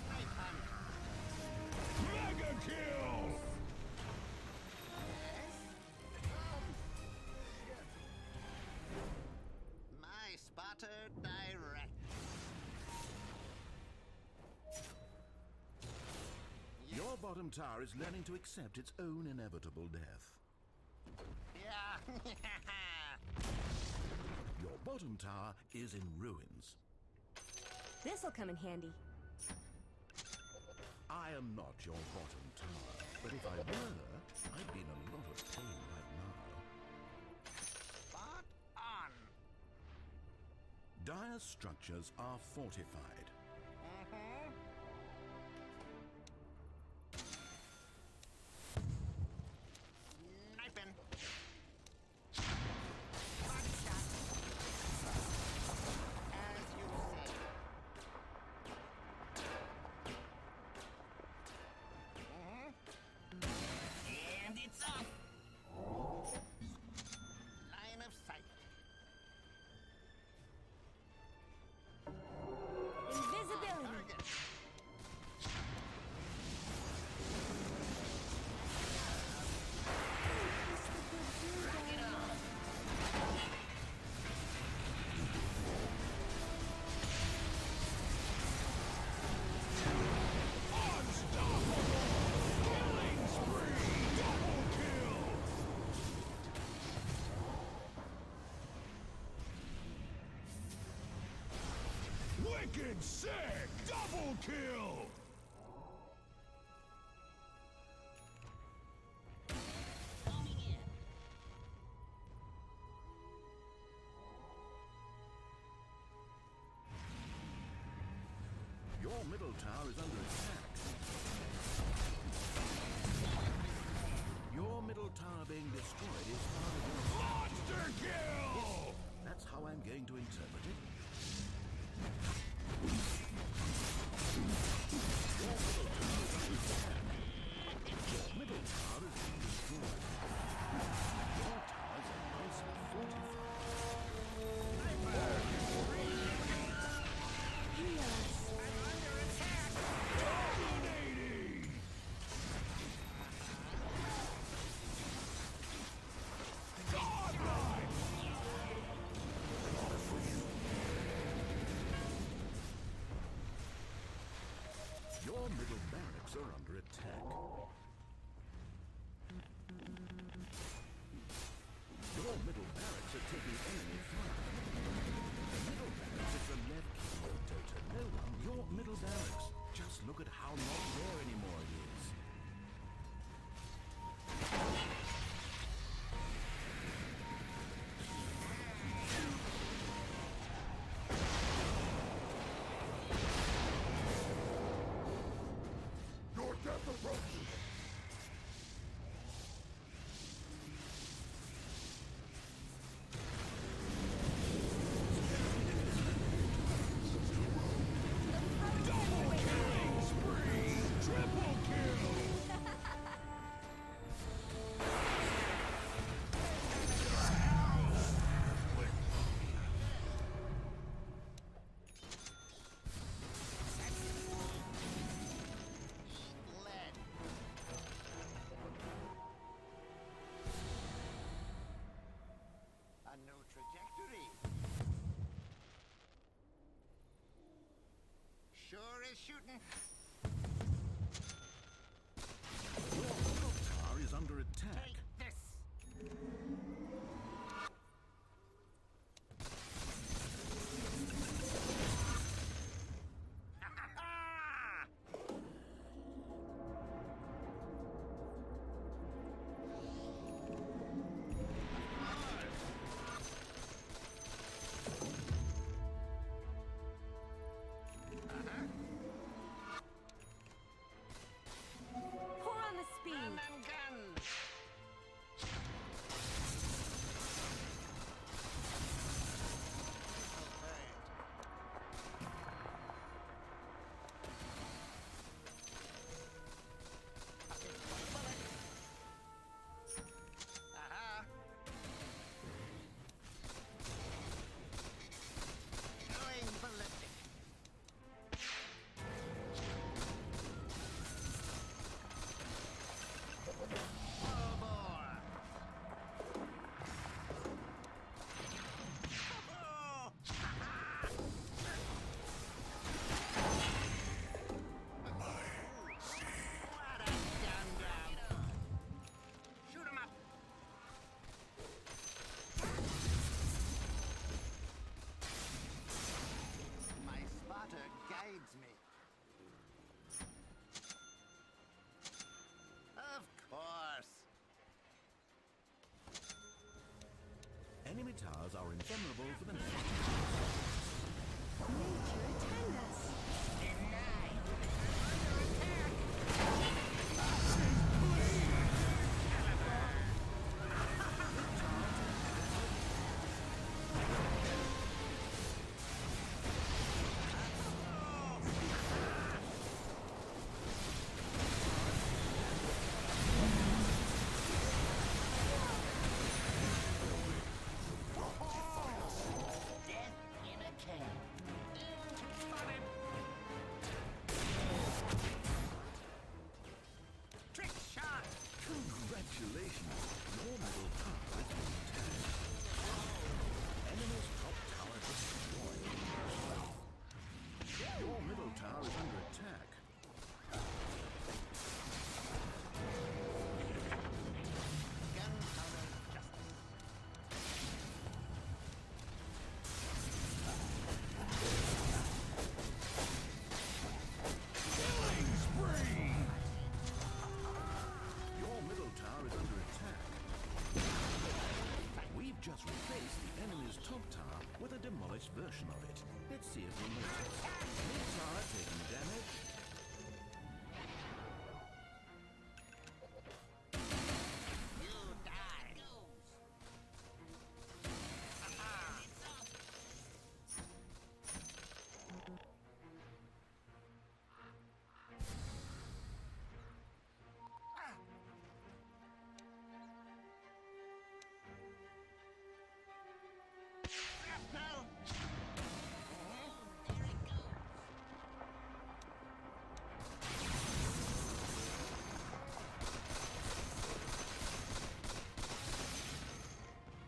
Knife hunt.
Mega kill!
My spotter direct.
Your bottom tower is learning to accept its own inevitable death.
Yeah.
Your bottom tower is in ruins.
This'll come in handy.
I am not your bottom tower, but if I were, I'd be in a lot of pain right now.
Spot on.
Dire structures are fortified.
Mm-hmm. Sniping. Body shot. As you say. And it's off. Line of sight.
Invisibility.
Target. Bring it on.
Killing spree! Double kill! Wicked sick! Double kill!
Coming in.
Your middle tower is under attack. Your middle tower being destroyed is part of your...
Monster kill!
That's how I'm going to interpret it. Your middle tower is being destroyed. Your towers are nicely fortified.
Dominating! Godlike!
Your middle barracks are under attack. Your middle barracks are taking enemy fire. The middle barracks is the left key of Dota. No one, your middle barracks. Just look at how not there anymore it is.
Your death approaches! Double killing spree! Triple kill!
Lead. A new trajectory. Sure is shooting.
Your middle tower is under attack.
Take this.
towers are invulnerable for the next.
Nature attend us.
Congratulations! Your middle tower is being attacked. Enemy's top tower destroyed. Your middle tower is under attack.
Killing spree!
Your middle tower is under attack. We've just replaced the enemy's top tower with a demolished version of it. Let's see if we notice. Mid tower taking damage.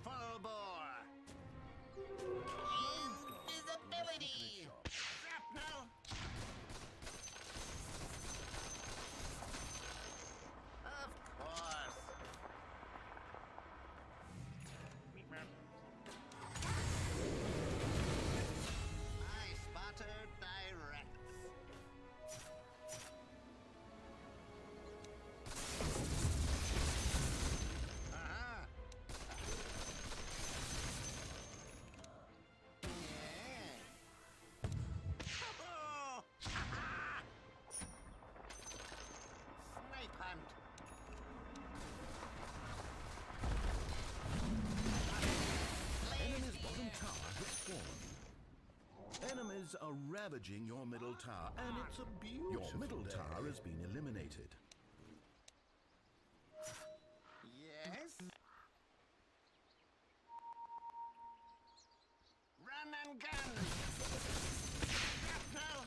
Full bore. Invisibility. Shrapnel. Of course. I spotted directs. Uh-huh. Oh! Snipe hunt.
Enemy's bottom tower has fallen. Enemies are ravaging your middle tower, and it's a beautiful Your middle tower has been eliminated.
Yes? Run and gun! Shrapnel!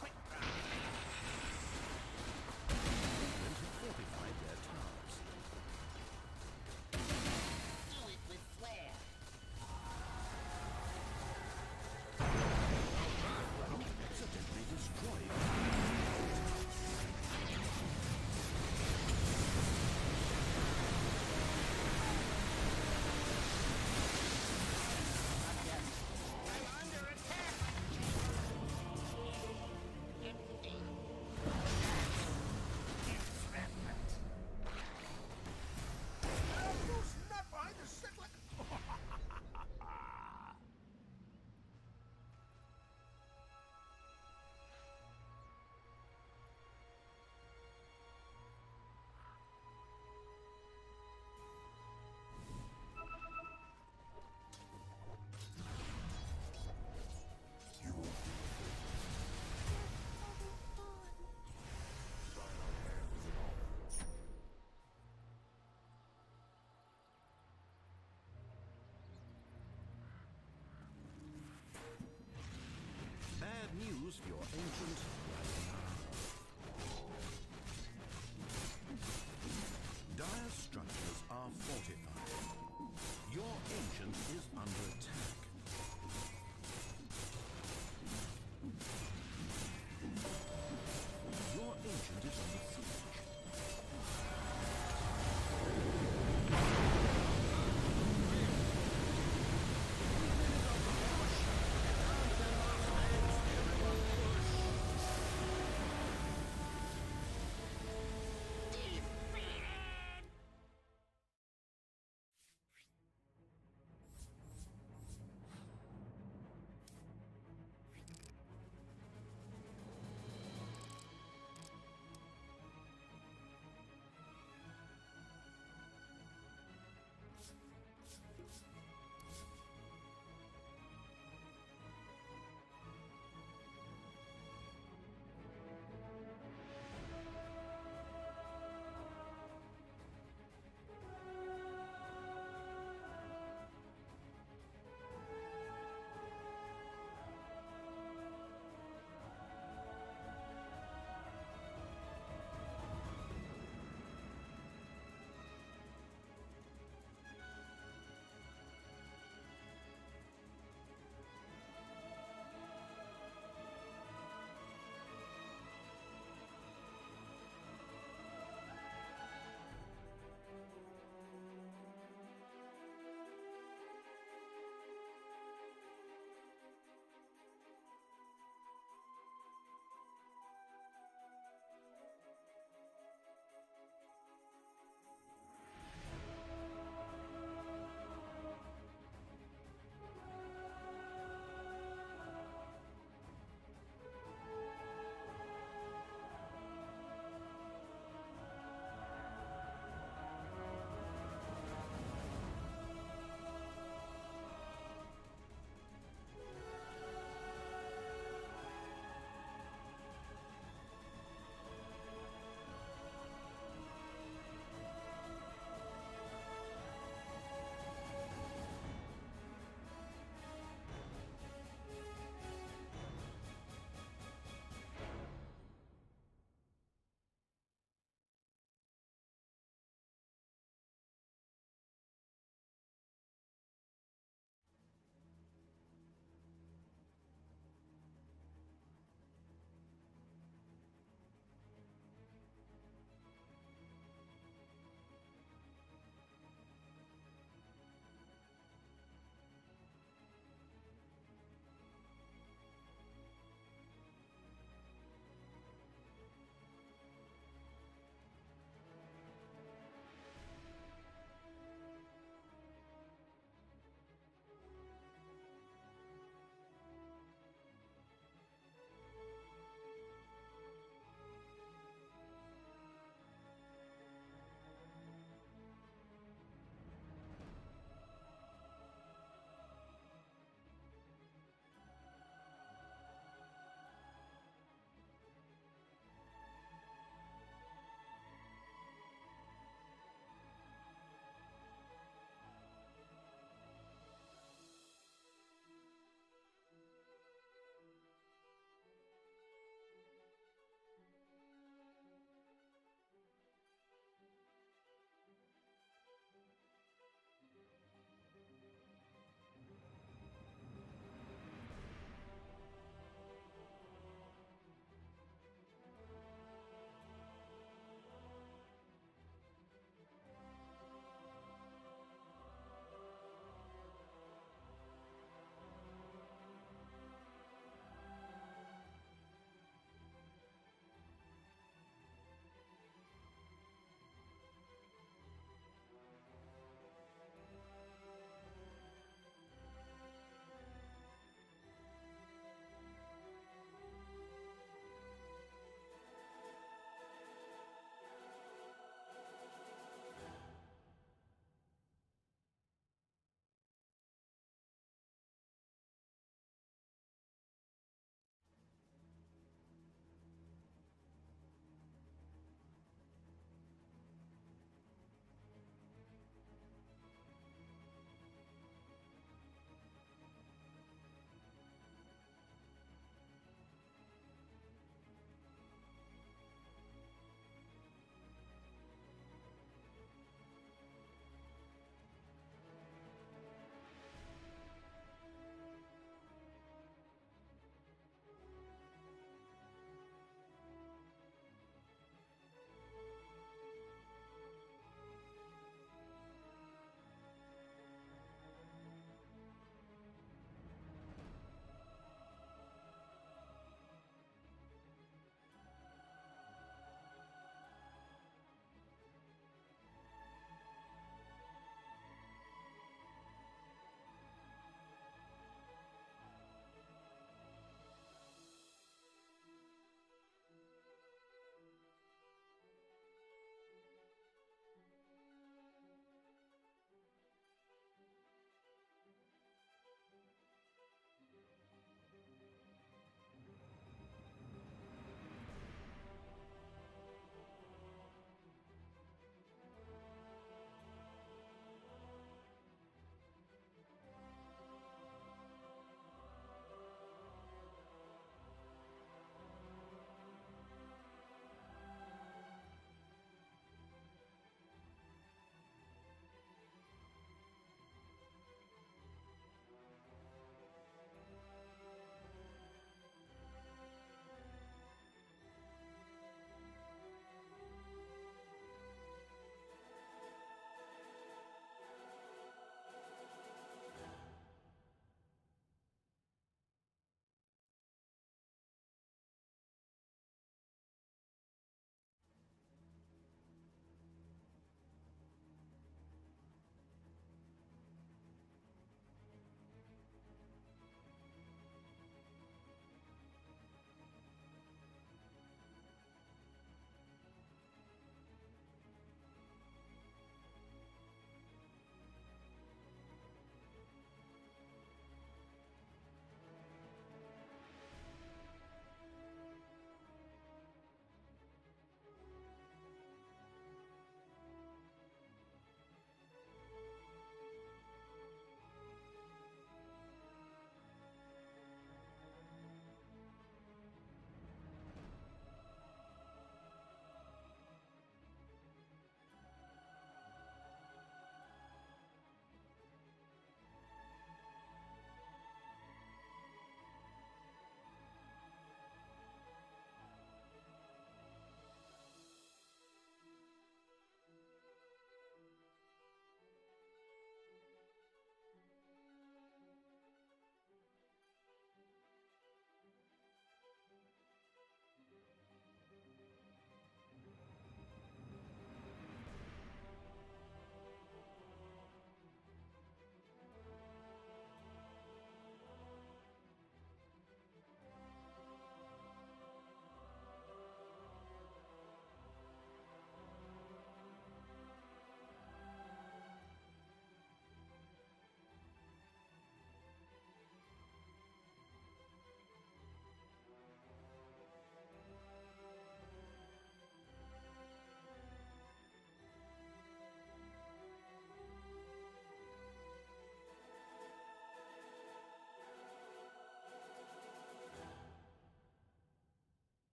Quick run!
England have fortified their towers.
Do it with flair!
Accidentally destroyed.
I'm under attack! Empty. Entrapment.
Not behind the cyclic!
Bad news for your ancient Dire structures are fortified. Your ancient is under attack. Your ancient is under siege.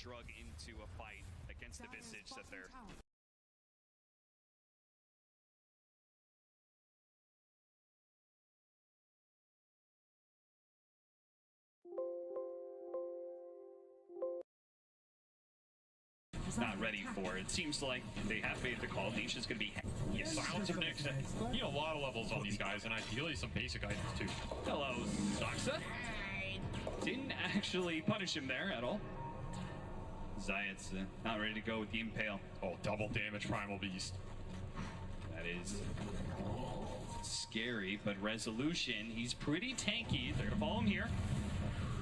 drug into a fight against the Visage that they're not ready for. It seems like they have made the call. Nisha's going to be... Yes.
Silencer Nyx. You need a lot of levels on these guys, and ideally some basic items too.
Hello, Zaksa. Didn't actually punish him there at all. Zayat's not ready to go with the Impale.
Oh, double damage Primal Beast.
That is scary, but Resolution, he's pretty tanky. They're going to follow him here.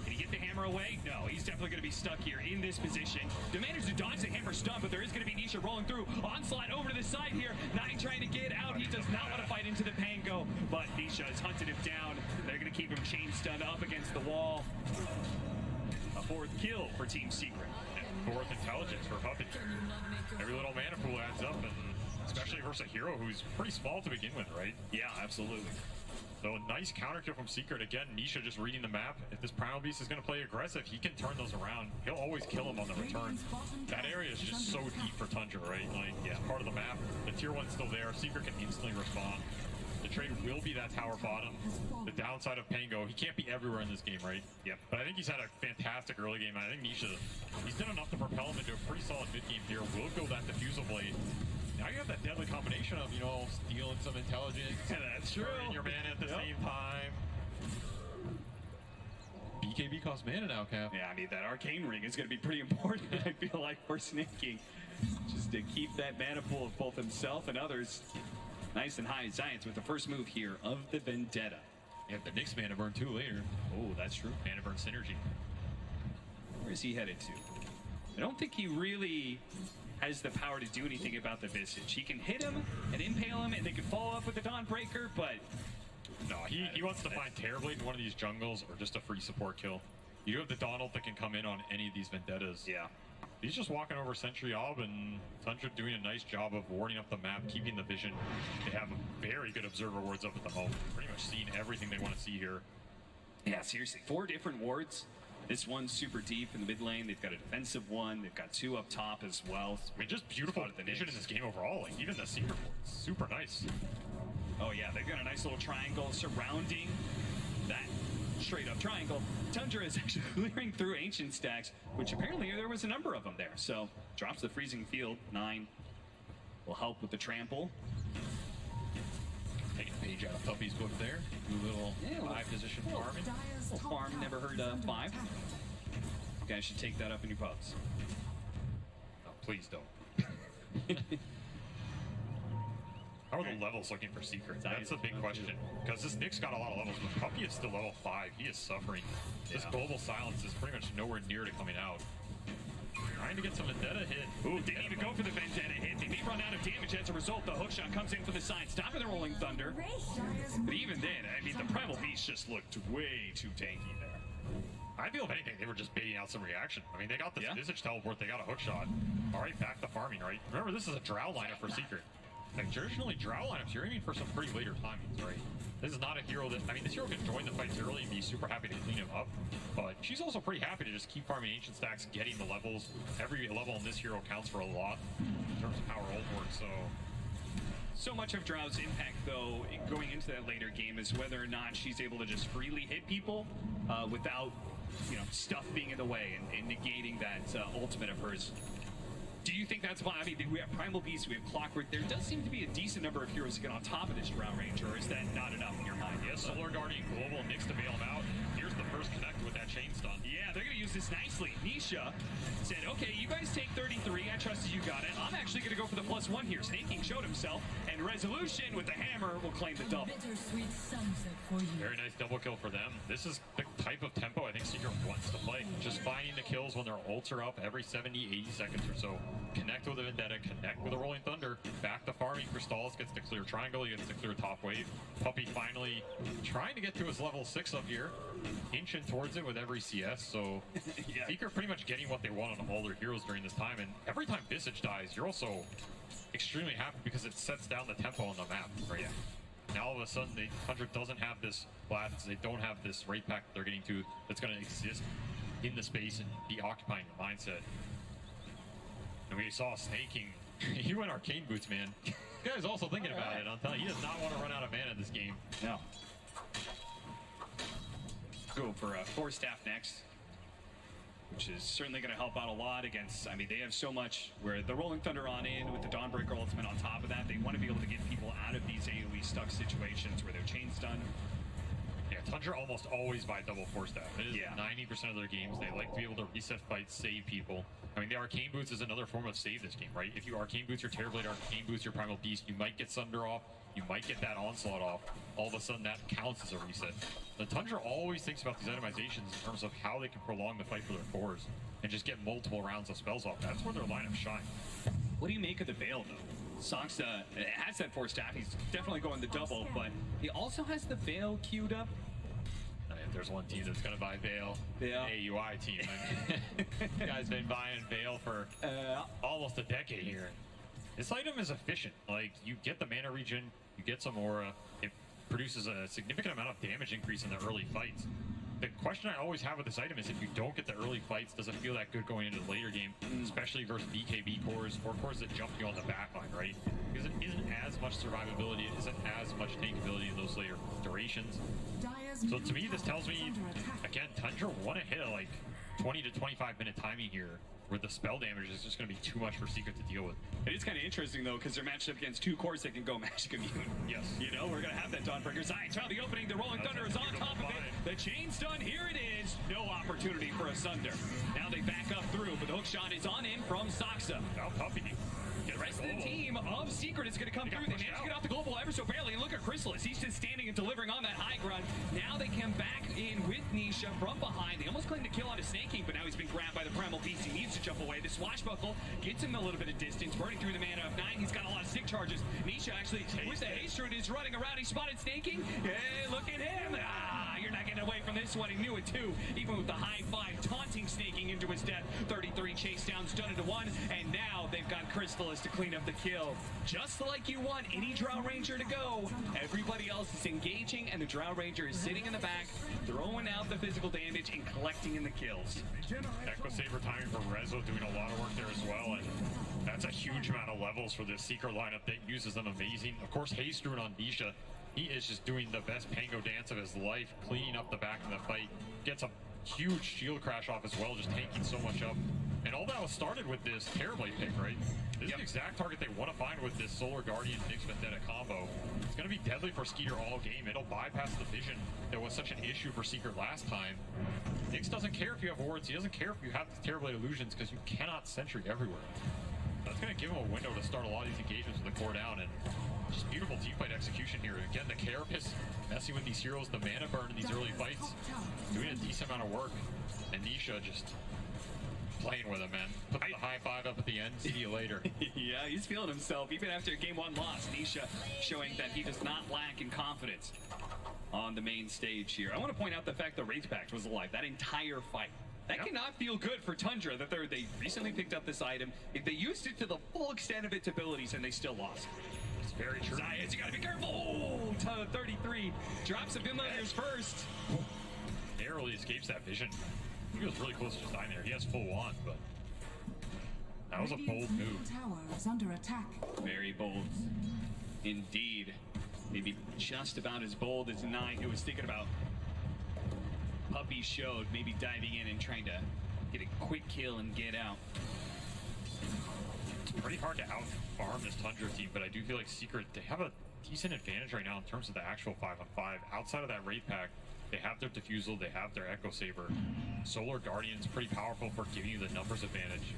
Can he get the hammer away? No, he's definitely going to be stuck here in this position. Demanders to dodge the hammer stun, but there is going to be Nisha rolling through. Onslaught over to the side here. Nine trying to get out. He does not want to fight into the Pango, but Nisha has hunted him down. They're going to keep him chain stunned up against the wall. A fourth kill for Team Secret.
And fourth intelligence for Puppet. Every little mana pool adds up, and especially versus a hero who's pretty small to begin with, right?
Yeah, absolutely.
So a nice counter kill from Secret. Again, Nisha just reading the map. If this Primal Beast is going to play aggressive, he can turn those around. He'll always kill him on the return. That area is just so deep for Tundra, right? Like, yeah, part of the map. The tier 1's still there. Secret can instantly respond. The trade will be that tower bottom. The downside of Pango, he can't be everywhere in this game, right?
Yep.
But I think he's had a fantastic early game. I think Nisha, he's done enough to propel him into a pretty solid mid game here. Will go that diffusal blade. Now you have that deadly combination of, you know, stealing some intelligence.
That's true.
And your mana at the same time. BKB costs mana now, Cap.
Yeah, I mean, that Arcane Ring is going to be pretty important, I feel like, for Snaking. Just to keep that mana pool of both himself and others nice and high. Giants with the first move here of the Vendetta.
You have the Nyx mana burn too later.
Oh, that's true.
Mana burn synergy.
Where is he headed to? I don't think he really has the power to do anything about the Visage. He can hit him and impale him, and they can follow up with the Dawnbreaker, but...
No, he wants to find Terrorblade in one of these jungles or just a free support kill. You have the Donald that can come in on any of these Vendettas.
Yeah.
He's just walking over Sentry Ob, and Tundra doing a nice job of warding up the map, keeping the vision. They have very good observer wards up at the moment. Pretty much seeing everything they want to see here.
Yeah, seriously, 4 different wards. This one's super deep in the mid lane. They've got a defensive one. They've got 2 up top as well.
I mean, just beautiful vision in this game overall. Like, even the secret ward, super nice.
Oh yeah, they've got a nice little triangle surrounding that straight up triangle. Tundra is actually clearing through ancient stacks, which apparently there was a number of them there. So drops the freezing field. 9 will help with the trample.
Taking a page out of Puppy's book there. Do a little 5 position farming.
Little farm never heard 5. You guys should take that up in your pubs.
No, please don't. How are the levels looking for Secret? That's the big question. Because this Nyx got a lot of levels, but Puppy is still level 5. He is suffering. This global silence is pretty much nowhere near to coming out. Trying to get some Vendetta hit.
Ooh, didn't even go for the Vendetta hit. They may run out of damage as a result. The hookshot comes in from the side, stopping the Rolling Thunder. But even then, I mean, the Primal Beast just looked way too tanky there.
I feel if anything, they were just baiting out some reaction. I mean, they got this Visage teleport, they got a hookshot. All right, back to farming, right? Remember, this is a Drow lineup for Secret. Like, traditionally, Drow lineups, you're aiming for some pretty later timings, right? This is not a hero that, I mean, this hero can join the fights early and be super happy to clean him up, but she's also pretty happy to just keep farming ancient stacks, getting the levels. Every level in this hero counts for a lot in terms of power ult work,
So much of Drow's impact, though, going into that later game is whether or not she's able to just freely hit people without, you know, stuff being in the way and negating that ultimate of hers. Do you think that's why? I mean, we have Primal Beast, we have Clockwork. There does seem to be a decent number of heroes to get on top of this Drow range, or is that not enough in your mind?
Yes, Solar Guardian, Global, Nyx to bail him out. Here's the first connect with that chain stun.
Yeah, they're going to use this nicely. Nisha said, okay, you guys take 33. I trusted you got it. I'm actually going to go for the +1 here. Snaking showed himself, and Resolution with the hammer will claim the double.
Very nice double kill for them. This is the type of tempo I think Secret wants to play. Just finding the kills when their ults are up every 70, 80 seconds or so. Connect with a Vendetta, connect with a Rolling Thunder. Back to farming. Crystals gets to clear triangle, he gets to clear top wave. Puppy finally trying to get to his level 6 up here. Inching towards it with every CS, so
yeah.
Secret pretty much getting what they want on all their heroes during this time, and every time Visage dies, you're also extremely happy because it sets down the tempo on the map, right?
Yeah.
Now all of a sudden, Tundra doesn't have this blast. They don't have this raid pack that they're getting to that's going to exist in the space and be occupying the mindset. And we saw snaking. He went arcane boots, man. This guy's also thinking about it. I'm telling you, he does not want to run out of mana in this game.
No. Go for Force Staff next, which is certainly going to help out a lot against, I mean, they have so much where the Rolling Thunder on in with the Dawnbreaker ultimate on top of that. They want to be able to get people out of these AoE stuck situations where their chain's done.
Yeah, Tundra almost always buy double Force Staff. It is 90% of their games. They like to be able to reset fights, save people. I mean, the Arcane Boots is another form of save this game, right? If you Arcane Boots your Terrorblade, Arcane Boots your Primal Beast, you might get Sunder off, you might get that Onslaught off. All of a sudden, that counts as a reset. The Tundra always thinks about these itemizations in terms of how they can prolong the fight for their cores and just get multiple rounds of spells off. That's where their lineup shine.
What do you make of the Veil, though? Soxa has that Force Staff. He's definitely going the double, but he also has the Veil queued up.
If there's one team that's going to buy Veil,
yeah.
AUI team. I mean, this guy's been buying Veil for almost a decade here. This item is efficient. Like, you get the mana regen, you get some aura, it produces a significant amount of damage increase in the early fights. The question I always have with this item is if you don't get the early fights, does it feel that good going into the later game, especially versus BKB cores or cores that jump you on the backline, right? Because it isn't as much survivability, it isn't as much tankability in those later durations. So to me, this tells me, again, Tundra want to hit a like 20 to 25 minute timing here, where the spell damage is just going to be too much for Secret to deal with.
It is kind of interesting, though, because they're matched up against two cores that can go Magic Immune.
Yes.
You know, we're going to have that Dawnbreaker. Zions found the opening. The Rolling Thunder is on top of it. The chain's done. Here it is. No opportunity for a Sunder. Now they back up through, but the hook shot is on in from Soxa.
Now Puppy.
The rest of the team of Secret is going to come through. They managed to get off the global ever so barely. And look at Chrysalis. He's just standing and delivering on that high ground. Now they come back in with Nisha from behind. They almost claimed to kill out of Snaking, but now he's been grabbed by the Primal Beast. He needs to jump away. The Swashbuckle gets him a little bit of distance, burning through the mana of 9. He's got a lot of stick charges. Nisha actually, with the haste root, is running around. He spotted Snaking. Hey, look at him. You're not getting away from this one. He knew it too. Even with the high 5 taunting Snaking into his death. 33 chase downs, done into 1. And now they've got Chrysalis to clean up the kill. Just like you want any Drow Ranger to go. Everybody else is engaging, and the Drow Ranger is sitting in the back, throwing out the physical damage and collecting in the kills.
Echo Saber timing for Rezo doing a lot of work there as well, and that's a huge amount of levels for this Seeker lineup that uses them amazing. Of course, Haste Rune on Nisha, he is just doing the best Pango dance of his life, cleaning up the back of the fight. Gets a huge shield crash off as well, just tanking so much up. And all that was started with this Terrorblade pick, right? This is the exact target they want to find with this Solar Guardian Nyx Vendetta combo. It's going to be deadly for Skeeter all game. It'll bypass the vision that was such an issue for Secret last time. Nyx doesn't care if you have wards. He doesn't care if you have the Terrorblade illusions because you cannot sentry everywhere. That's going to give him a window to start a lot of these engagements with the core down, and just beautiful teamfight execution here. Again, the Carapace messing with these heroes, the mana burn in these early fights, doing a decent amount of work, and Nisha just playing with him, man. Put the high 5 up at the end, see you later.
Yeah, he's feeling himself, even after game 1 loss. Nisha showing that he does not lack in confidence on the main stage here. I want to point out the fact the Wraith Pact was alive that entire fight. That cannot feel good for Tundra that they recently picked up this item. If they used it to the full extent of its abilities and they still lost.
It's very true.
Zions, you gotta be careful. Oh, 33 drops of Vimlanders first.
Narrowly escapes that vision. He was really close to just dying there. He has full wand, but that was a bold move.
Tower is under attack.
Very bold indeed. Maybe just about as bold as Knight, who was thinking about Puppy showed, maybe diving in and trying to get a quick kill and get out.
It's pretty hard to out-farm this Tundra team, but I do feel like Secret, they have a decent advantage right now in terms of the actual 5-on-5. Outside of that Wraith Pack, they have their Diffusal, they have their Echo Saber. Solar Guardian's pretty powerful for giving you the numbers advantage.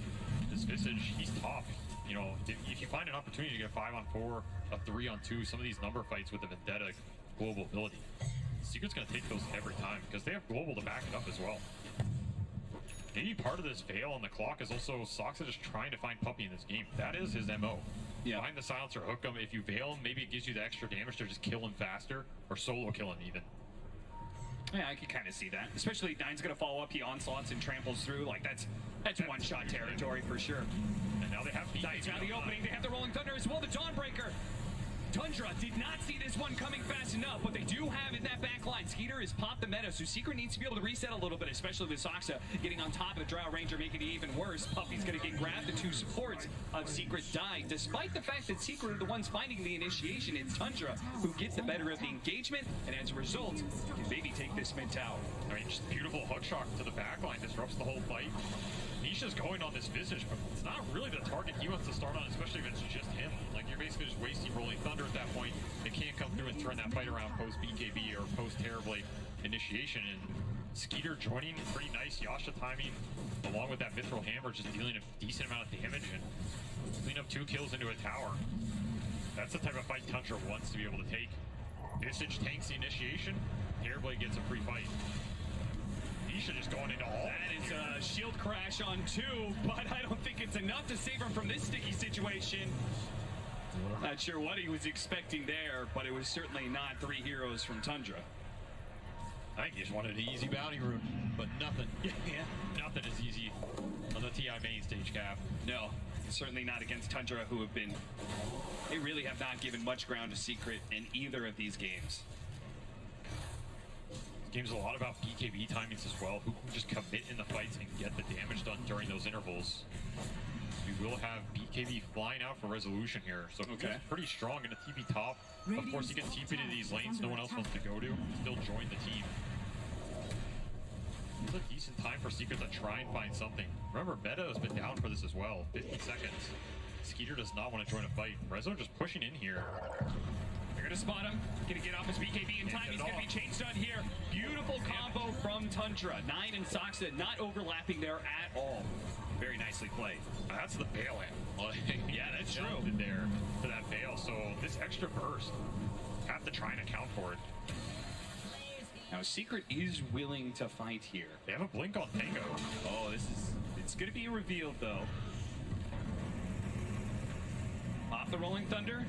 This Visage, he's tough. You know, if you find an opportunity to get 5-on-4, a 3-on-2, some of these number fights with the Vendetta global ability, Secret's going to take those every time because they have global to back it up as well. Maybe part of this Veil on the clock is also Soxa just trying to find Puppy in this game. That is his MO.
Yeah.
Find the silencer, hook him. If you Veil him, maybe it gives you the extra damage to just kill him faster or solo kill him even.
Yeah, I can kind of see that. Especially Nine's going to follow up, he onslaughts and tramples through. Like, that's one-shot territory for sure.
And now they have
Nine's found the opening. They have the Rolling Thunder as well, the Dawnbreaker. Tundra did not see this one coming fast enough, but they do have in that back line. Skeeter has popped the meta, so Secret needs to be able to reset a little bit, especially with Soxa getting on top of the Drow Ranger, making it even worse. Puppy's going to get grabbed. The two supports of Secret die, despite the fact that Secret are the ones finding the initiation. It's Tundra who gets the better of the engagement, and as a result, can maybe take this mid tower.
I mean, just beautiful hookshot to the backline, disrupts the whole fight. Nisha's going on this Visage, but it's not really the target he wants to start on, especially if it's just him. Like, you're basically just wasting Rolling Thunder at that point. They can't come through and turn that fight around post-BKB or post-Terrorblade initiation. And Skeeter joining, pretty nice Yasha timing, along with that Mithril Hammer, just dealing a decent amount of damage and clean up 2 kills into a tower. That's the type of fight Tundra wants to be able to take. Visage tanks the initiation, Terrorblade gets a free fight. Nisha just going into all.
That is a shield crash on 2, but I don't think it's enough to save him from this sticky situation. Not sure what he was expecting there, but it was certainly not 3 heroes from Tundra.
I think he just wanted an easy bounty route, but nothing.
Yeah.
Nothing is easy on the TI main stage, Cap.
No, certainly not against Tundra, who have been... They really have not given much ground to Secret in either of these games.
Game's a lot about BKB timings as well. Who can just commit in the fights and get the damage done during those intervals. We will have BKB flying out for resolution here. So he's pretty strong in a TP top. Of course, he can TP to these lanes no one else wants to go to. Still join the team. It's a decent time for Secret to try and find something. Remember, Meta has been down for this as well. 50 seconds. Skeeter does not want to join a fight. Rezo just pushing in here.
They're gonna spot him, gonna get off his BKB in time. He's gonna be chain stun here. Beautiful combo from Tundra. 9 and Soxa not overlapping there at all. Very nicely played.
That's the bail in.
Yeah, that's true.
There for that bail. So this extra burst, have to try and account for it.
Now Secret is willing to fight here.
They have a blink on Tango.
Oh, it's gonna be revealed though. Off the Rolling Thunder.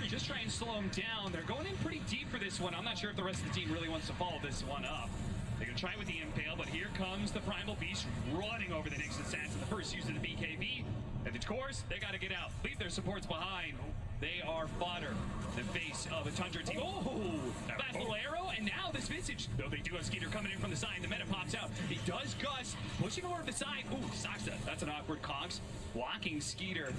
Just try and slow him down. They're going in pretty deep for this one. I'm not sure if the rest of the team really wants to follow this one up. They're going to try with the Impale, but here comes the Primal Beast running over the Nyx Assassin. The first use of the BKB. And of course, they got to get out. Leave their supports behind. They are fodder. The face of a Tundra team. Oh! Fast little arrow, and now this Visage. Though they do have Skeeter coming in from the side. The meta pops out. He does Gus. Pushing over to the side. Ooh, Soxa. That's an awkward Cogs. Blocking Skeeter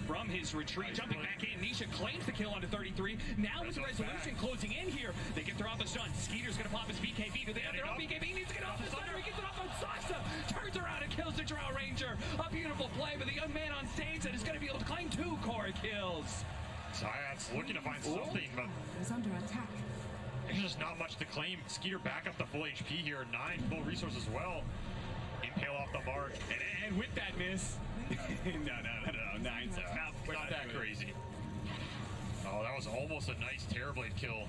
from his retreat, jumping back in. Nisha claims the kill onto 33. Now with the resolution closing in here, they get their off the stun. Skeeter's gonna pop his BKB. Do they have their own BKB? He needs to get off the thunder. He gets it off on Soxa. Turns around and kills the Drow Ranger. A beautiful play, but the young man on stage that is gonna be able to claim 2 core kills.
Zayat's looking to find something, but
Is under attack.
there's just not much to claim. Skeeter back up to full HP here. 9 full resources as well. Impale off the mark.
And with that miss. No. 9's
Not that crazy. Oh, that was almost a nice Terrorblade kill.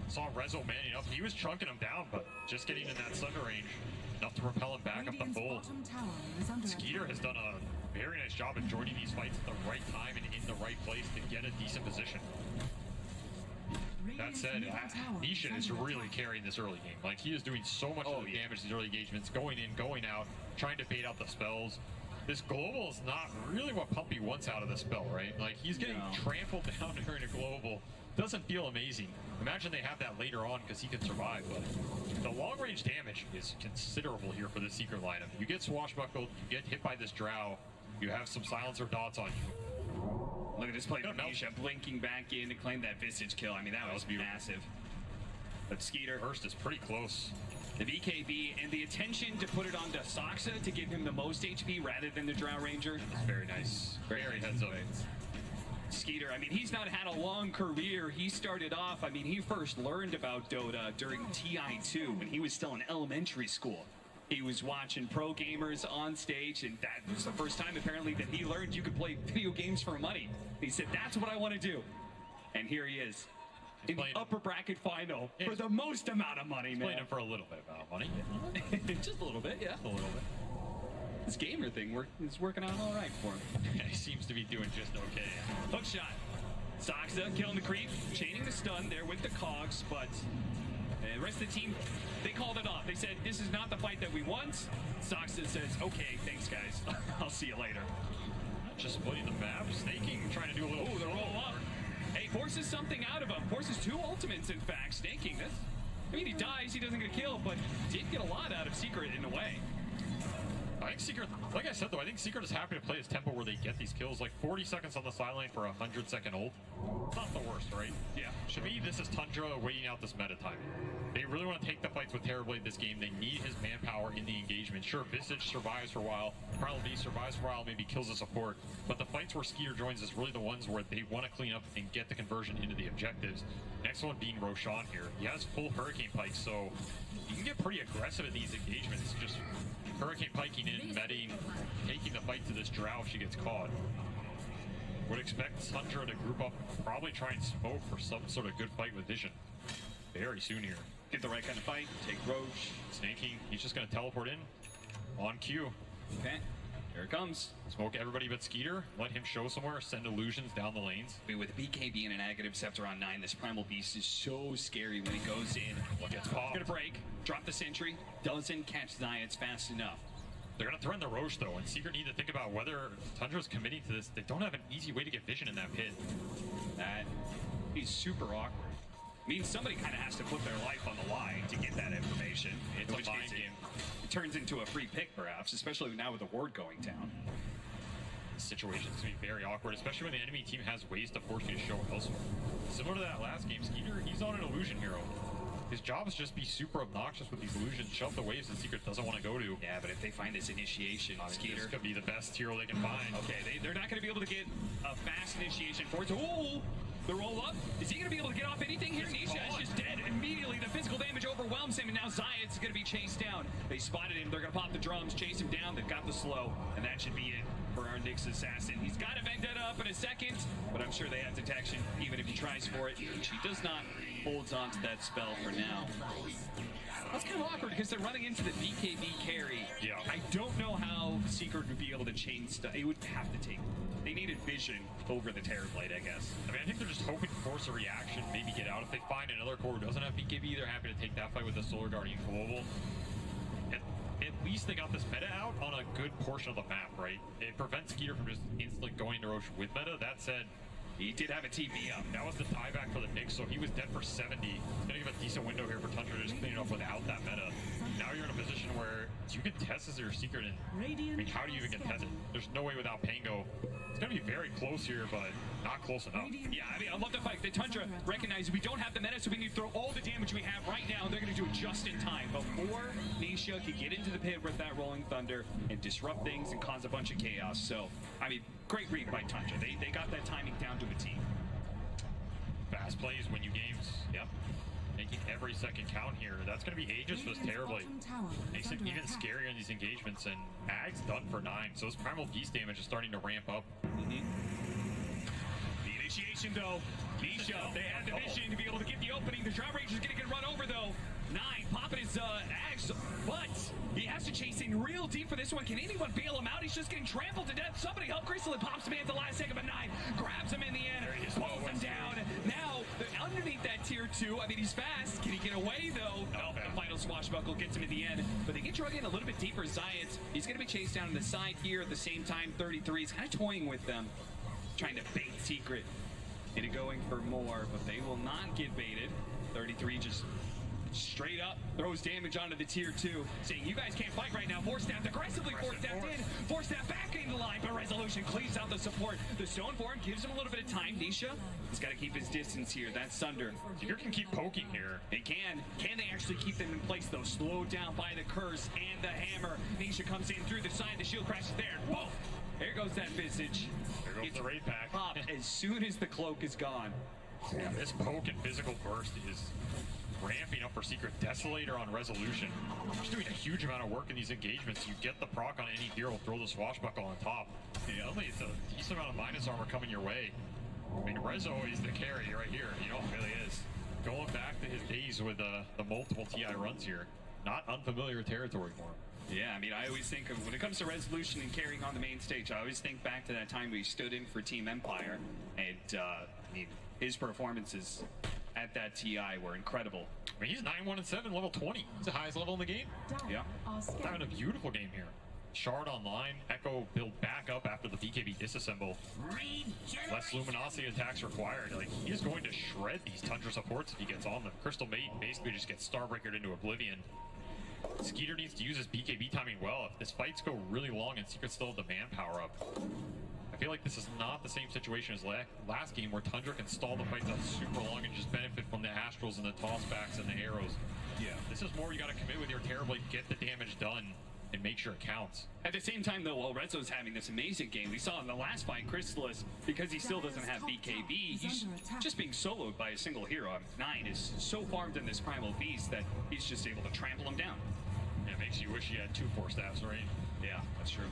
Saw Rezo manning up. He was chunking him down, but just getting in that Sunder range. Enough to propel him back up the full. Skeeter has done a very nice job of joining these fights at the right time and in the right place to get a decent position. That said, Nisha is really carrying this early game. Like, he is doing so much of the damage these early engagements, going in, going out, trying to bait out the spells. This global is not really what Puppy wants out of the spell, right? Like, he's getting trampled down during a global. Doesn't feel amazing. Imagine they have that later on because he can survive, but the long-range damage is considerable here for the Secret lineup. You get swashbuckled, you get hit by this Drow, you have some silencer dots on you.
Look at this play from Nisha, blinking back in to claim that Visage kill. I mean, that was massive. But Skeeter
first is pretty close.
The BKB and the attention to put it onto Soxa to give him the most HP rather than the Drow Ranger.
That's very nice. Very heads up.
Skeeter, I mean, he's not had a long career. He started off, I mean, he first learned about Dota during TI2 when he was still in elementary school. He was watching pro gamers on stage, and that was the first time, apparently, that he learned you could play video games for money. He said, that's what I want to do. And here he is. In the upper bracket final for the most amount of money, man.
Playing him for a little bit of money.
Just a little bit, yeah.
A little bit.
This gamer thing is working out all right for him.
He seems to be doing just okay.
Hook shot. Soxa killing the creep, chaining the stun there with the cogs, but the rest of the team, they called it off. They said, this is not the fight that we want. Soxa says, okay, thanks guys. I'll see you later.
Just splitting the map, snaking, trying to do a little.
Oh, the roll up. Hey, forces something out of him. Forces 2 ultimates, in fact, snaking this. I mean, he dies, he doesn't get a kill, but did get a lot out of Secret in a way.
I think Secret, like I said though, I think Secret is happy to play his tempo where they get these kills. Like 40 seconds on the sideline for a 100-second ult. Not the worst, right?
Yeah.
To me, this is Tundra waiting out this meta timing. They really want to take the fights with Terrorblade this game. They need his manpower in the engagement. Sure, Visage survives for a while, Primal Beast survives for a while, maybe kills a support, but the fights where Skeeter joins is really the ones where they want to clean up and get the conversion into the objectives. Next one being Roshan here. He has full Hurricane Pike, so he can get pretty aggressive in these engagements. Just Hurricane Piking in, medding, taking the fight to this Drow if she gets caught. Would expect Tundra to group up, probably try and smoke for some sort of good fight with Vision very soon here.
Get the right kind of fight, take Roche.
Snaking, he's just going to teleport in on cue.
Okay, here it comes.
Smoke everybody but Skeeter, let him show somewhere, send illusions down the lanes.
I mean, with BK being an negative Scepter on 9, this Primal Beast is so scary when it goes in.
Gets popped.
Gonna break, drop the sentry, doesn't catch Zayats fast enough.
They're going to threaten the Roche though, and Secret need to think about whether Tundra's committing to this. They don't have an easy way to get Vision in that pit.
That is super awkward. Means somebody kind of has to put their life on the line to get that information.
It's a mind game.
It turns into a free pick, perhaps, especially now with the ward going down.
Situation's gonna be very awkward, especially when the enemy team has ways to force you to show elsewhere. Similar to that last game, Skeeter, he's on an illusion hero. His job is just be super obnoxious with these illusions, shove the waves that Secret doesn't want to go to.
Yeah, but if they find this initiation, Skeeter,
this could be the best hero they can find.
Okay, they're not going to be able to get a fast initiation for it. Ooh, the roll up. Is he going to be able to get off anything here? Nisha is just dead immediately. The physical damage overwhelms him, and now Zayat's going to be chased down. They spotted him. They're going to pop the drums, chase him down. They've got the slow, and that should be it for our Nyx assassin. He's got to Vendetta up in a second, but I'm sure they have detection, even if he tries for it. He does not hold on to that spell for now. That's kind of awkward because they're running into the BKB carry.
Yeah.
I don't know how Secret would be able to change stuff. It would have to take. They needed Vision over the Terrorblade, I guess.
I mean, I think they're just hoping to force a reaction, maybe get out. If they find another core who doesn't have BKB, they're happy to take that fight with the Solar Guardian Global. At least they got this meta out on a good portion of the map, right? It prevents Skeeter from just instantly going to Roche with meta. That said,
he did have a TP up.
That was the tieback for the Nyx, so he was dead for 70. It's gonna give a decent window here for Tundra to just clean it up without that meta. Now you're in a position where you can test as your Secret, and I mean, how do you even get tested? There's no way without Pango. It's gonna be very close here, but not close enough.
Yeah, I mean, I love the fact that Tundra recognizes we don't have the meta, so we need to throw all the damage we have right now, and they're gonna do it just in time before Nisha can get into the pit with that Rolling Thunder and disrupt things and cause a bunch of chaos. So, I mean, great read by Tundra. They got that timing down to a T.
Fast plays win you games. Yep. Making every second count here. That's going to be ages for this Terrorblade. Makes it even scarier in these engagements, and Ag's done for 9, so his Primal Beast damage is starting to ramp up.
The initiation, though. Nisha, they had the vision to be able to get the opening. The Drow Ranger's going to get run over, though. 9 popping his Ags, but he has to chase in real deep for this one. Can anyone bail him out? He's just getting trampled to death. Somebody help Crystal, and pops him at the last second, but 9 grabs him in the end, pulls him down. Now, underneath that tier 2, I mean, he's fast. Can he get away, though? No, the final swashbuckle gets him in the end, but they get drug in a little bit deeper. Zayats, he's going to be chased down to the side here at the same time. 33 is kind of toying with them, trying to bait Secret into going for more, but they will not get baited. 33 just straight up throws damage onto the tier 2, saying you guys can't fight right now. Force staff aggressively force staffed in. Force staff back in the line, but Resolution cleaves out the support. The Stoneborn gives him a little bit of time. Nisha, he's got to keep his distance here. That's Sunder.
You can keep poking here.
They can. Can they actually keep them in place, though? Slowed down by the curse and the hammer. Nisha comes in through the side. The shield crashes there. Whoa! There goes that Visage.
There goes the raid pack.
Popped as soon as the cloak is gone.
Yeah, this poke and physical burst is ramping up for Secret. Desolator on Resolution. Just doing a huge amount of work in these engagements. You get the proc on any hero, throw the swashbuckle on top. Suddenly it's a decent amount of minus armor coming your way. I mean, Rezo is the carry right here. You know, it really is. Going back to his days with the multiple TI runs here. Not unfamiliar territory for him.
Yeah, I mean, I always think of, when it comes to Resolution and carrying on the main stage, I always think back to that time we stood in for Team Empire, and I mean, his performances at that TI were incredible.
I mean, he's 9-1-7, level 20. He's the highest level in the game.
Yeah.
He's having a beautiful game here. Shard online. Echo build back up after the BKB disassemble. Less luminosity attacks required. Like, he is going to shred these Tundra supports if he gets on them. Crystal Maiden basically just gets Starbreakered into oblivion. Skeeter needs to use his BKB timing well. If this fights go really long and Secret still have the manpower up, I feel like this is not the same situation as last game where Tundra can stall the fights out super long and just benefit from the Astrals and the tossbacks and the arrows.
Yeah.
This is more you gotta commit with your Terrorblade, get the damage done, and make sure it counts.
At the same time, though, while Redzo's having this amazing game, we saw in the last fight, Chrysalis, because he still doesn't have BKB, he's just being soloed by a single hero. Nine is so farmed in this Primal Beast that he's just able to trample him down.
Yeah, it makes you wish you had 2 Force Staffs, right?
Yeah, that's true.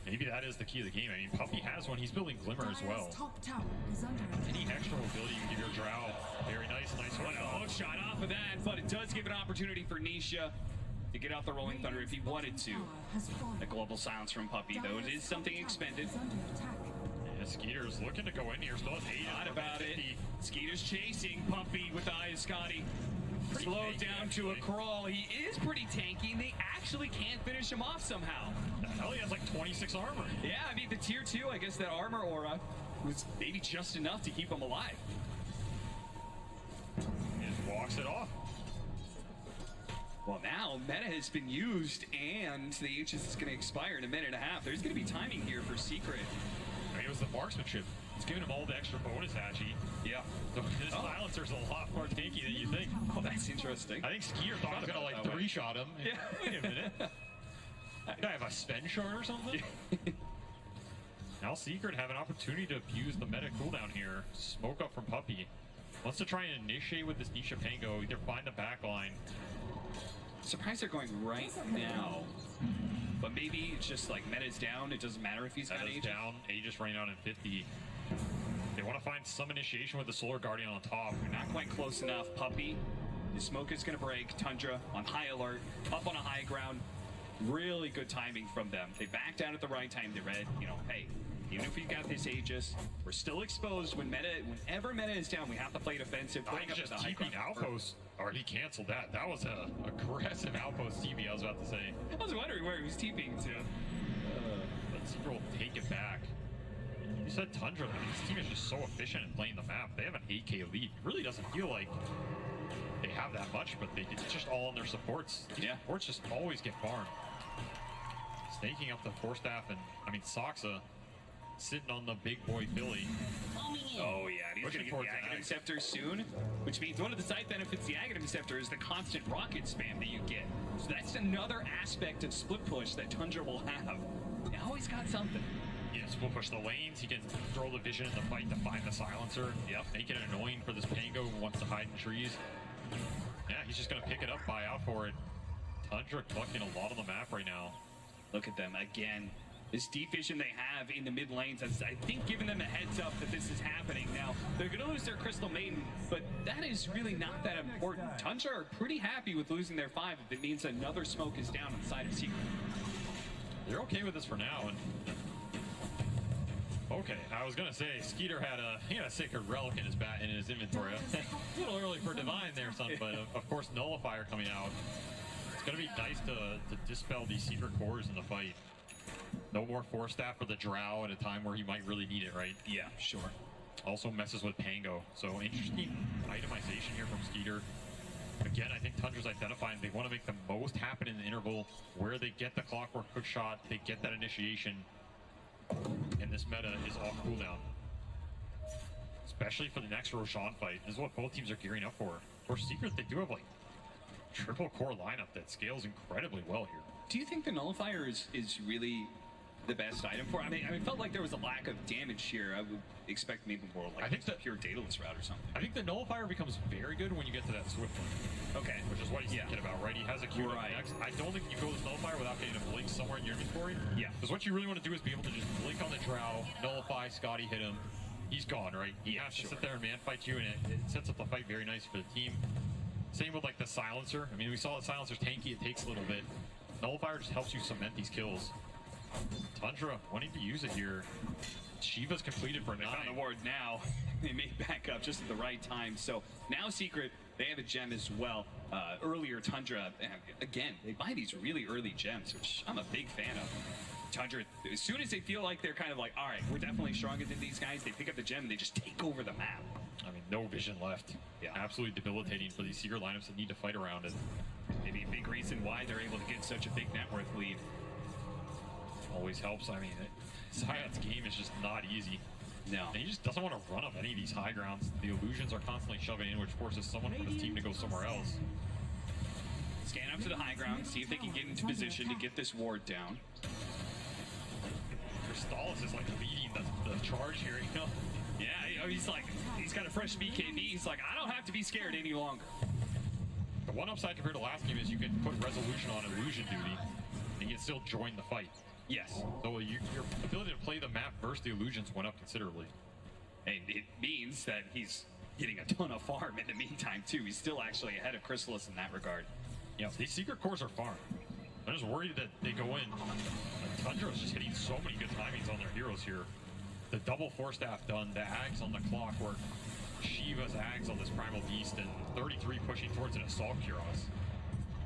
Maybe that is the key of the game. I mean, Puppy has one. He's building Glimmer as well. Any extra mobility you can give your Drow. Very nice one.
A hook shot off of that, but it does give an opportunity for Nisha to get out the Rolling Thunder if he wanted to. The global silence from Puppy, though, it is something expended.
Yeah, Skeeter's looking to go in here. Still has 8.
Not about it. Skeeter's chasing Puppy with the eye of Scotty. Slowed down to a crawl. He is pretty tanky, and they actually can't finish him off somehow.
The hell, he has like 26 armor.
Yeah, I mean, the tier 2, I guess that armor aura was maybe just enough to keep him alive.
He just walks it off.
Well, now Meta has been used, and the Aegis is going to expire in a minute and a half. There's going to be timing here for Secret.
I mean, it was the marksmanship. It's giving him all the extra bonus, Hatchie.
Yeah.
So his silencer's a lot more tanky than you think.
Oh, that's interesting.
I think Skeeter thought he was gonna like 3-shot him.
Yeah.
Wait a minute. Did I have a spend shard or something? Now Secret have an opportunity to abuse the meta cooldown here. Smoke up from Puppy. Wants to try and initiate with this Nisha Pango. Either find the back line.
Surprised they're going right now. But maybe it's just like meta's down. It doesn't matter if he's got Aegis.
Down. Aegis running out in 50. They want to find some initiation with the Solar Guardian on top.
They're not quite close enough. Puppy. The smoke is going to break. Tundra on high alert. Up on a high ground. Really good timing from them. They backed out at the right time. They read, you know, hey, even if we got this Aegis, we're still exposed. Whenever meta is down, we have to play defensive.
I just TP'd Outpost. Already canceled that. That was a aggressive Outpost TP, I was about to say.
I was wondering where he was TPing to.
But Secret will take it back. You said Tundra, but this team is just so efficient in playing the map. They have an 8k lead. It really doesn't feel like they have that much, but it's just all on their supports. These supports just always get farmed. Snaking up the Force Staff and, I mean, Soxa sitting on the big boy Philly.
Oh yeah, and he's going to get the Aghanim Scepter soon, which means one of the side benefits of the Aghanim Scepter is the constant rocket spam that you get. So that's another aspect of split push that Tundra will have. They always got something.
Yes, we'll push the lanes. He can throw the vision in the fight to find the silencer. Yep. Make it annoying for this Pango who wants to hide in trees. Yeah, he's just going to pick it up, buy out for it. Tundra collecting a lot on the map right now.
Look at them again. This deep vision they have in the mid lanes has, I think, given them a heads up that this is happening. Now, they're going to lose their Crystal Maiden, but that is really not that important. Tundra are pretty happy with losing their 5 if it means another smoke is down on the side of Secret.
They're okay with this for now. And okay, I was gonna say Skeeter had a sacred relic in his inventory. A little early for Divine there, son, but of course Nullifier coming out. It's gonna be nice to dispel these secret cores in the fight. No more Force Staff for the Drow at a time where he might really need it, right?
Yeah, sure.
Also messes with Pango, so interesting itemization here from Skeeter. Again, I think Tundra's identifying they want to make the most happen in the interval where they get the clockwork hook shot, they get that initiation, and this meta is off cooldown. Especially for the next Roshan fight. This is what both teams are gearing up for. For Secret, they do have like triple core lineup that scales incredibly well here.
Do you think the Nullifier is really the best item for it? I mean, it felt like there was a lack of damage here. I would expect maybe more like a pure Daedalus route or something.
I think the Nullifier becomes very good when you get to that Swift one.
Okay.
Which is what he's thinking about, right? He has a Q next. I don't think you go with Nullifier without getting a blink somewhere in your inventory.
Yeah.
Because what you really want to do is be able to just blink on the Drow, nullify, Scotty hit him. He's gone, right? He has to sit there and man fight you, and it sets up the fight very nice for the team. Same with like the Silencer. I mean, we saw the Silencer's tanky, it takes a little bit. Nullifier just helps you cement these kills. Tundra wanting to use it here. Shiva's completed for 9.
They found the ward now. They made back up just at the right time. So now Secret, they have a gem as well. earlier Tundra, again, they buy these really early gems, which I'm a big fan of. Tundra, as soon as they feel like they're kind of like, all right, we're definitely stronger than these guys, they pick up the gem and they just take over the map.
I mean, no vision left.
Yeah.
Absolutely debilitating for these Secret lineups that need to fight around it.
Maybe a big reason why they're able to get such a big net worth lead.
Always helps. I mean, Zayat's game is just not easy.
No.
And he just doesn't want to run up any of these high grounds. The illusions are constantly shoving in, which forces someone from his team to go somewhere else.
Scan up to the high ground, see if they can get into position to get this ward down.
Crystallis is like leading the charge here, you know?
Yeah, he's got a fresh BKB. He's like, I don't have to be scared any longer.
The one upside compared to last game is you can put resolution on illusion duty, and you can still join the fight.
Yes.
So your ability to play the map versus the illusions went up considerably.
And it means that he's getting a ton of farm in the meantime, too. He's still actually ahead of Chrysalis in that regard.
Yeah, these secret cores are farm. I'm just worried that they go in. Tundra is just hitting so many good timings on their heroes here. The double force staff done, the Ags on the clockwork, Shiva's Ags on this Primal Beast, and 33 pushing towards an Assault Kuros.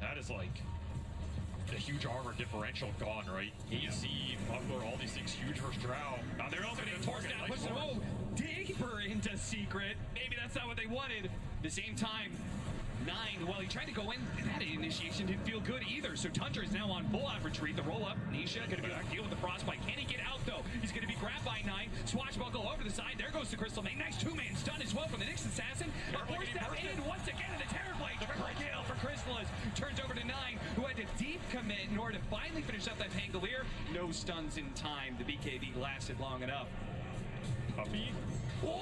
That is like the huge armor differential gone, right? AC, Buckler, all these things huge versus Drow.
Now they're opening force staff, pushing deeper into Secret. Maybe that's not what they wanted. At the same time, 9, well, he tried to go in, and that initiation didn't feel good either. So Tundra is now on full-out retreat. The roll-up, Nisha going to be able to deal with the frostbite. Can he get out, though? He's going to be grabbed by 9. Swashbuckle over the side. There goes the Crystal Main. Nice two-man stun as well from the Nyx Assassin. Force that in once again in the Terrorblade. Triple kill for Chrysalis. Turns over to 9, who had to deep commit in order to finally finish up that Pangolier. No stuns in time. The BKB lasted long enough.
Puppy.
Oh,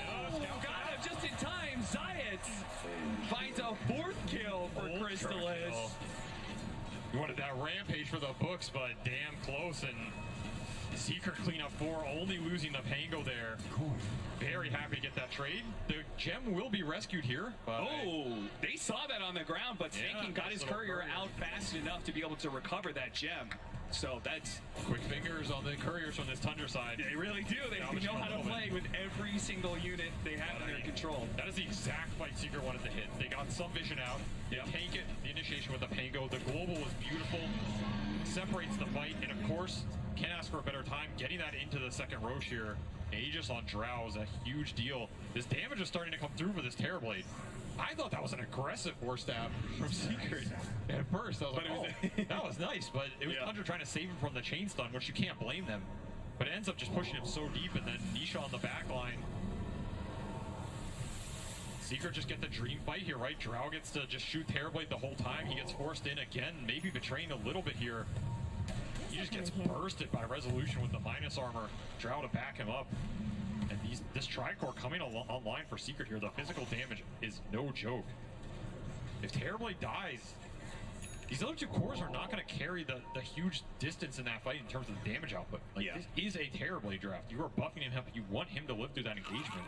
got him just in time. Zayat finds a 4th kill for Crystallis.
You wanted that rampage for the books, but damn close. And Secret cleanup 4, only losing the Pango there. Very happy to get that trade. The gem will be rescued here. But
they saw that on the ground, but Tanking got his courier out fast enough to be able to recover that gem. So that's
quick fingers on the couriers from this Tundra side.
They really do. They know how to play with every single unit they have in their control.
That is the exact fight Secret wanted to hit. They got some vision out. They tank it. The initiation with the Pango. The global was beautiful. Separates the fight. And of course, can't ask for a better time. Getting that into the second Roche here. Aegis on Drow is a huge deal. This damage is starting to come through for this Terrorblade. I thought that was an aggressive force stab from Secret at first. I was like, oh, that was nice, but it was Tundra trying to save him from the chain stun, which you can't blame them. But it ends up just pushing him so deep, and then Nisha on the back line. Secret just get the dream fight here, right? Drow gets to just shoot Terrorblade the whole time. He gets forced in again, maybe betraying a little bit here. He just gets bursted by resolution with the minus armor. Drow to back him up. And this Tricore coming online for Secret here, the physical damage is no joke. If Terrorblade dies, these other two cores are not going to carry the huge distance in that fight in terms of the damage output. Like, this is a Terrorblade draft. You are buffing him up. You want him to live through that engagement.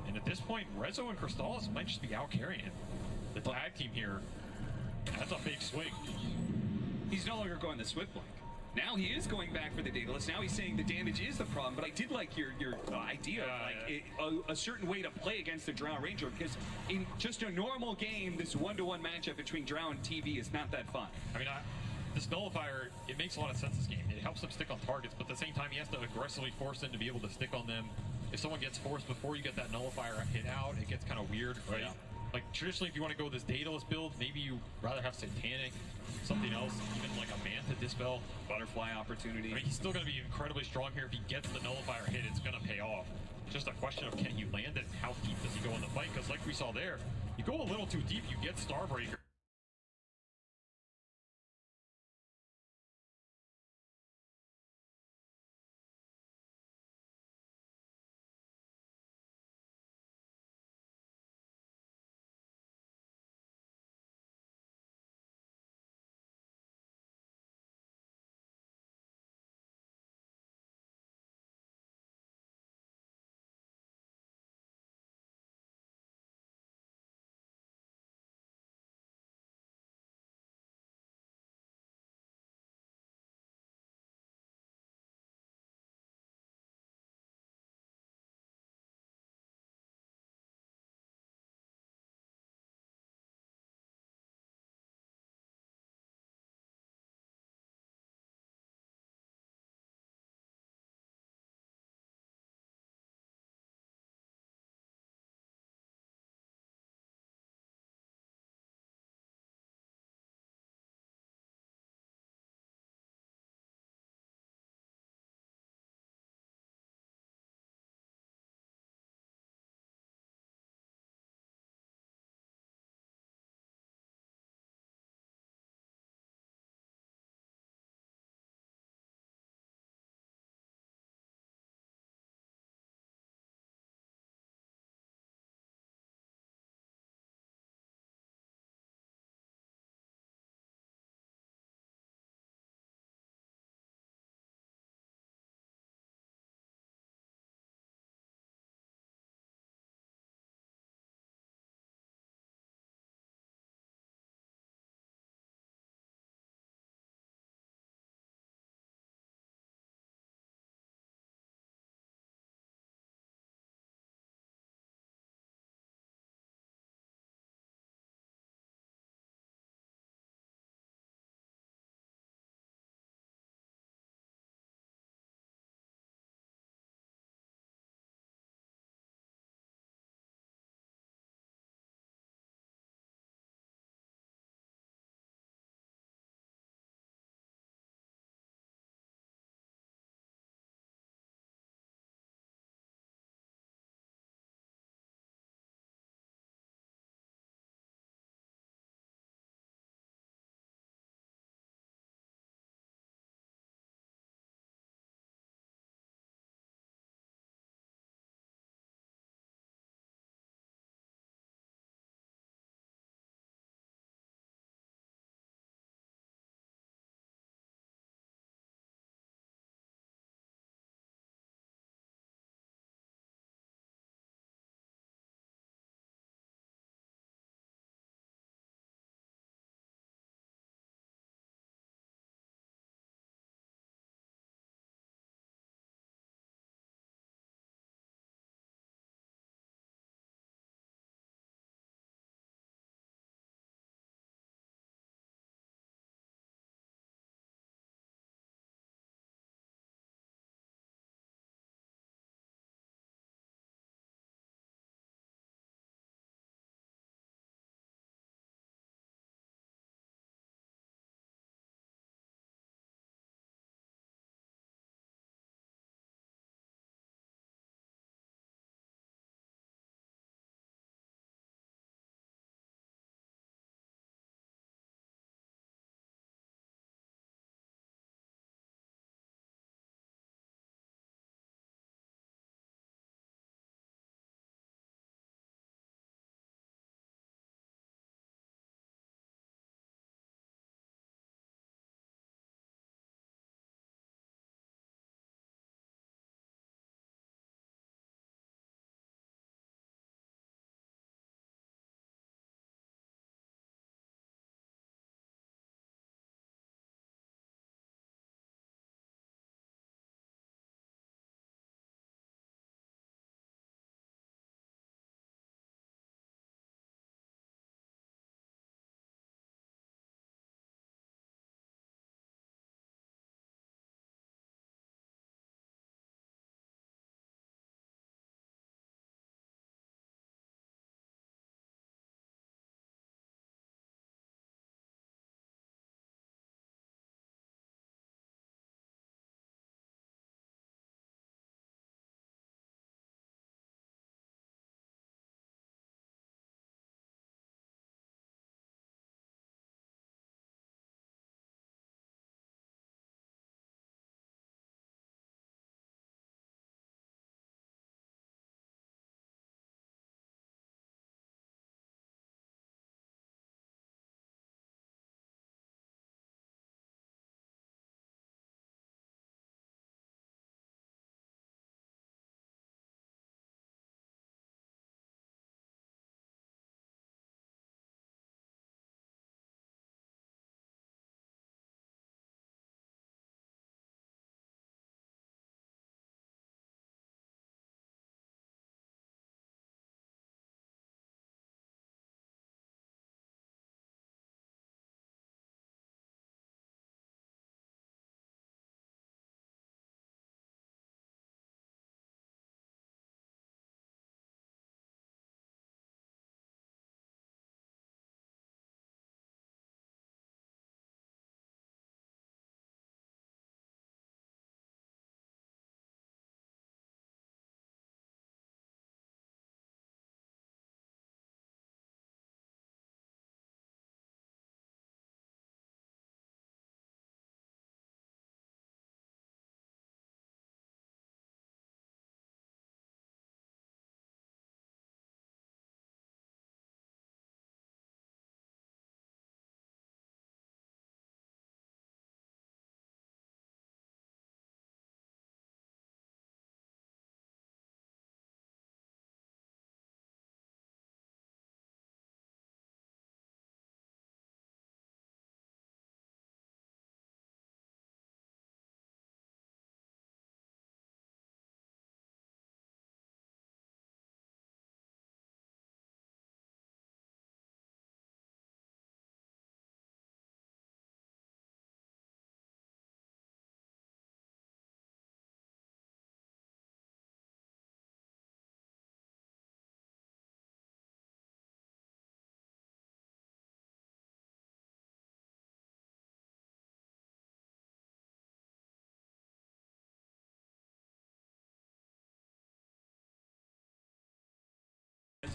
And at this point, Rezo and Crystallis might just be out carrying him. The tag team here, that's a big swing.
He's no longer going the Swift Blink. Now he is going back for the Daedalus. Now he's saying the damage is the problem. But I did like your idea of a certain way to play against the Drow Ranger, because in just a normal game, this one-to-one matchup between Drow and TV is not that fun.
I mean, this Nullifier, it makes a lot of sense this game. It helps him stick on targets, but at the same time, he has to aggressively force them to be able to stick on them. If someone gets forced before you get that Nullifier hit out, it gets kind of weird, right? Yeah. Like, traditionally, if you want to go this Daedalus build, maybe you rather have Satanic, something else, even like a Manta Dispel.
Butterfly opportunity.
I mean, he's still going to be incredibly strong here. If he gets the Nullifier hit, it's going to pay off. Just a question of can you land it, how deep does he go in the fight? Because like we saw there, you go a little too deep, you get Starbreaker.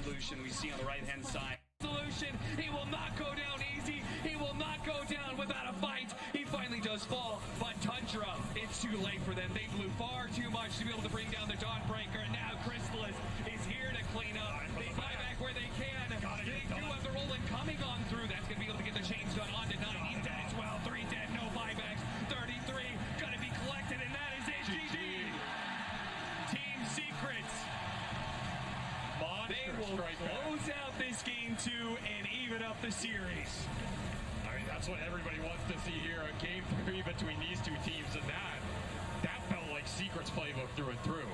Resolution we see on the right-hand side. Resolution, he will not go down easy. He will not go down without a fight. He finally does fall, but Tundra, it's too late for them. They blew far too much to be able to bring down the Dawnbreaker, and now Chrysalis is here to clean up. They buy back where they can. They do have the Roland coming on through. That's going to be able to get the chains done on to 9. He's dead as well. 3 dead, no buybacks. 33 going to be collected, and that is it. GG. Team Secrets. They will close out this game 2 and even up the series.
I mean, that's what everybody wants to see here. A game 3 between these two teams, and that felt like Secret's playbook through and through.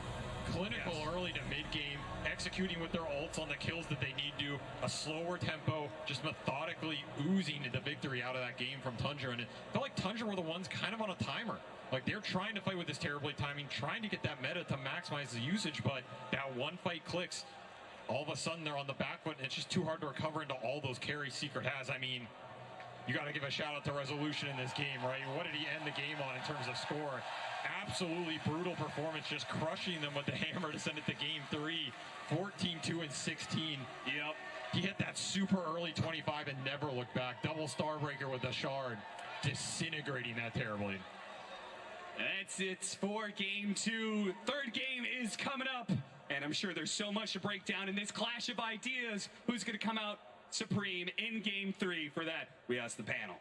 Clinical early to mid-game, executing with their ults on the kills that they need to, a slower tempo, just methodically oozing the victory out of that game from Tundra. And it felt like Tundra were the ones kind of on a timer. Like, they're trying to fight with this terribly timing, trying to get that meta to maximize the usage, but that one fight clicks. All of a sudden, they're on the back foot, and it's just too hard to recover into all those carries Secret has. I mean, you got to give a shout-out to Resolution in this game, right? What did he end the game on in terms of score? Absolutely brutal performance, just crushing them with the hammer to send it to game 3, 14-2 and 16.
Yep.
He hit that super early 25 and never looked back. Double Starbreaker with the shard, disintegrating that terribly.
That's it for game 2. Third game is coming up, and I'm sure there's so much to break down in this clash of ideas. Who's going to come out supreme in game 3? For that, we ask the panel.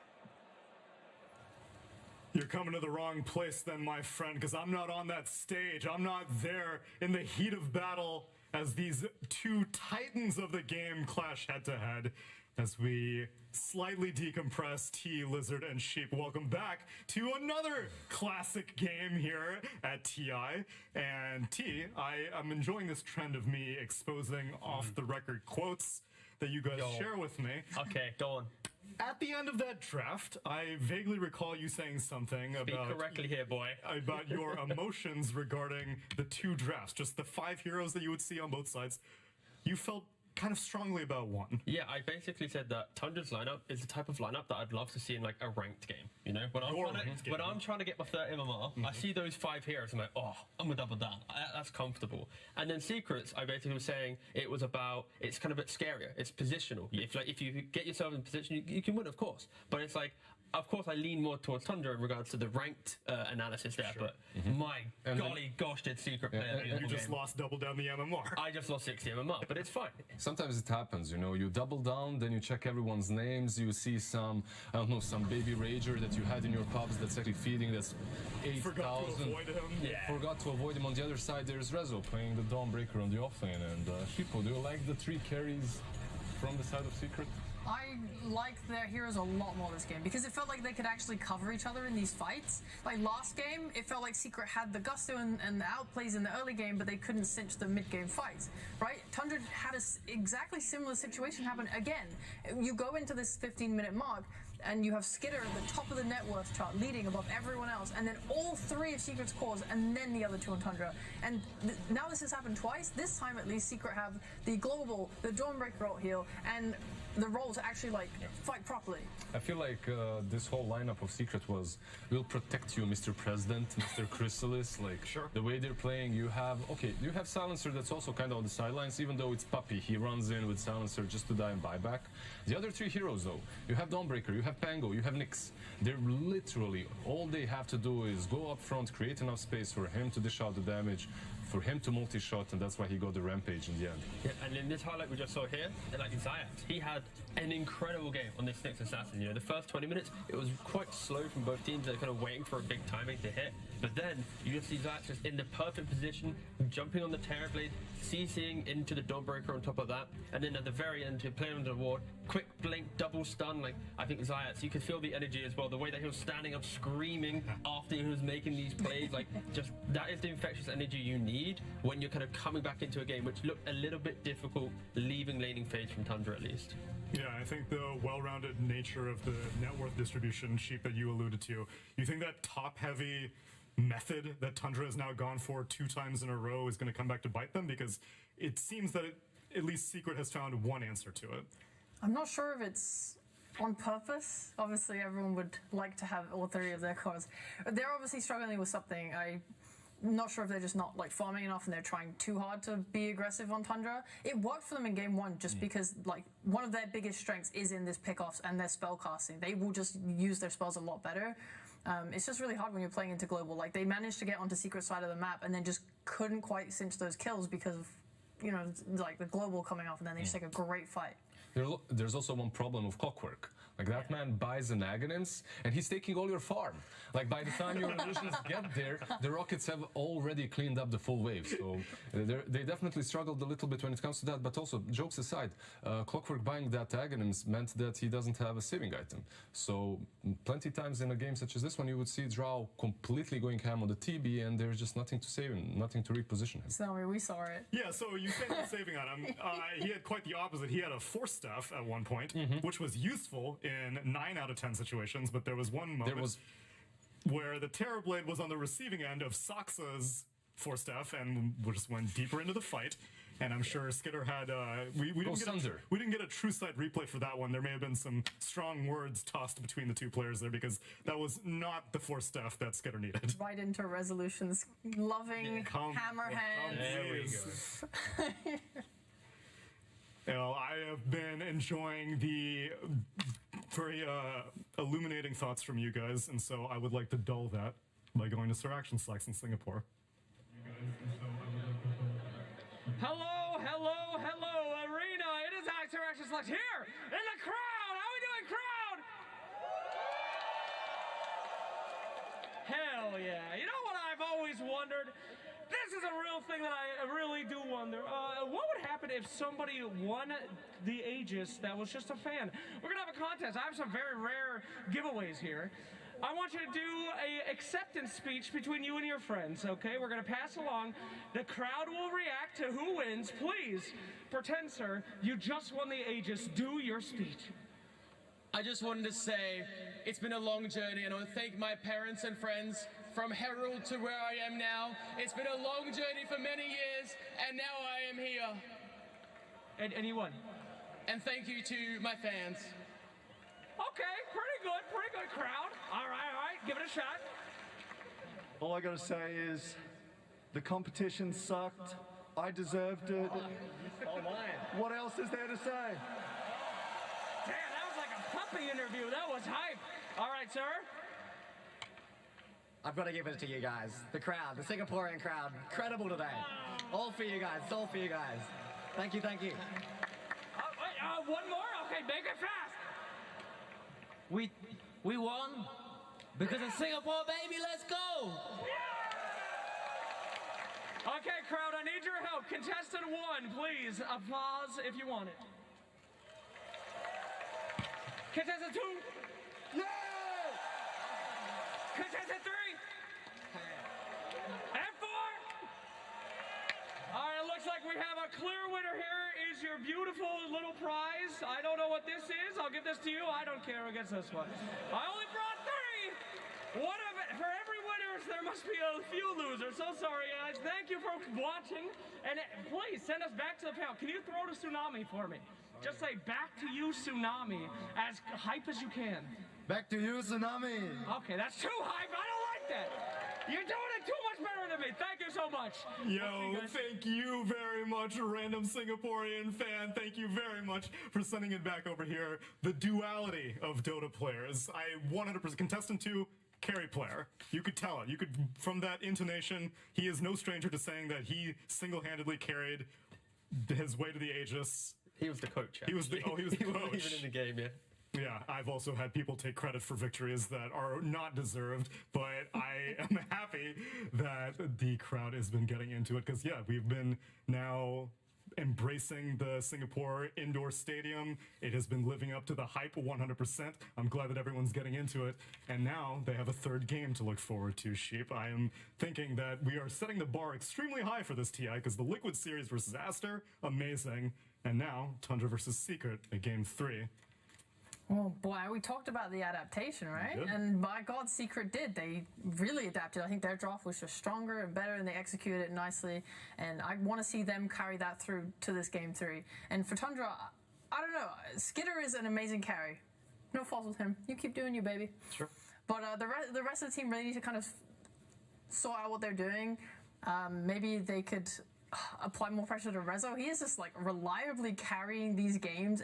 You're coming to the wrong place then, my friend, because I'm not on that stage. I'm not there in the heat of battle as these two titans of the game clash head-to-head. As we slightly decompress, T, Lizard, and Sheep, welcome back to another classic game here at TI. And T, I am enjoying this trend of me exposing off-the-record quotes that you guys share with me.
Okay, go on.
At the end of that draft, I vaguely recall you saying something about
correctly here, boy.
About your emotions regarding the 2 drafts, just the 5 heroes that you would see on both sides. You felt kind of strongly about one.
Yeah, I basically said that Tundra's lineup is the type of lineup that I'd love to see in like a ranked game. You know, when I'm trying to get my 30 MMR, I see those 5 heroes, I'm like, oh, I'm gonna double down. That's comfortable. And then Secrets, I basically was saying it was about, it's kind of a bit scarier. It's positional. If you get yourself in position, you can win, of course. But it's like, of course, I lean more towards Tundra in regards to the ranked analysis there, but my golly gosh, did Secret play a beautiful
You just
game.
lost double down the MMR.
I just lost 60 MMR, but it's fine.
Sometimes it happens, you know, you double down, then you check everyone's names, you see some, I don't know, some baby rager that you had in your pubs that's actually feeding, that's 8,000.
Forgot to avoid him.
Yeah. Forgot to avoid him. On the other side, there's Rezo playing the Dawnbreaker on the offlane. And Hippo, do you like the 3 carries from the side of Secret?
I like their heroes a lot more this game because it felt like they could actually cover each other in these fights. Like last game, it felt like Secret had the gusto and the outplays in the early game, but they couldn't cinch the mid-game fights, right? Tundra had a exactly similar situation happen again. You go into this 15-minute mark, and you have Skitter at the top of the net worth chart, leading above everyone else, and then all 3 of Secret's cores, and then the other 2 on Tundra. And now this has happened twice. This time, at least, Secret have the global, the Dawnbreaker ult heal, and the role to actually like fight properly.
I feel like this whole lineup of Secret was, we'll protect you, Mr. President, Mr. Chrysalis. Like the way they're playing, you have Silencer that's also kind of on the sidelines, even though it's Puppy. He runs in with Silencer just to die and buyback. The other 3 heroes though, you have Dawnbreaker, you have Pango, you have Nyx. They're literally, all they have to do is go up front, create enough space for him to dish out the damage, for him to multi-shot, and that's why he got the rampage in the end.
Yeah, and in this highlight we just saw here, like Zayat, he had an incredible game on this Nyx Assassin. You know, the first 20 minutes, it was quite slow from both teams. They're kind of waiting for a big timing to hit. But then you just see Zayat just in the perfect position, jumping on the Terrorblade, CCing into the Dawnbreaker on top of that, and then at the very end, to play on the ward, quick blink, double stun. Like, I think Zayat, you could feel the energy as well, the way that he was standing up screaming after he was making these plays. Like, just, that is the infectious energy you need when you're kind of coming back into a game, which looked a little bit difficult, leaving laning phase from Tundra at least.
Yeah, I think the well-rounded nature of the net worth distribution sheet that you alluded to, you think that top-heavy method that Tundra has now gone for 2 times in a row is going to come back to bite them? Because it seems that at least Secret has found one answer to it.
I'm not sure if it's on purpose. Obviously, everyone would like to have all 3 of their cores. They're obviously struggling with something. not sure if they're just not like farming enough and they're trying too hard to be aggressive on Tundra. It worked for them in game 1 just because like one of their biggest strengths is in this pickoffs and their spell casting. They will just use their spells a lot better. It's just really hard when you're playing into global. Like they managed to get onto secret side of the map and then just couldn't quite cinch those kills because of, you know, like the global coming off and then they just take a great fight.
There's also one problem of Clockwork. Like that man buys an Aghanims and he's taking all your farm. Like by the time your illusions get there, the Rockets have already cleaned up the full wave. So they definitely struggled a little bit when it comes to that. But also, jokes aside, Clockwork buying that Aghanims meant that he doesn't have a saving item. So plenty times in a game such as this one, you would see Drow completely going ham on the TB and there's just nothing to save him, nothing to reposition him.
So we saw it.
Yeah, so you said the saving item. He had quite the opposite. He had a Force Staff at one point, which was useful in 9 out of 10 situations, but there was one moment where the Terrorblade was on the receiving end of Saksa's Force Staff and just went deeper into the fight. And I'm sure Skitter had we didn't get a true sight replay for that one. There may have been some strong words tossed between the two players there because that was not the Force Staff that Skitter needed.
Right into Resolution's loving hammerhead.
There we go. Well, I have been enjoying the very illuminating thoughts from you guys, and so I would like to dull that by going to Sir Action Slacks in Singapore.
Hello, hello, hello, arena. It is Sir Action Slacks here in the crowd. How we doing, crowd? Hell yeah. You know what I've always wondered? This is a real thing that I really do wonder. What would happen if somebody won the Aegis that was just a fan? We're going to have a contest. I have some very rare giveaways here. I want you to do a acceptance speech between you and your friends, okay? We're going to pass along. The crowd will react to who wins. Please pretend, sir, you just won the Aegis. Do your speech.
I just wanted to say it's been a long journey, and I want to thank my parents and friends from Herald to where I am now. It's been a long journey for many years, and now I am here.
And you won.
And thank you to my fans.
Okay, pretty good crowd. All right, give it a shot.
All I gotta say is, the competition sucked. I deserved it.
Oh my.
What else is there to say?
Damn, that was like a puppy interview. That was hype. All right, sir.
I've got to give it to you guys. The crowd, the Singaporean crowd, incredible today. All for you guys, it's all for you guys. Thank you, thank you.
One more? Okay, make it fast.
We won because of Singapore, baby. Let's go.
Okay, crowd, I need your help. Contestant 1, please. Applause if you want it. Contestant 2.
Yeah!
Contestant 3. And 4. All right, it looks like we have a clear winner here. Is your beautiful little prize. I don't know what this is. I'll give this to you. I don't care who gets this one. I only brought 3. One of it, for every winner, there must be a few losers. So sorry, guys. Thank you for watching. And please, send us back to the panel. Can you throw to Tsunami for me? Just say, back to you, Tsunami, as hype as you can.
Back to you, Tsunami.
Okay, that's too hype. I don't like that. You're doing it too much better than me. Thank you so much.
Yo, thank you very much, random Singaporean fan. Thank you very much for sending it back over here. The duality of Dota players. I 100% contestant 2, carry player. You could tell it. You could, from that intonation, he is no stranger to saying that he single-handedly carried his way to the Aegis.
He was the coach.
He was the coach.
He wasn't even in the game, yeah.
Yeah, I've also had people take credit for victories that are not deserved, but I am happy that the crowd has been getting into it because, yeah, we've been now embracing the Singapore indoor stadium. It has been living up to the hype 100%. I'm glad that everyone's getting into it. And now they have a third game to look forward to, Sheep. I am thinking that we are setting the bar extremely high for this TI because the Liquid Series versus Aster, amazing. And now Tundra versus Secret at game 3.
Oh boy, we talked about the adaptation, right? And by God, Secret did. They really adapted. I think their draft was just stronger and better, and they executed it nicely. And I want to see them carry that through to this game 3. And for Tundra, I don't know. Skitter is an amazing carry. No fault with him. You keep doing you, baby.
Sure.
But the rest of the team really need to kind of sort out what they're doing, maybe they could apply more pressure to Rezo. He is just like reliably carrying these games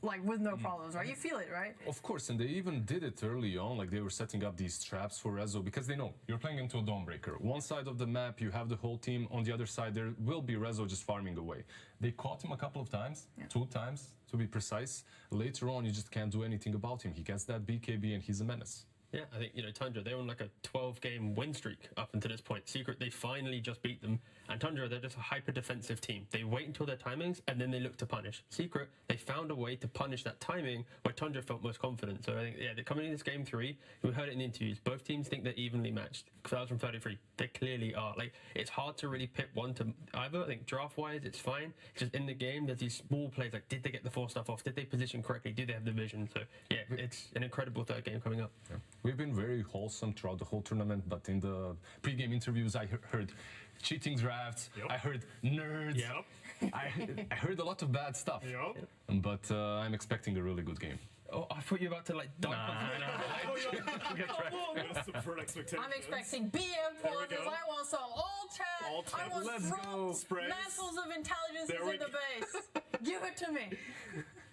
like with no problems, right? You feel it, right?
Of course, and they even did it early on, like they were setting up these traps for Rezo because they know you're playing into a Dawnbreaker. One side of the map, you have the whole team. On the other side, there will be Rezo just farming away. They caught him a couple of times, 2 times to be precise. Later on, you just can't do anything about him. He gets that BKB and he's a menace.
Yeah, I think, Tundra, they were on like a 12-game win streak up until this point. Secret, they finally just beat them. And Tundra, they're just a hyper-defensive team. They wait until their timings, and then they look to punish. Secret, they found a way to punish that timing where Tundra felt most confident. So I think, they're coming in this game 3. We heard it in the interviews. Both teams think they're evenly matched. 2033, they clearly are. Like, it's hard to really pick one to either. I think draft-wise, it's fine. It's just in the game, there's these small plays, like, did they get the 4 stuff off? Did they position correctly? Did they have the vision? So, yeah, it's an incredible third game coming up.
Yeah. We've been very wholesome throughout the whole tournament, but in the pre-game interviews, I heard cheating drafts, I heard nerds, I heard a lot of bad stuff, but I'm expecting a really good game.
Oh, I thought you were about to, like, dunk
Subvert expectations.
I'm expecting BM pauses. I want some all chat. I want mantles of intelligence in the base. Give it to me.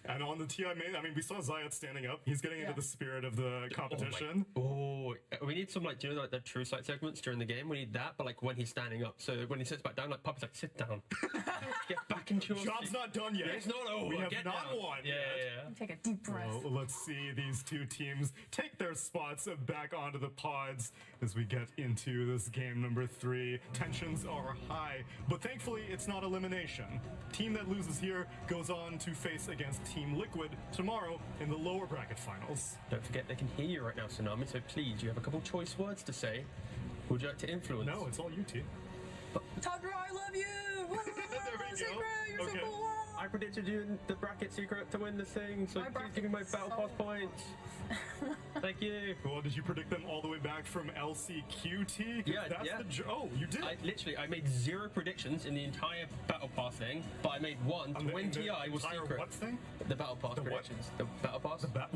And on the TI main, I mean, we saw Zayat standing up. He's getting into the spirit of the competition.
We need some, like, the true sight segments during the game. We need that, but, like, when he's standing up. So when he sits back down, like, Puppy's like, sit down. Get back into your
Job's not done yet.
It's not over.
We have not won yet.
Take a deep breath.
Well, let's see these 2 teams take their spots back onto the pods as we get into this game number 3. Tensions are high, but thankfully it's not elimination. Team that loses here goes on to face against Team Liquid tomorrow in the lower bracket finals.
Don't forget they can hear you right now, Tsunami, so please, you have a couple choice words to say. Would you like to influence?
No, it's all you, T.
Tundra, I love you! Secret, you're so cool!
I predicted you in the bracket Secret to win this thing, so please give me my battle pass points. Thank you.
Well, did you predict them all the way back from LCQT?
Yeah,
Oh, you did?
I made 0 predictions in the entire battle pass thing, but I made 1 to win TI was Secret.
What thing?
The battle pass predictions. The battle pass? Battle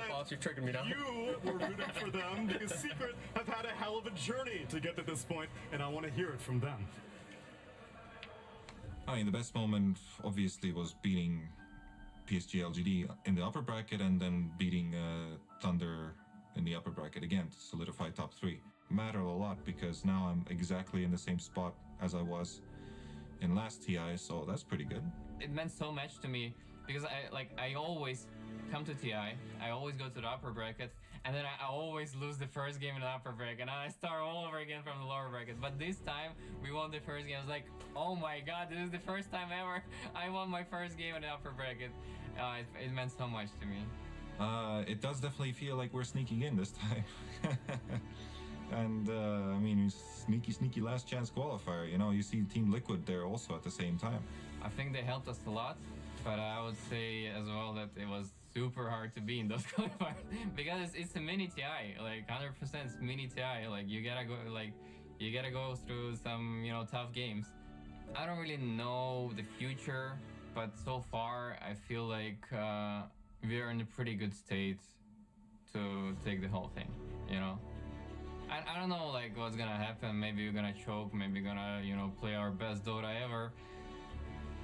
pass. You triggered me now.
You were rooting for them because Secret have had a hell of a journey to get to this point, and I want to hear it from them.
I mean, the best moment obviously was beating PSG LGD in the upper bracket and then beating Thunder in the upper bracket again to solidify top 3. Mattered a lot because now I'm exactly in the same spot as I was in last TI, so that's pretty good.
It meant so much to me because I always come to TI, I always go to the upper bracket, and then I always lose the first game in the upper bracket, and I start all over again from the lower bracket. But this time, we won the first game. I was like, oh my god, this is the first time ever I won my first game in the upper bracket. It meant so much to me.
It does definitely feel like we're sneaking in this time. And, I mean, sneaky last chance qualifier. You know, you see Team Liquid there also at the same time.
I think they helped us a lot, but I would say as well that it was super hard to be in those qualifiers because it's a mini TI, like 100% mini TI. Like you gotta go through some tough games. I don't really know the future, but so far I feel like we're in a pretty good state to take the whole thing. I don't know like what's gonna happen. Maybe we're gonna choke. Maybe we're gonna play our best Dota ever.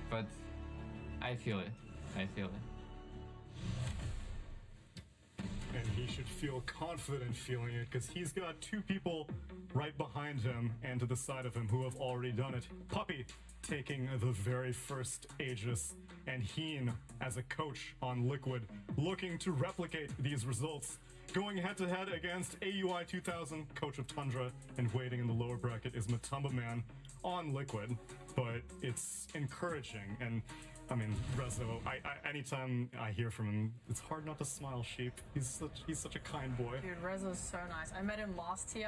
But I feel it. I feel it.
And he should feel confident feeling it because he's got 2 people right behind him and to the side of him who have already done it. Puppy taking the very first Aegis, and Heen as a coach on Liquid, looking to replicate these results. Going head-to-head against AUI 2000, coach of Tundra, and waiting in the lower bracket is Matumba Man on Liquid. But it's encouraging, and I mean, Rezo, anytime I hear from him, it's hard not to smile, Sheep. He's such a kind boy.
Dude, Rezo's so nice. I met him last TI,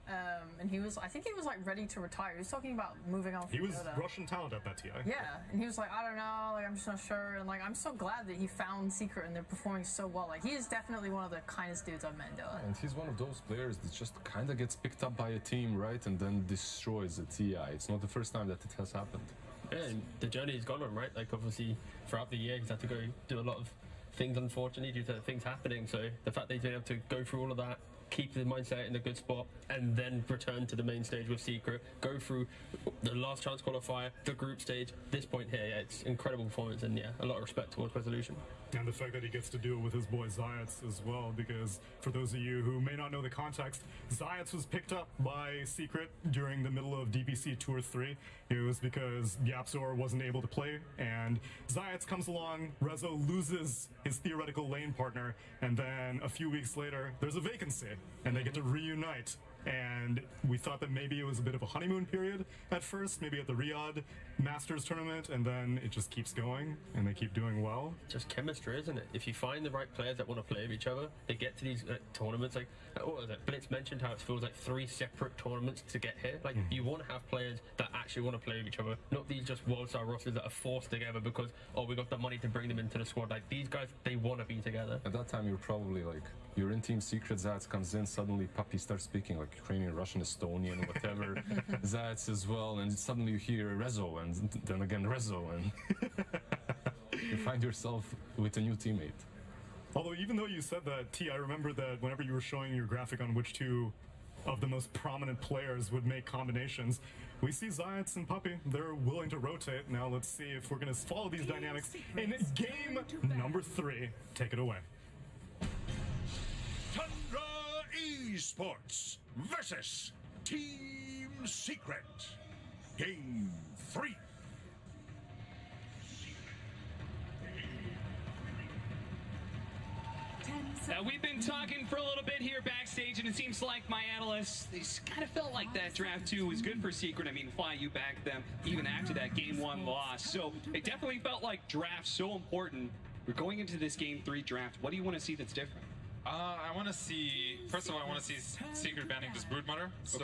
and I think he was like ready to retire. He was talking about moving on from
He was
Dota.
Russian talent at that TI.
Yeah, and he was like, I don't know, like I'm just not sure, and like I'm so glad that he found Secret and they're performing so well. Like he is definitely one of the kindest dudes I've met in Dota.
And he's one of those players that just kind of gets picked up by a team, right, and then destroys a TI. It's not the first time that it has happened.
Yeah, and the journey he's gone on, right? Like obviously throughout the year he's had to go do a lot of things, unfortunately, due to things happening. So the fact that he's been able to go through all of that, keep the mindset in a good spot, and then return to the main stage with Secret, go through the last chance qualifier, the group stage, this point here, yeah, it's incredible performance, and yeah, a lot of respect towards Resolution.
And the fact that he gets to do it with his boy Zayats as well, because for those of you who may not know the context, Zayats was picked up by Secret during the middle of DPC Tour 3. It was because Yapzor wasn't able to play, and Zayats comes along, Rezo loses his theoretical lane partner, and then a few weeks later, there's a vacancy, and they get to reunite. And we thought that maybe it was a bit of a honeymoon period at first, maybe at the Riyadh Masters tournament, and then it just keeps going, and they keep doing well.
Just chemistry, isn't it? If you find the right players that want to play with each other, they get to these tournaments. Like, what was it? Blitz mentioned how it feels like 3 separate tournaments to get here. Like, you want to have players that actually want to play with each other, not these just world-star rosters that are forced together because, oh, we got the money to bring them into the squad. Like, these guys, they want to be together.
At that time, you're probably like, you're in Team Secret, Zayats comes in, suddenly Puppy starts speaking like Ukrainian, Russian, Estonian, whatever. Zayats as well, and suddenly you hear Rezo, and then again Rezo, and you find yourself with a new teammate.
Although, even though you said that, T, I remember that whenever you were showing your graphic on which two of the most prominent players would make combinations, we see Zayats and Puppy. They're willing to rotate. Now let's see if we're going to follow these dynamics in game number 3. Take it away.
Tundra Esports versus Team Secret. Game 3.
Now, we've been talking for a little bit here backstage, and it seems like my analysts, they kind of felt like that draft 2 was good for Secret. I mean, Fly, you backed them even after that game 1 loss. So it definitely felt like draft so important. We're going into this game 3 draft. What do you want to see that's different?
I want to see, first of all, I want to see Secret banning this Broodmother. So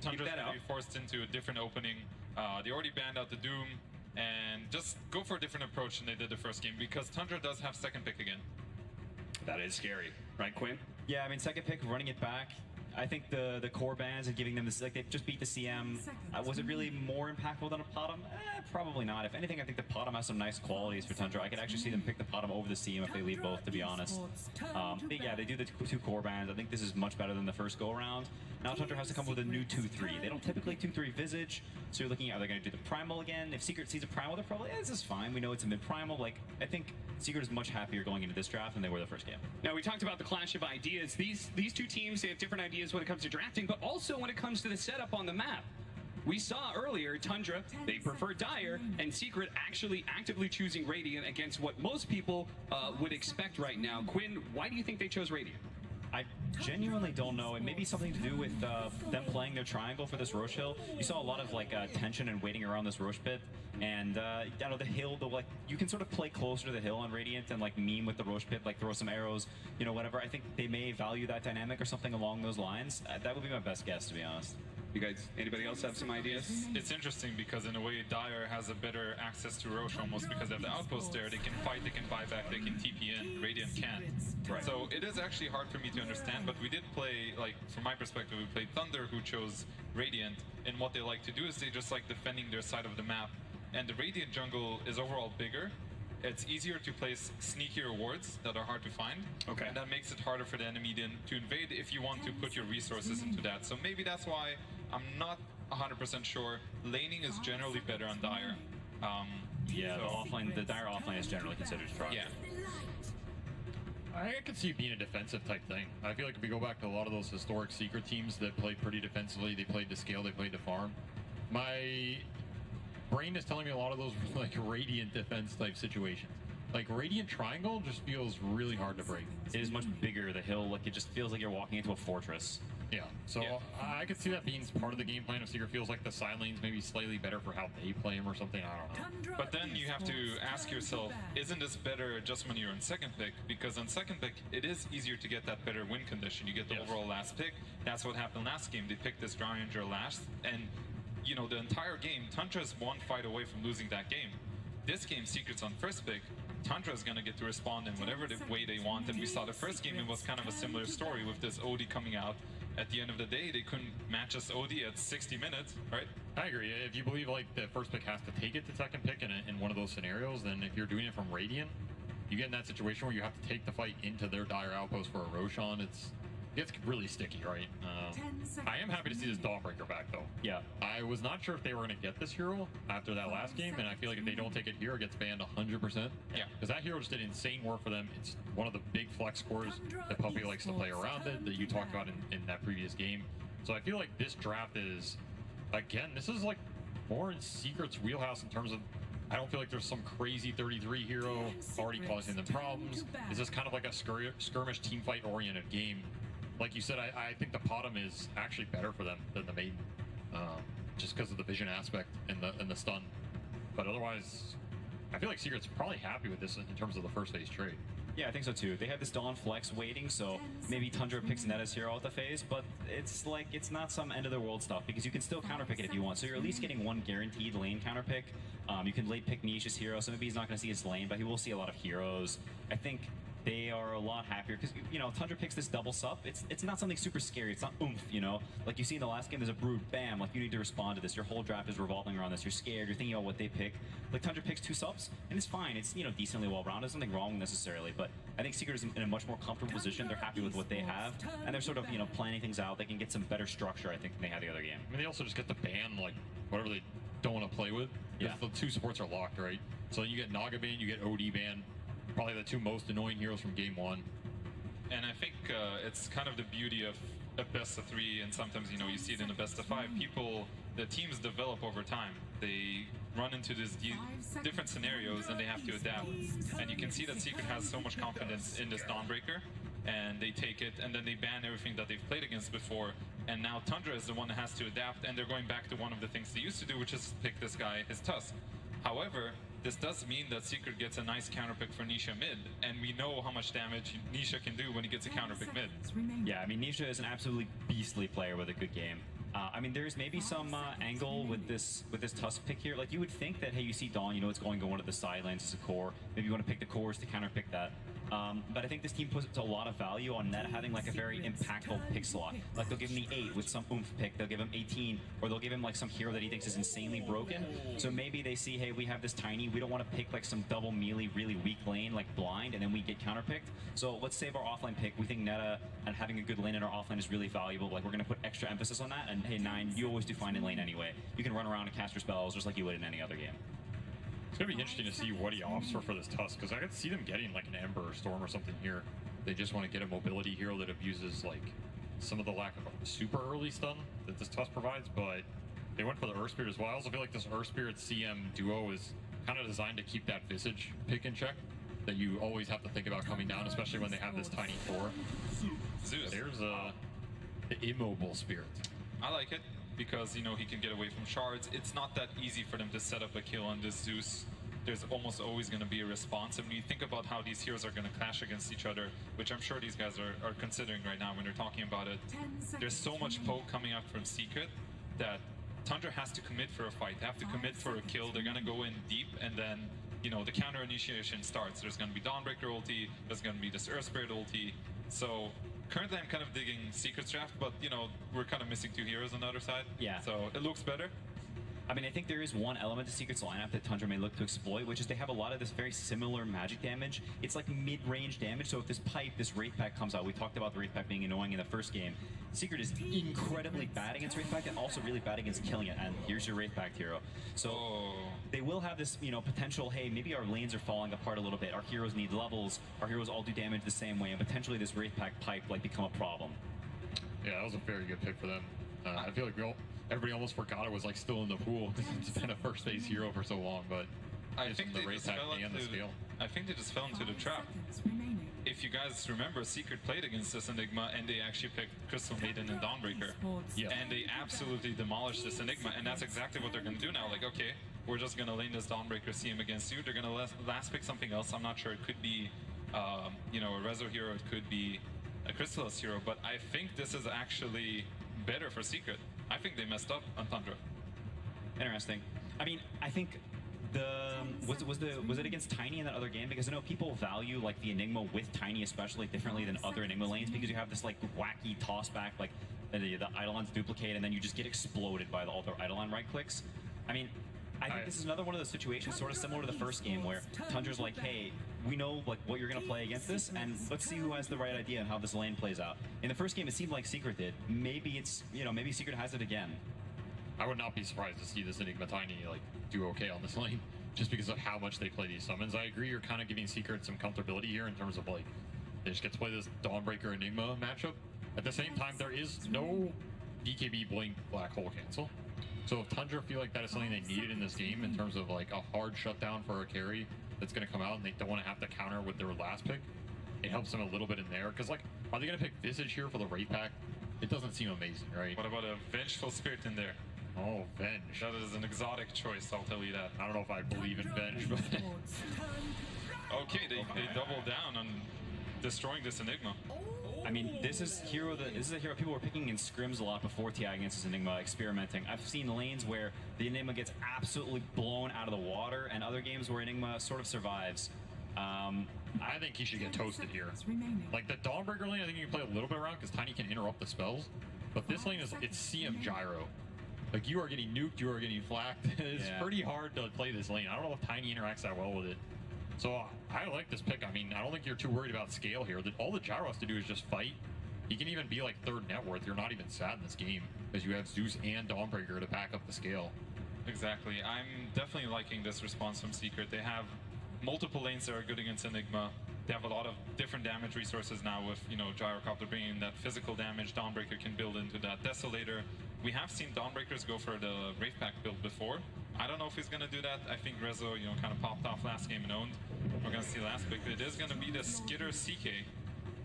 Tundra's going to be forced into a different opening. They already banned out the Doom, and just go for a different approach than they did the first game, because Tundra does have second pick again.
That is scary, right, Quinn?
Yeah, I mean, second pick, running it back. I think the core bans and giving them this, like, they just beat the CM. Was it really more impactful than a Potom? Probably not. If anything, I think the Potom has some nice qualities for Tundra. I could actually see them pick the Potom over the CM if they leave both, to be honest. But yeah, they do the 2 core bans. I think this is much better than the first go-around. Now Tundra has to come with a new 2-3. They don't typically 2-3 Visage, so you're looking at, are they going to do the Primal again? If Secret sees a Primal, they're probably, this is fine. We know it's a mid-Primal. Like, I think Secret is much happier going into this draft than they were the first game.
Now, we talked about the clash of ideas. These 2 teams, they have different ideas when it comes to drafting, but also when it comes to the setup on the map. We saw earlier, Tundra, they prefer Dire, and Secret actually actively choosing Radiant against what most people would expect right now. Quinn, why do you think they chose Radiant?
I genuinely don't know. It may be something to do with them playing their triangle for this Roche Hill. You saw a lot of like tension and waiting around this Roche pit, and I know the hill. Like you can sort of play closer to the hill on Radiant and like meme with the Roche pit, like throw some arrows, you know, whatever. I think they may value that dynamic or something along those lines. That would be my best guess, to be honest.
You guys, anybody else have some ideas?
It's interesting because in a way Dire has a better access to Roche almost because they have the outpost there. They can fight, they can buy back, they can TP in. Radiant can't.
Right.
So it is actually hard for me to understand, but we did play, like, from my perspective, we played Thunder, who chose Radiant, and what they like to do is they just like defending their side of the map. And the Radiant jungle is overall bigger. It's easier to place sneakier wards that are hard to find.
Okay.
And that makes it harder for the enemy to invade if you want to put your resources into that. So maybe that's why I'm not 100% sure. Laning is generally better on Dire.
Yeah, the Dire offlane is generally considered strong.
Yeah.
I could see it being a defensive type thing. I feel like if we go back to a lot of those historic Secret teams that played pretty defensively, they played to scale, they played to farm. My brain is telling me a lot of those like Radiant defense type situations. Like Radiant Triangle just feels really hard to break.
It is much bigger, the hill, like it just feels like you're walking into a fortress.
Yeah, so I could see that being part of the game plan of Secret. Feels like the side lanes maybe slightly better for how they play him or something, I don't know.
But then you have to ask yourself, isn't this better just when you're on second pick? Because on second pick, it is easier to get that better win condition. You get the overall last pick. That's what happened last game. They picked this Dryandra last, and you know, the entire game, Tundra's one fight away from losing that game. This game, Secret's on first pick. Tundra's gonna get to respond in whatever the way they want, and we saw the first game, it was kind of a similar story with this OD coming out. At the end of the day, they couldn't match us OD at 60 minutes, right?
I agree. If you believe like the first pick has to take it to second pick in one of those scenarios, then if you're doing it from Radiant, you get in that situation where you have to take the fight into their dire outpost for a Roshan. It gets really sticky, right? I am happy to see this Dawnbreaker back, though.
Yeah.
I was not sure if they were going to get this hero after that last game, and I feel like if they don't take it here, it gets banned 100%.
Yeah.
Because that hero just did insane work for them. It's one of the big flex cores that Puppy likes to play around it, that you talked about in that previous game. So I feel like this draft is, again, this is like more in Secret's wheelhouse in terms of, I don't feel like there's some crazy 33 hero already causing them problems. This is kind of like a skirmish team fight oriented game. Like you said, I think the Potom is actually better for them than the Maiden, just because of the vision aspect and the stun. But otherwise, I feel like Secret's probably happy with this in terms of the first phase trade.
Yeah, I think so too. They have this Dawn Flex waiting, so maybe Tundra picks Netta's hero out the phase, but it's like, it's not some end of the world stuff because you can still counterpick it if you want. So you're at least getting one guaranteed lane counterpick. You can late pick Nisha's hero, so maybe he's not going to see his lane, but he will see a lot of heroes. I think they are a lot happier because, you know, Tundra picks this double sup. It's not something super scary. It's not oomph, you know? Like you see in the last game, there's a brood, bam, like you need to respond to this. Your whole draft is revolving around this. You're scared, you're thinking about what they pick. Like Tundra picks 2 subs, and it's fine. It's, you know, decently well-rounded. There's nothing wrong necessarily, but I think Secret is in a much more comfortable position. They're happy with what they have, and they're sort of, you know, planning things out. They can get some better structure, I think, than they had the other game.
I mean, they also just get to ban, like, whatever they don't want to play with.
Yeah.
The 2 supports are locked, right? So you get Naga ban, you get OD ban. Probably the 2 most annoying heroes from game 1.
And I think it's kind of the beauty of a best of 3, and sometimes, you know, you see it in a best of 5. The teams develop over time. They run into these different scenarios and they have to adapt. And you can see that Secret has so much confidence in this Dawnbreaker, and they take it and then they ban everything that they've played against before. And now Tundra is the one that has to adapt, and they're going back to one of the things they used to do, which is pick this guy, his Tusk. However, this does mean that Secret gets a nice counterpick for Nisha mid, and we know how much damage Nisha can do when he gets a counterpick mid.
Yeah, I mean, Nisha is an absolutely beastly player with a good game. I mean, there's maybe some angle with this Tusk pick here. Like, you would think that, hey, you see Dawn, you know it's going to one of the side lanes as a core. Maybe you want to pick the cores to counterpick that. But I think this team puts a lot of value on Netta having like a very impactful pick slot. Like they'll give him the 8 with some oomph pick, they'll give him 18, or they'll give him like some hero that he thinks is insanely broken. So maybe they see, hey, we have this Tiny, we don't want to pick like some double melee, really weak lane like Blind, and then we get counterpicked. So let's save our offline pick. We think Netta and having a good lane in our offline is really valuable. Like we're going to put extra emphasis on that. And hey, 9, you always do fine in lane anyway. You can run around and cast your spells just like you would in any other game.
It's going to be interesting to see what he opts for this Tusk, because I could see them getting like an Ember or Storm or something here. They just want to get a mobility hero that abuses like some of the lack of super early stun that this Tusk provides, but they went for the Earth Spirit as well. I also feel like this Earth Spirit CM duo is kind of designed to keep that Visage pick in check that you always have to think about coming down, especially when they have this tiny Thor.
Zeus.
There's the immobile Spirit.
I like it, because, you know, he can get away from shards. It's not that easy for them to set up a kill on this Zeus. There's almost always going to be a response. And when you think about how these heroes are going to clash against each other, which I'm sure these guys are considering right now when they're talking about it, there's so much poke coming up from Secret that Tundra has to commit for a fight. They have to commit for a kill. They're going to go in deep, and then, you know, the counter initiation starts. There's going to be Dawnbreaker ulti, there's going to be this Earth Spirit ulti. So currently I'm kind of digging Secret's draft, but, you know, we're kind of missing 2 heroes on the other side.
Yeah.
So it looks better.
I mean, I think there is one element to Secret's lineup that Tundra may look to exploit, which is they have a lot of this very similar magic damage. It's like mid-range damage, so if this pipe, this Wraith Pack comes out, we talked about the Wraith Pack being annoying in the first game. Secret is incredibly bad against Wraith Pack and also really bad against killing it, and here's your Wraith Pack hero. So they will have this, you know, potential, hey, maybe our lanes are falling apart a little bit, our heroes need levels, our heroes all do damage the same way, and potentially this Wraith Pack pipe like become a problem.
Yeah, that was a very good pick for them. I feel like everybody almost forgot it was like still in the pool. It's been a first phase hero for so long, but
I think they just fell into I think they just fell into the trap. If you guys remember, Secret played against this Enigma, and they actually picked Crystal Maiden and Dawnbreaker.
Yeah.
And they absolutely demolished this Enigma, and that's exactly what they're going to do now. Like, okay, we're just going to lane this Dawnbreaker CM against you. They're going to last pick something else. I'm not sure. It could be, you know, a Rezo hero. It could be a Crystallis hero. But I think this is actually better for Secret. I think they messed up on Tundra.
Interesting. I mean, I think was it against Tiny in that other game? Because I know people value like the Enigma with Tiny especially differently than other Enigma lanes, because you have this like wacky toss back, like the Eidolons duplicate, and then you just get exploded by all their Eidolon right clicks. I mean, I think this is another one of those situations sort of similar to the first game where Tundra's like, hey, we know like what you're gonna play against this, and let's see who has the right idea and how this lane plays out. In the first game, it seemed like Secret did. Maybe it's, you know, maybe Secret has it again.
I would not be surprised to see this Enigma Tiny like do okay on this lane, just because of how much they play these summons. I agree, you're kind of giving Secret some comfortability here in terms of like they just get to play this Dawnbreaker Enigma matchup. At the same time, there is no BKB Blink Black Hole cancel. So if Tundra feel like that is something they needed in this game in terms of like a hard shutdown for a carry that's going to come out and they don't want to have to counter with their last pick, it helps them a little bit in there. Because like, are they going to pick Visage here for the Wraith Pack? It doesn't seem amazing, right?
What about a Vengeful Spirit in there?
Oh, Venge.
That is an exotic choice, I'll tell you that.
I don't know if I believe in Venge, but...
Okay, they double down on destroying this Enigma.
I mean, this is a hero people were picking in scrims a lot before TI against this Enigma, experimenting. I've seen lanes where the Enigma gets absolutely blown out of the water, and other games where Enigma sort of survives.
I think he should get toasted here. Like the Dawnbreaker lane, I think you can play a little bit around because Tiny can interrupt the spells. But this lane it's CM Gyro. Like you are getting nuked, you are getting flacked. It's pretty hard to play this lane. I don't know if Tiny interacts that well with it. So I like this pick. I mean, I don't think you're too worried about scale here. All the Gyro has to do is just fight. He can even be like third net worth. You're not even sad in this game because you have Zeus and Dawnbreaker to back up the scale.
Exactly. I'm definitely liking this response from Secret. They have multiple lanes that are good against Enigma. They have a lot of different damage resources now with, you know, Gyrocopter bringing that physical damage. Dawnbreaker can build into that Desolator. We have seen Dawnbreakers go for the Wraith Pack build before. I don't know if he's going to do that. I think Rezo, you know, kind of popped off last game and owned. We're going to see last pick. It is going to be the Skitter CK.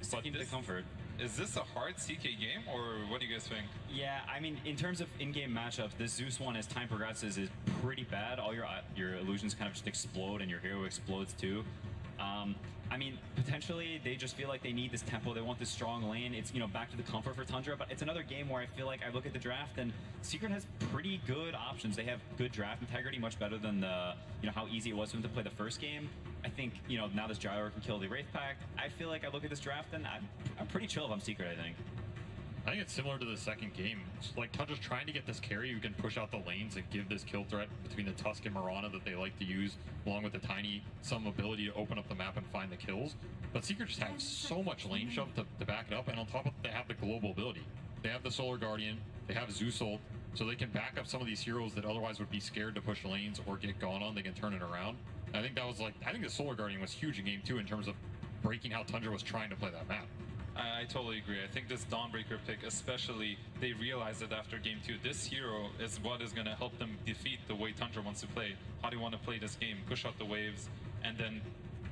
Sticking to the comfort.
Is this a hard CK game, or what do you guys think?
Yeah, I mean, in terms of in-game matchups, this Zeus one, as time progresses, is pretty bad. All your illusions kind of just explode, and your hero explodes too. I mean, potentially they just feel like they need this tempo. They want this strong lane. It's, you know, back to the comfort for Tundra, but it's another game where I feel like I look at the draft and Secret has pretty good options. They have good draft integrity, much better than the, you know, how easy it was for them to play the first game. I think, you know, now this Gyro can kill the Wraith Pack. I feel like I look at this draft and I'm pretty chill if I'm Secret, I think.
I think it's similar to the second game. It's like Tundra's trying to get this carry who can push out the lanes and give this kill threat between the Tusk and Mirana that they like to use, along with the Tiny, some ability to open up the map and find the kills. But Secret just have so much lane shove to back it up, and on top of it, they have the global ability. They have the Solar Guardian, they have Zeus ult, so they can back up some of these heroes that otherwise would be scared to push lanes or get gone on. They can turn it around. And I think that was like, I think the Solar Guardian was huge in game 2 in terms of breaking how Tundra was trying to play that map.
I totally agree. I think this Dawnbreaker pick, especially, they realized that after game 2, this hero is what is going to help them defeat the way Tundra wants to play. How do you want to play this game? Push out the waves, and then,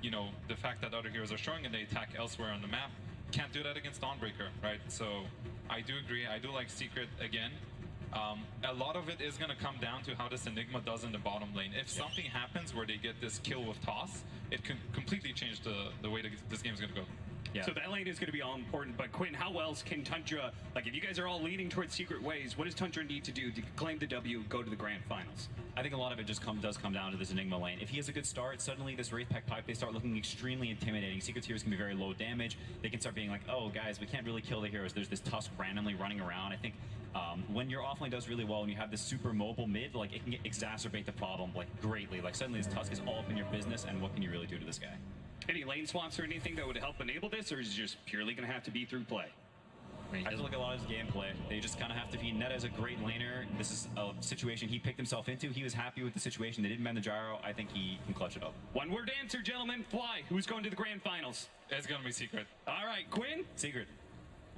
you know, the fact that other heroes are strong and they attack elsewhere on the map, can't do that against Dawnbreaker, right? So I do agree. I do like Secret again. A lot of it is going to come down to how this Enigma does in the bottom lane. If something happens where they get this kill with Toss, it can completely change the way this game is going to go.
Yeah. So that lane is going to be all important. But Quinn, how else can Tundra, like if you guys are all leading towards Secret ways, what does Tundra need to do to claim the W, go to the grand finals?
I think a lot of it just does come down to this Enigma lane. If he has a good start, suddenly this Wraith Pack pipe, they start looking extremely intimidating. Secret's heroes can be very low damage. They can start being like, oh guys, we can't really kill the heroes. There's this Tusk randomly running around. I think when your offlane does really well and you have this super mobile mid, like it can exacerbate the problem like greatly. Like suddenly this Tusk is all up in your business, and what can you really do to this guy?
Any lane swaps or anything that would help enable this, or is it just purely going to have to be through play?
I just look at a lot of his gameplay. They just kind of have to be. Neta is a great laner. This is a situation he picked himself into. He was happy with the situation. They didn't bend the gyro. I think he can clutch it up.
One word answer, gentlemen. Fly. Who's going to the grand finals?
It's going to be Secret.
All right, Quinn?
Secret.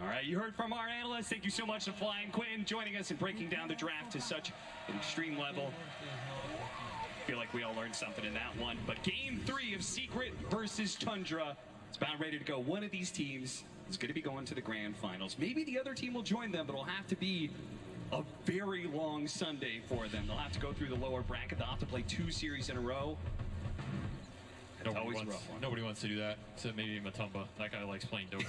All right, you heard from our analyst. Thank you so much to Fly and Quinn joining us and breaking down the draft to such an extreme level. I feel like we all learned something in that one. But game 3 of Secret versus Tundra. It's about ready to go. One of these teams is going to be going to the grand finals. Maybe the other team will join them, but it'll have to be a very long Sunday for them. They'll have to go through the lower bracket. They'll have to play 2 series in a row. It's always a rough one.
Nobody wants to do that, except maybe Matumba. That guy likes playing Dota.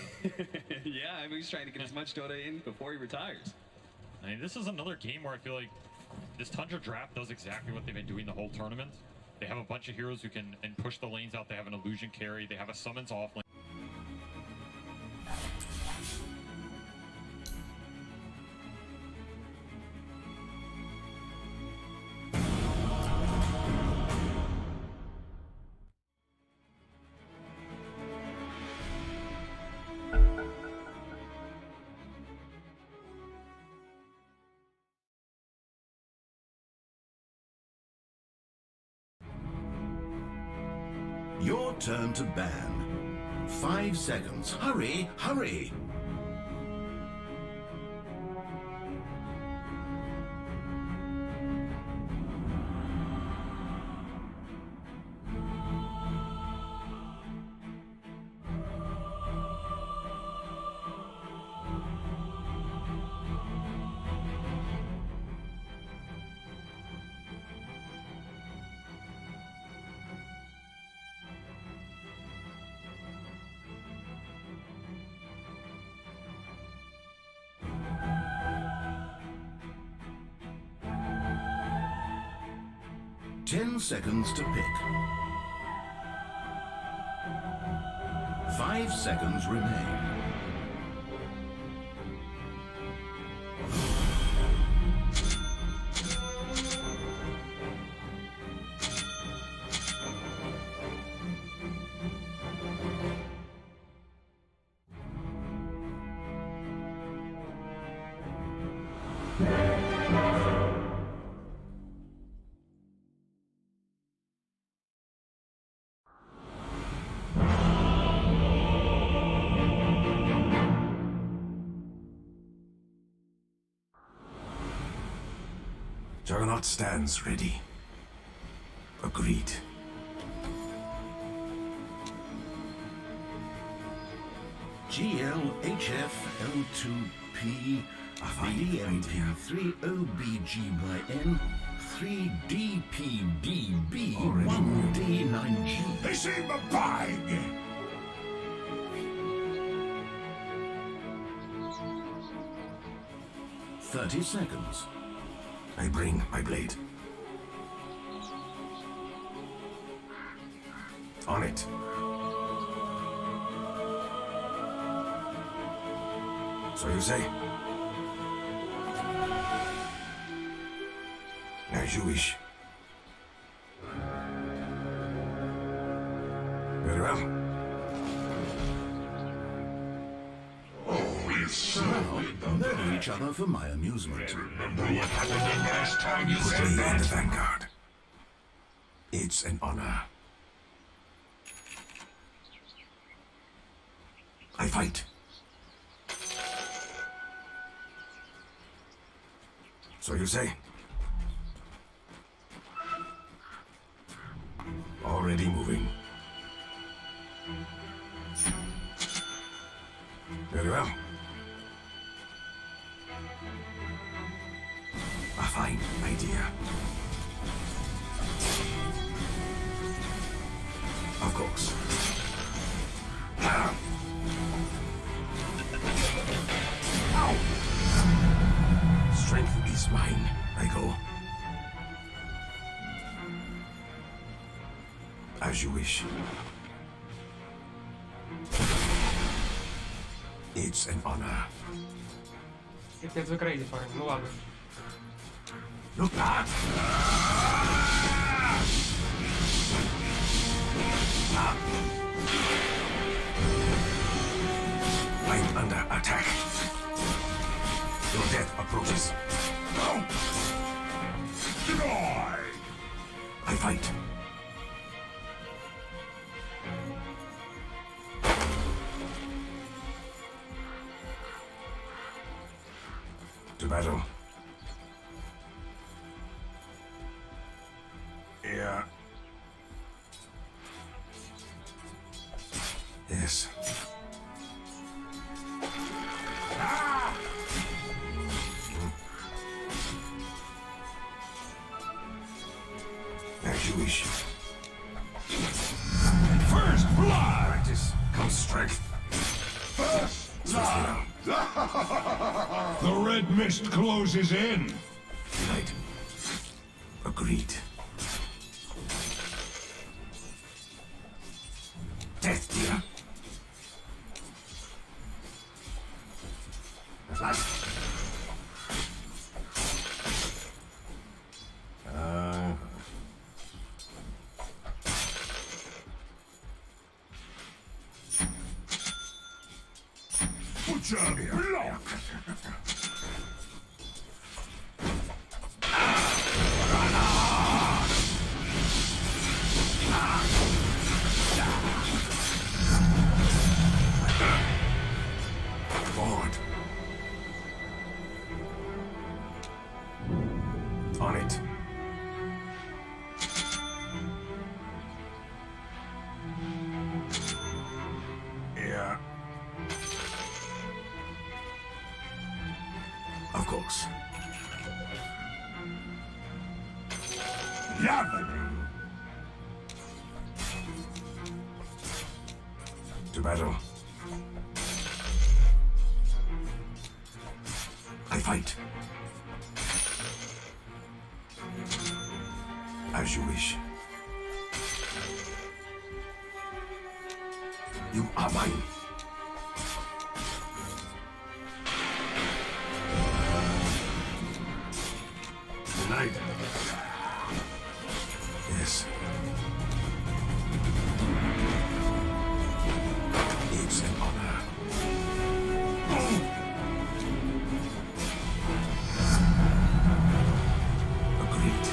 Yeah, I mean, he's trying to get as much Dota in before he retires.
I mean, this is another game where I feel like this Tundra draft does exactly what they've been doing the whole tournament. They have a bunch of heroes who can push the lanes out. They have an illusion carry. They have a summons off lane.
turn to ban. 5 seconds. Hurry, hurry! Ten seconds to pick. 5 seconds remain.
Juggernaut stands ready. Agreed.
GLHFL2P, 3MP3OBG/N, 3DPDB, 1D9G.
They seem a bag!
"30 seconds.
I bring my blade. On it. So you say? As you wish. Very well.
Murder each other for my amusement.
Remember what happened the last time you said that? The Vanguard. It's an honor. I fight. So you say? Already moving. Very well. A fine idea. Of course. Ow! Strength is mine. I go. As you wish. It's an honor.
Este crazy for him. No ладно.
Look back! I'm under attack. Your death approaches. No! Die! I fight. To battle. Yeah. Yes. Ah! As you wish. First blood! Practice comes strength. First blood! The red mist closes in. Right. Agreed. Death dealer. Butcher block.
Of course. To battle. I fight. As you wish. You are mine. Denied. Yes. It's an honor. Agreed.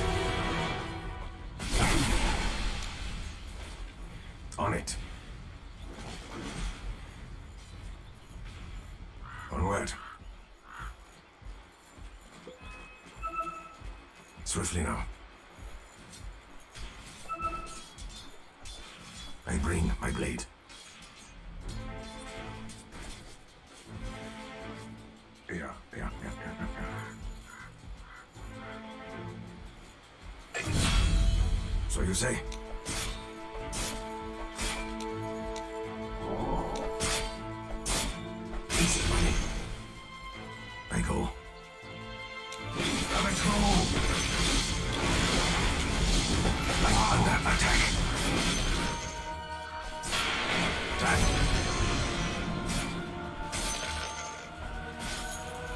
On it. Onward. Swiftly now. I bring my blade. Yeah. So you say? Easy money. I go. Let's go. I'm under attack. Time.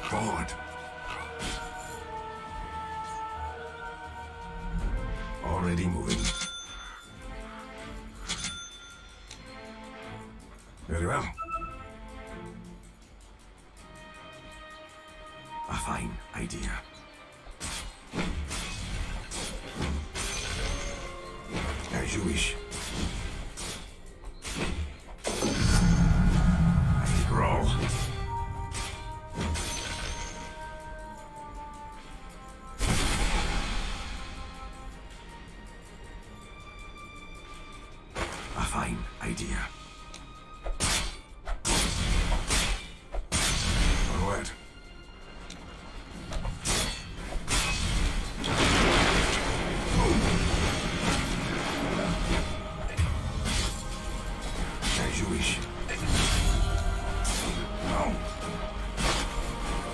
Forward. Already moving. Very well. A fine idea. As you wish. I growl. A fine idea. Onward. As you wish. Now.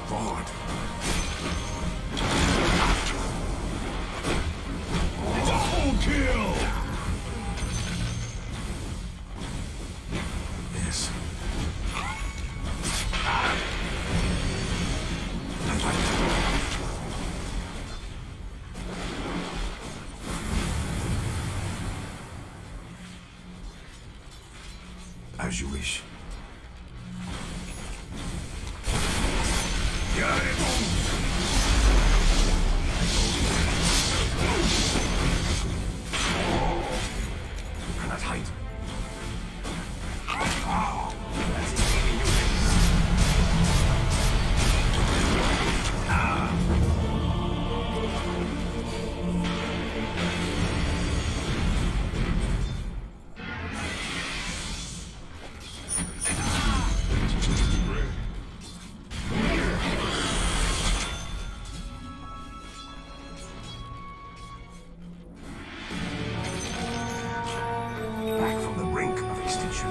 Forward. Double kill! Yes. As you wish. Cannot hide. Back from the brink of extinction.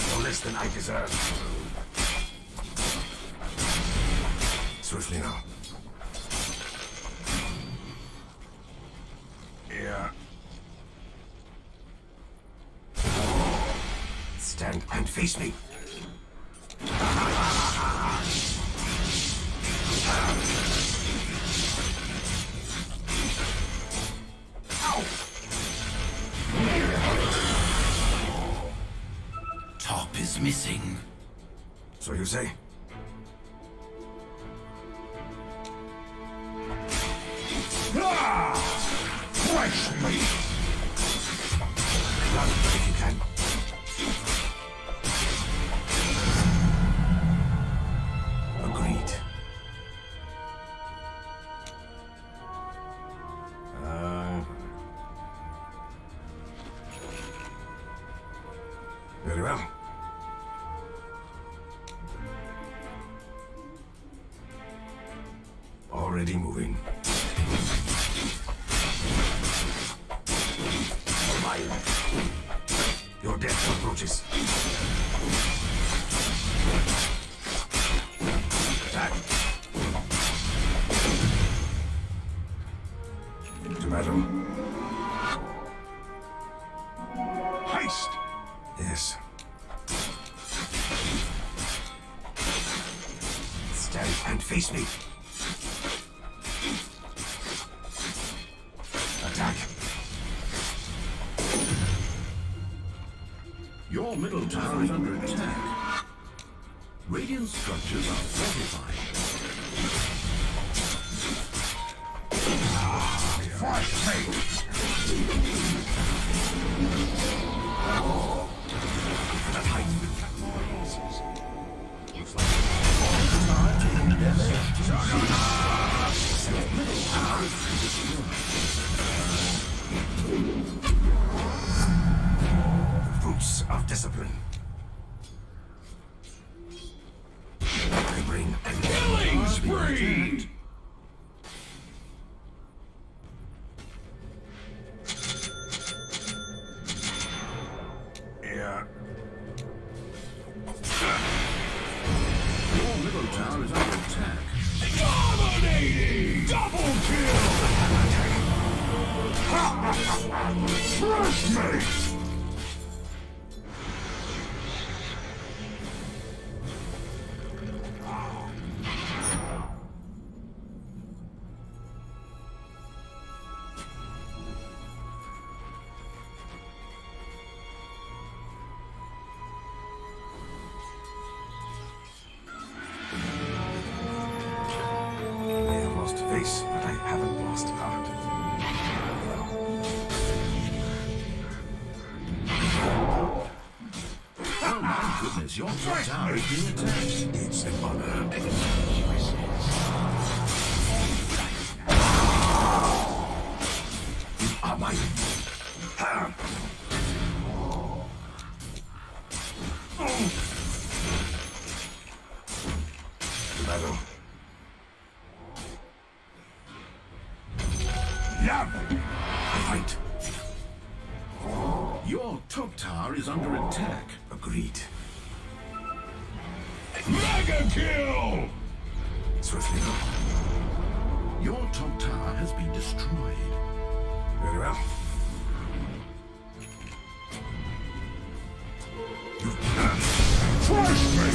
No less than I deserve. Swiftly now. Yeah. Stand and face me. Top is missing. So you say? Fresh meat! Run if you can. Agreed.
Very well. Already moving. Your death approaches. Attack. To battle. Heist! Yes. Stand and face me. Attack.
Your middle tower is under attack. Radiant structures are fortified.
Fruits of discipline. I bring a killing spree! Yeah.
Your middle tower is under attack.
Dominating! Double kill! Crush me! I have lost face, but I haven't lost heart.
Oh my goodness, your top tower is being attacked.
It's an honor. You are mine. Battle. Love. Fight.
Your top tower is under attack.
Agreed.
Mega kill!
Swiftly go.
Your top tower has been destroyed.
Very well. Crush me!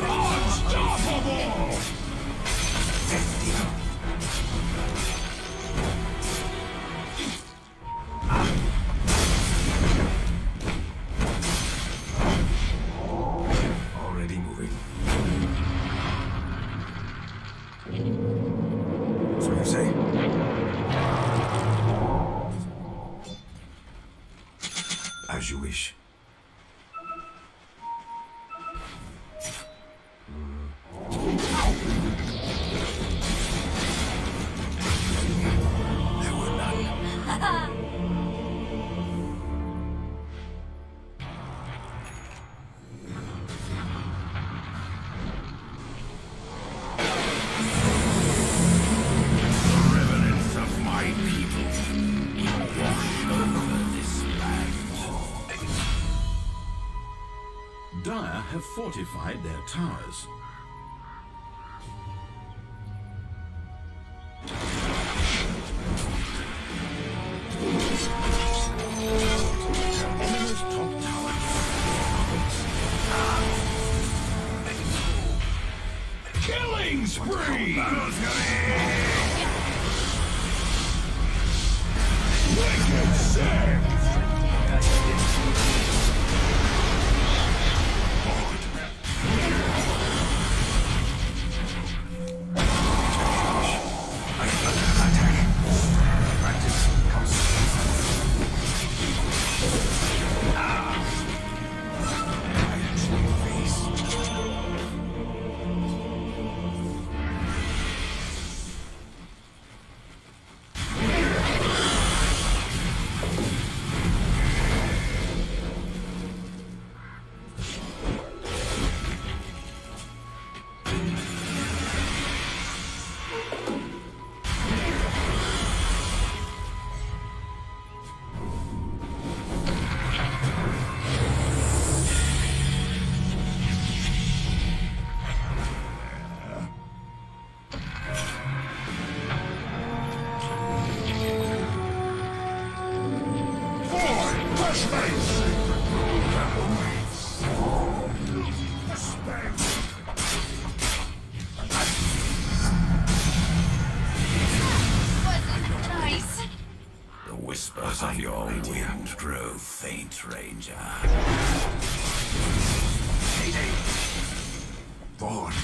Unstoppable! Already moving. So you say? As you wish. There were none. Remnants of my people will wash over this land.
Dire have fortified their towers. Enemy's top tower.
Killing spree! Wicked sick!
Nice.
The whispers of your wind grow faint, Ranger. Heyday! Forward!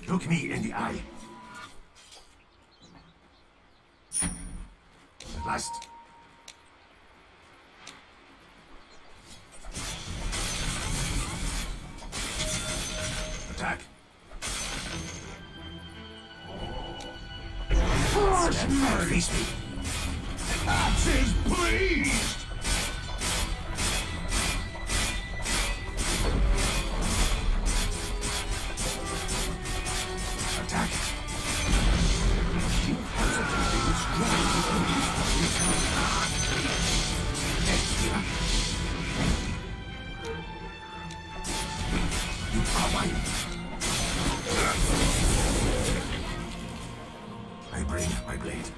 Look me in the eye. At last. Attack. Face me. Axes, please! Attack. You are mine. I bring my blade.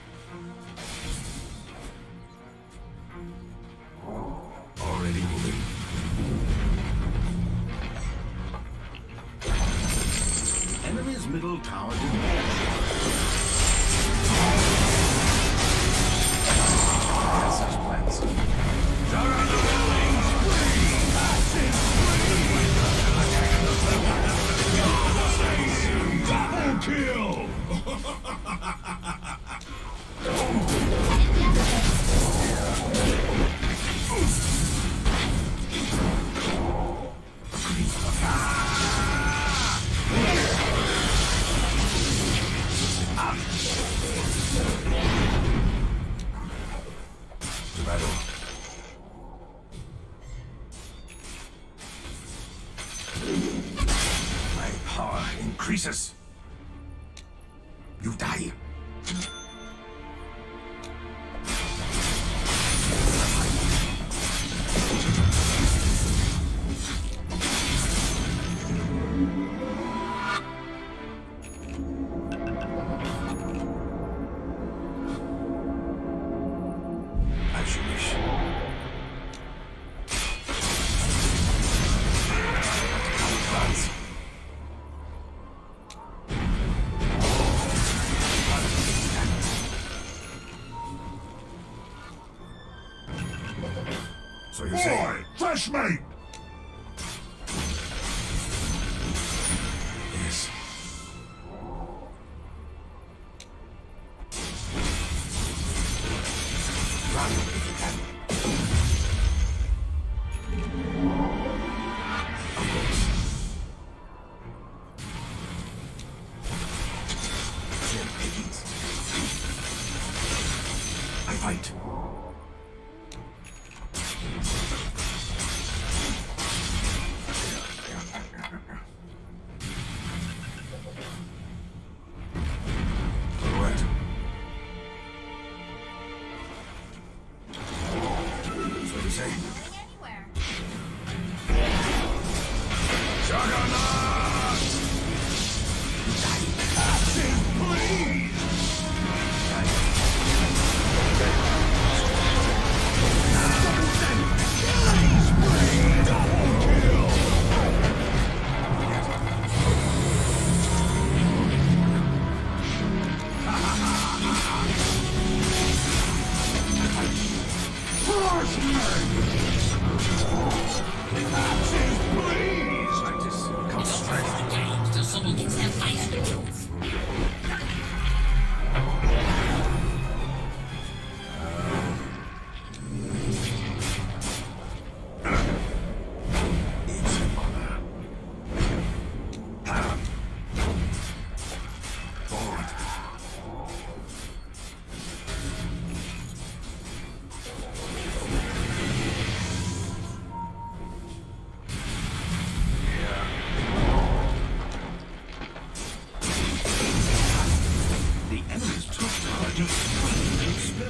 Already moving. Enemy's middle tower such plans. Double kill! My power increases. You die. As you wish. Plans. So you say, fresh meat! Yes. Run if you can. Of course. Slim pickings. I fight. Correct. So you say? Juggernaut! Axes, please!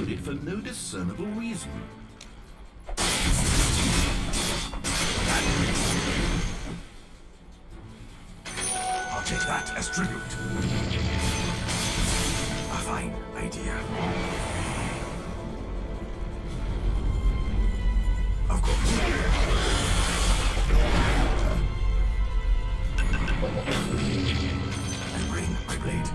exploded for no discernible reason.
I'll take that as tribute. A fine idea. Of course. I bring my blade.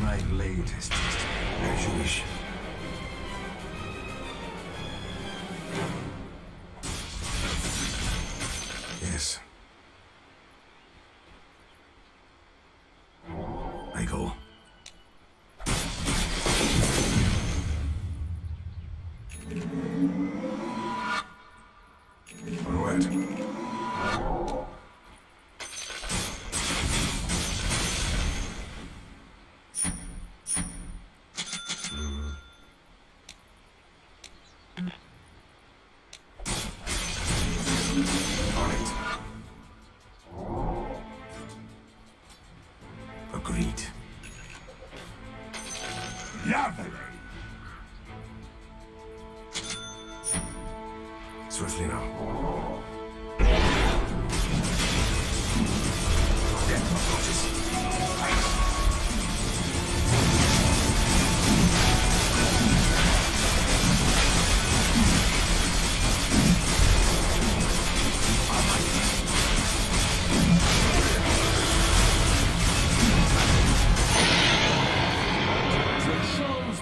My blade is just as you wish. Yes. I go. Onward. Agreed. Lovely. Swiftly now. Death approaches.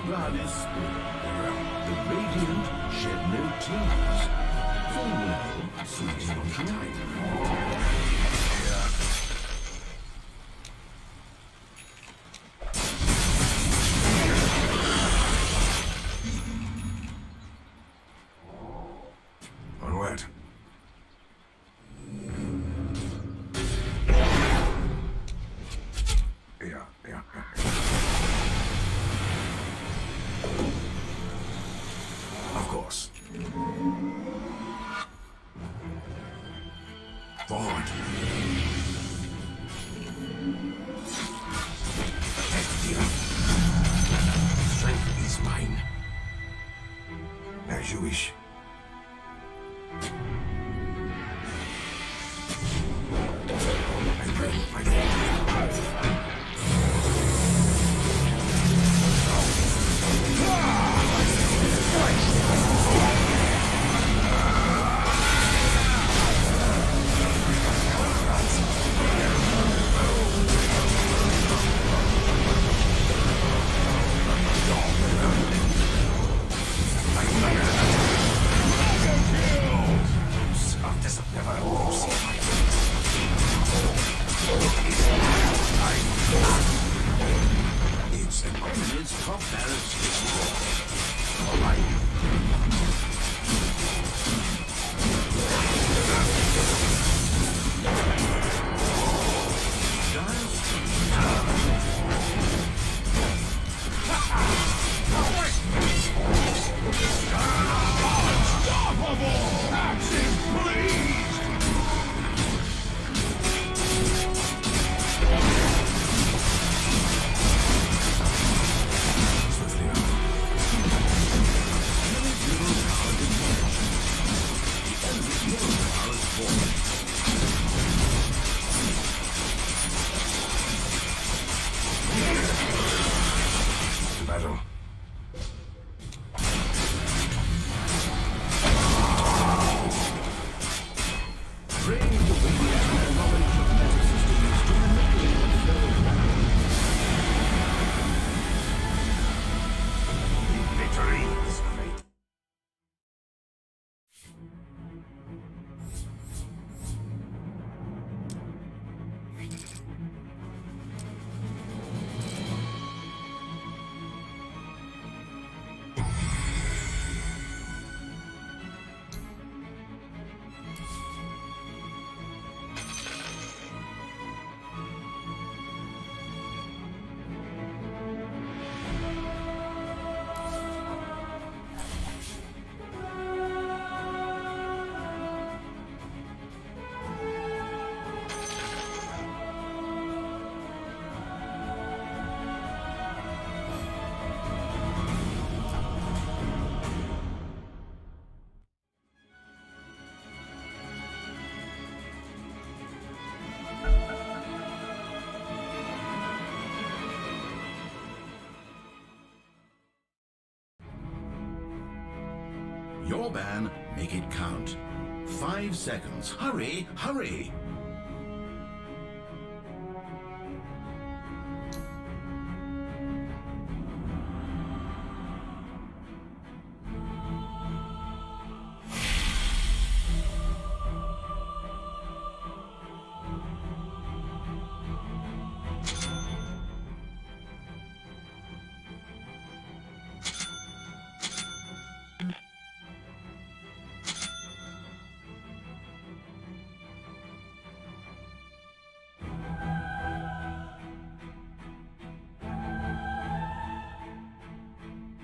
Blood is spilled. The Radiant shed no tears. Full well, sweet on time. Onward. Yeah. Of course. Forward. Strength is mine. As you wish. I pray, my God. It's an opponent's top barracks. All right. Unstoppable! Action, please! Swiftly now. Your ban, make it count. 5 seconds. Hurry, hurry!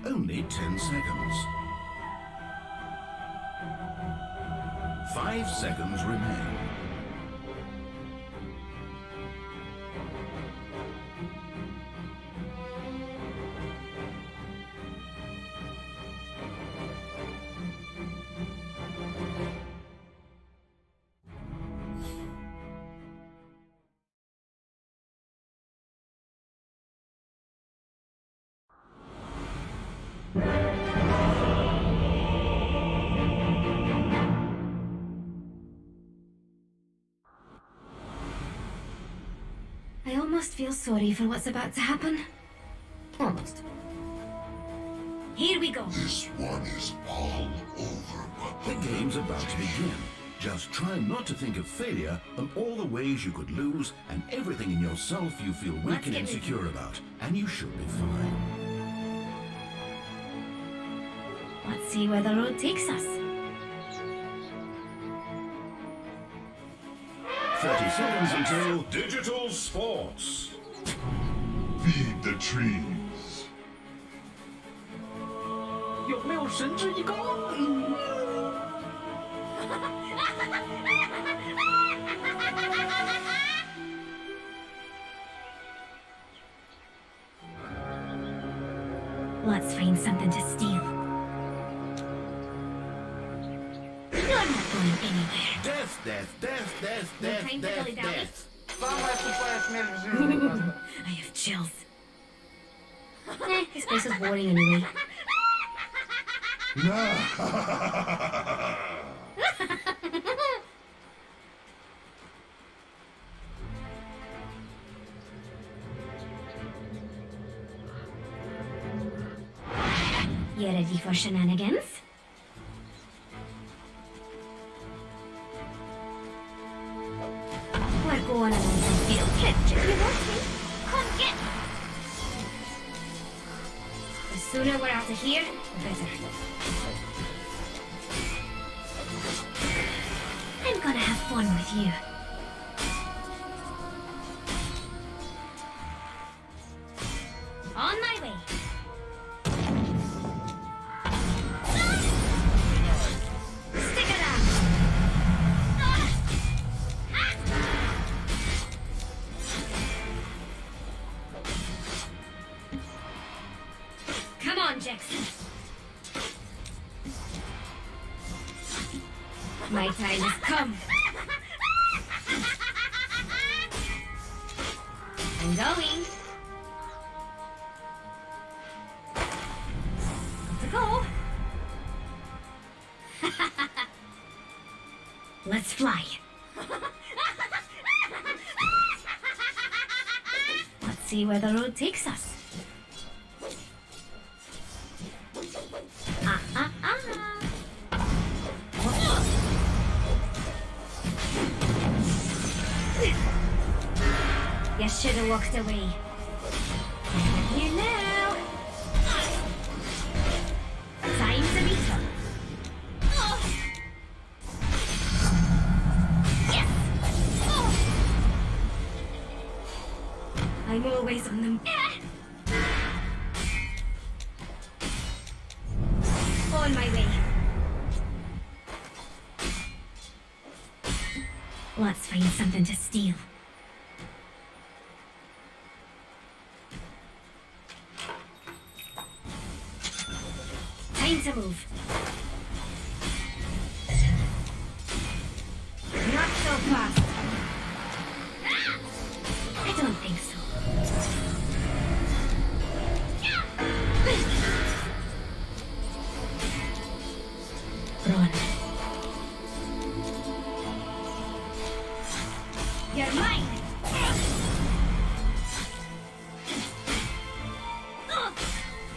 Only 10 seconds. 5 seconds remain.
I almost feel sorry for what's about to happen. Almost. Here we go.
This one is all over, but the game's about to begin. Just try not to think of failure and all the ways you could lose and everything in yourself you feel weak and insecure about, and you should be fine.
Let's see where the road takes us.
30 seconds until Digital Sports.
Feed the trees.
有没有神之一高？
Let's find something to steal. You're not going anywhere.
Death, death, death, death,
No
death,
time to
death,
dilly-dally.
death.
I have chills. This place is boring anyway. You ready for shenanigans? We're going on a field trip. You want me? Come get me. The sooner we're out of here, the better. I'm gonna have fun with you. On my way. Stick it out. Come on, Jackson. My time has come. I'm going. To go. Let's fly. Let's see where the road takes us. You should have walked away. I'm here now. Time to meet them. Yes! I'm always on them. On my way. Let's find something to steal. Time to move. Not so fast. I don't think so.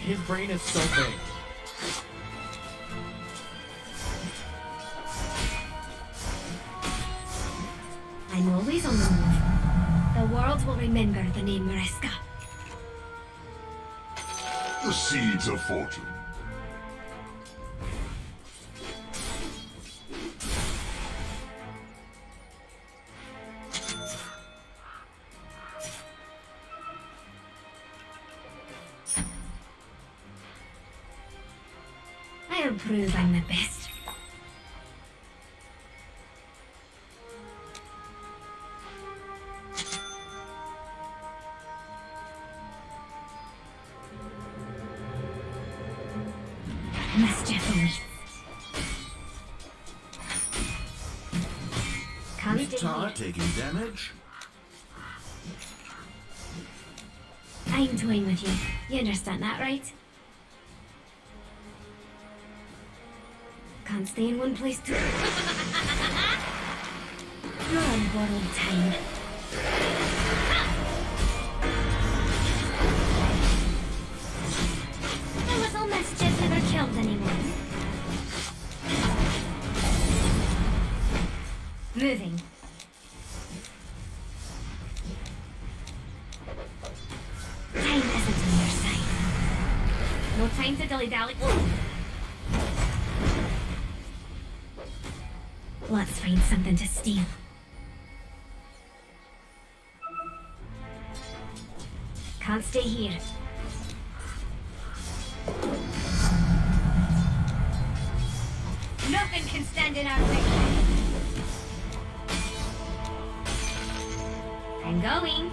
His brain is so big.
I'm always on the move. The world will remember the name Mariska.
The seeds of fortune.
I'll prove I'm the best. Mischief awaits. Can't stay
Mid-tower
here.
taking damage.
I'm toying with you. You understand that, right? Can't stay in one place too. You're on borrowed time. A little mischief never killed anyone. Moving. Time isn't on your side. No time to dilly-dally. Let's find something to steal. Can't stay here. Nothing can stand in our way. I'm going.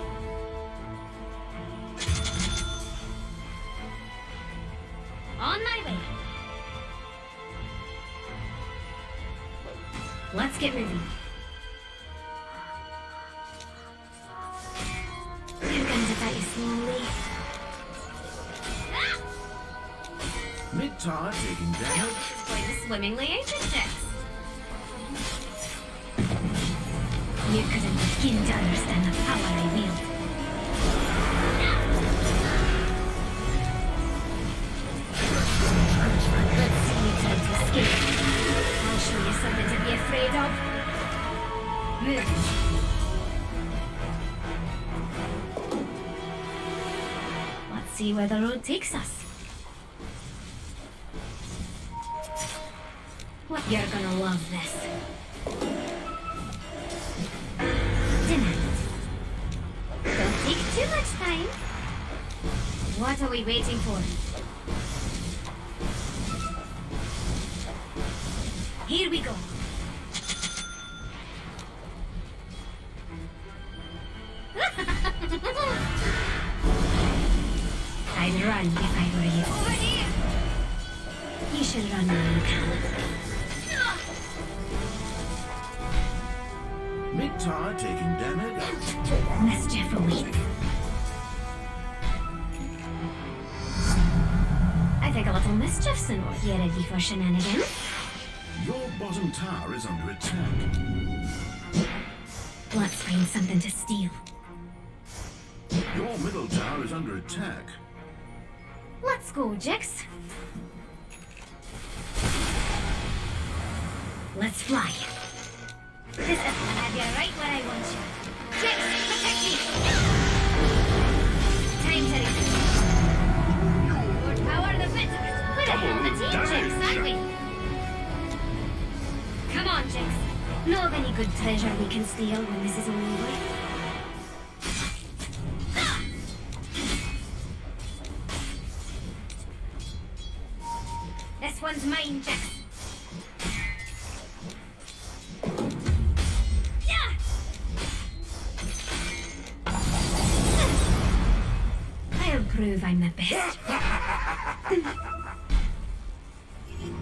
On my way. Let's get moving. You're going to die slowly.
Mid-tower taking damage.
Going swimmingly, ain't it, Jix? You couldn't begin to understand the power I wield. Let's see you try to escape. I'll show you something to be afraid of. Move. Let's see where the road takes us. What? You're gonna love this. Tonight. Don't take too much time. What are we waiting for? Here we go. I'd run if I were you. Over here! You should run when you can.
Mid-tower taking damage.
Mischief awaits. I think a little mischief's in order. You ready for shenanigans?
Your bottom tower is under attack.
Let's find something to steal.
Your middle tower is under attack.
Let's go, Jix. Let's fly. This is gonna have you right where I want you. Jix, protect me! Time to retreat. More power, the better. We're on the team, Jix, aren't we? Come on, Jix. Know of any good treasure we can steal when this is all over? This one's mine, Jix. I'll prove I'm the best.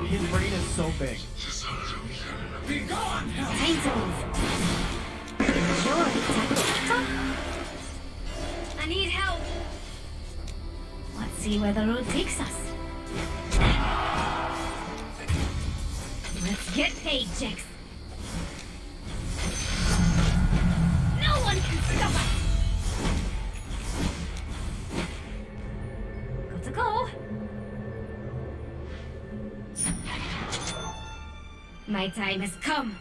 His brain is so big.
Be gone! Time to move. Sure, Dota. I need help. Let's see where the road takes us. Let's get paid, Jix. No one can stop us. Got to go. My time has come.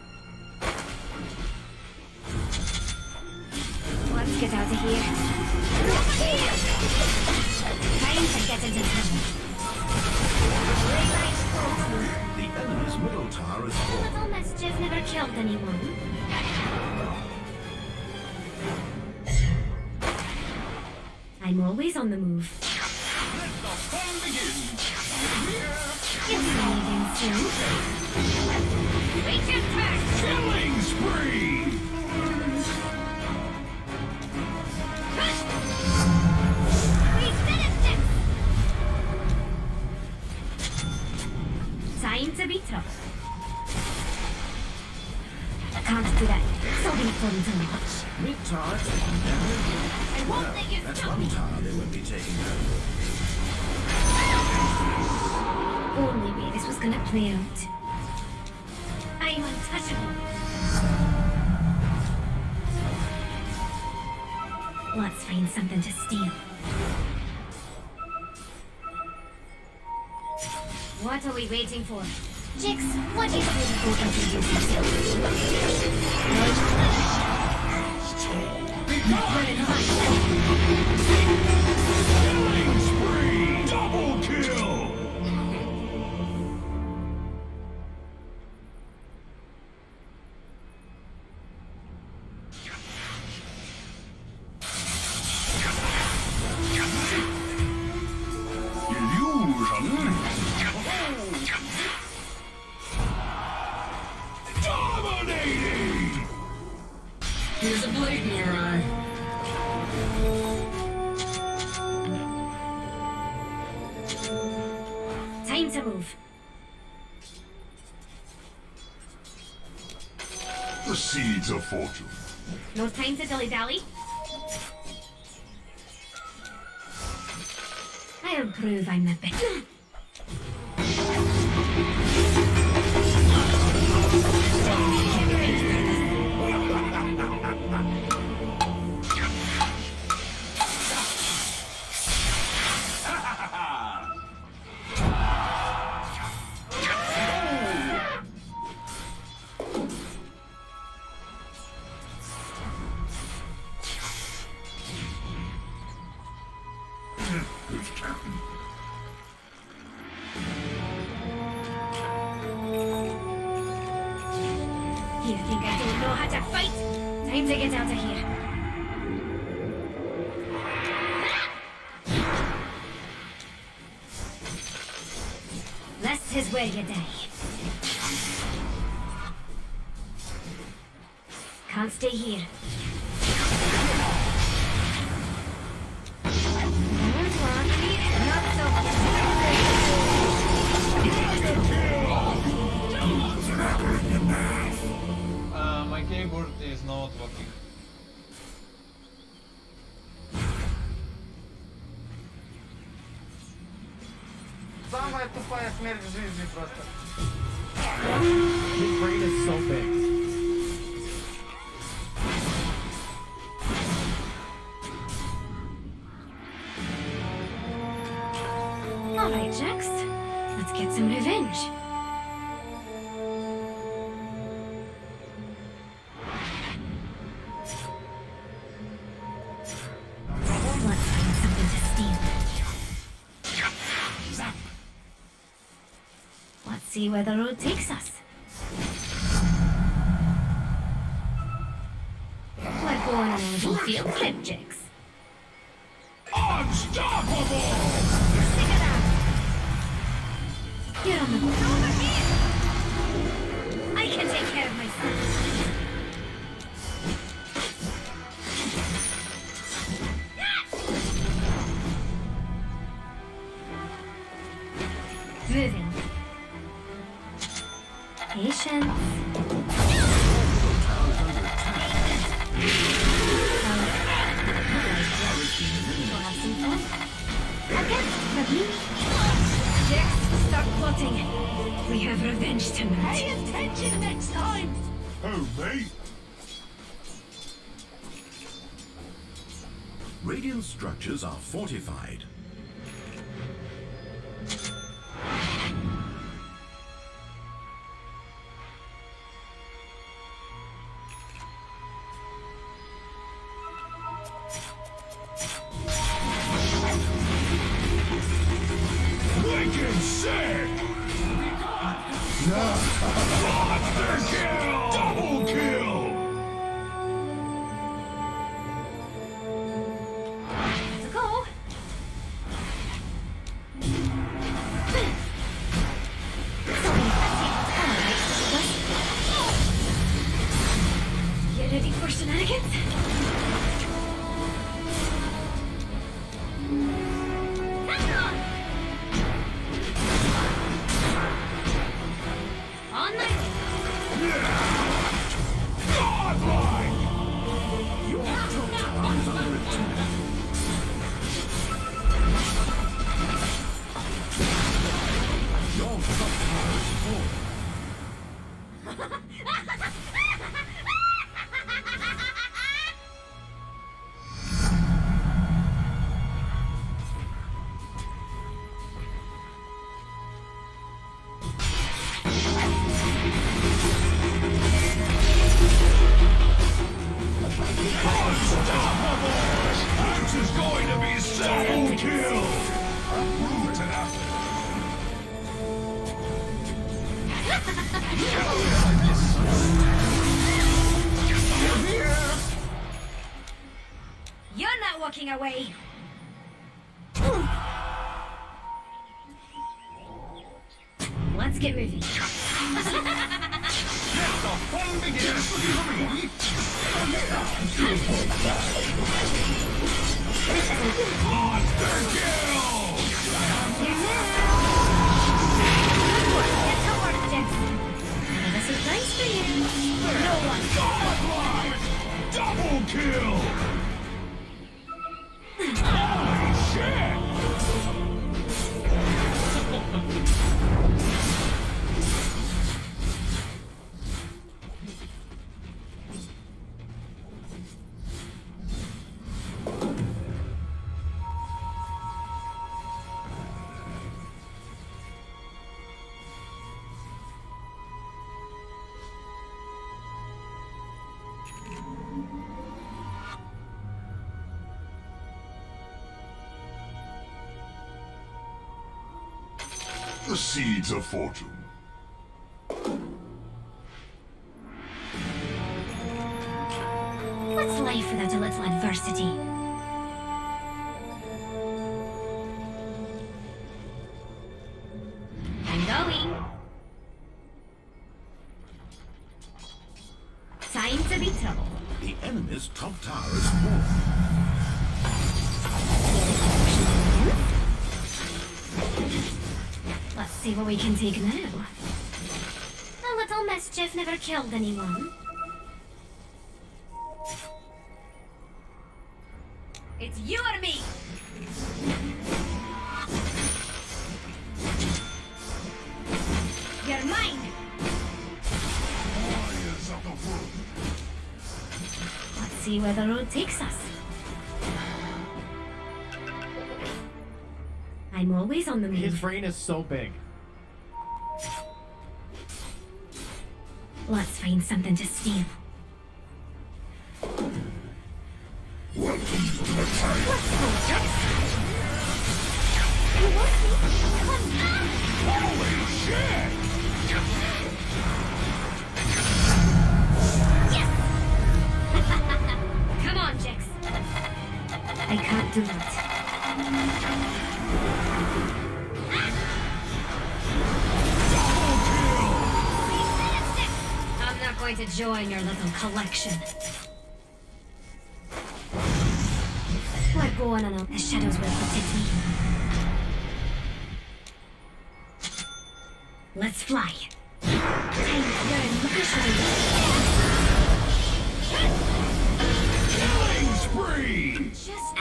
Let's get out of here. Time to get into trouble.
The enemy's middle tower is full.
Little mischief never killed anyone. I'm always on the move.
Let the fun begin.
You'll be leaving soon. Wait your turn!
Killing spree.
We finished it! Time to be tough. Can't do that. So be fun to watch.
Mid-tower.
I won't let you
That's
stop
one
me.
tower they won't be taking home.
Only way this was gonna play out. I'm untouchable. Let's find something to steal. What are we waiting for? Jix, what do you say before introduce yourself?
Killing spree. Double kill. Illusion. Dominating.
Here's a blade in your eye.
Time to move.
The seeds of fortune.
No time to dilly-dally. I'll prove I'm the best. You think I don't know how to fight? Time to get out of here. This is where you die. Can't stay here. Don't worry, not so
My keyboard is not working.
Самая тупая смерть в жизни просто.
His brain is so big.
All right, Jax. Let's get some revenge. Let's find something to steal. Let's see where the road takes us. We're going on a little field trip, Jax.
Unstoppable.
Stick it out. Get on the board. I can take care of myself. Moving. Patience. We'll have some fun. Against the beat. Jax, start plotting. We have revenge tonight.
Pay attention next time!
Who, me?
Radiant structures are fortified.
Monster kill! Double kill!
Let's go. You ready for shenanigans?
This is going to be double kill! Obrut and after.
You're not walking away. Let's get moving.
Let the fun begin! Monster kill!
Get to work, Jackson. I have a surprise for you. No one.
Godlike! Double kill! Holy shit! The seeds of fortune.
What's life without a little adversity? I'm going. Time to be trouble.
The enemy's top tower is full.
Let's see what we can take now. A little mischief never killed anyone. It's you or me! You're mine!
Warriors of the world.
Let's see where the road takes us. I'm always on the move.
His brain is so big.
Let's find something to steal.
Welcome to the time.
Let's go, Jax. You want me? Come on!
Holy shit!
Yes! Come on, Jax. I can't do it. I'm not going to join your little collection. We're going on out. The shadows will protect me. Let's fly. Time for your emotional.
Killing spree!
Just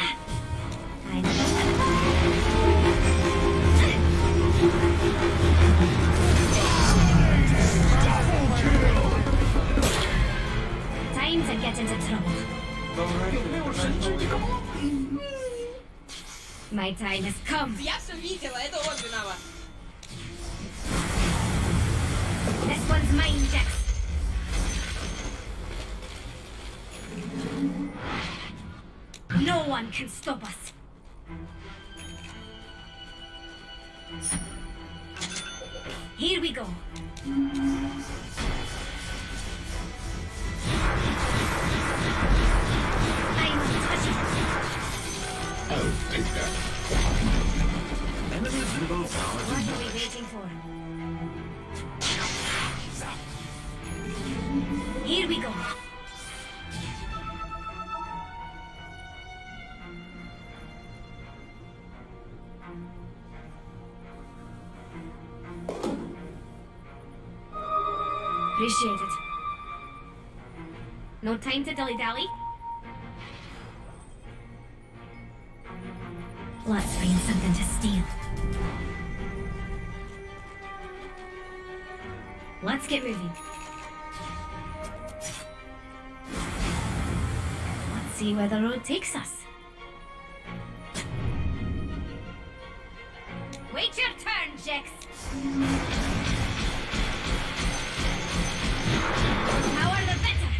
Double kill!
time to get into trouble. My time has come.
Я все видела, это он виноват.
This one's mine, Jax. No one can stop us. Here we go.
I'll take that. Enemy's middle tower
What are we waiting for? Here we go. Appreciate it. No time to dilly-dally. Let's find something to steal. Let's get moving. Let's see where the road takes us. Wait your turn, Jix! Power the better!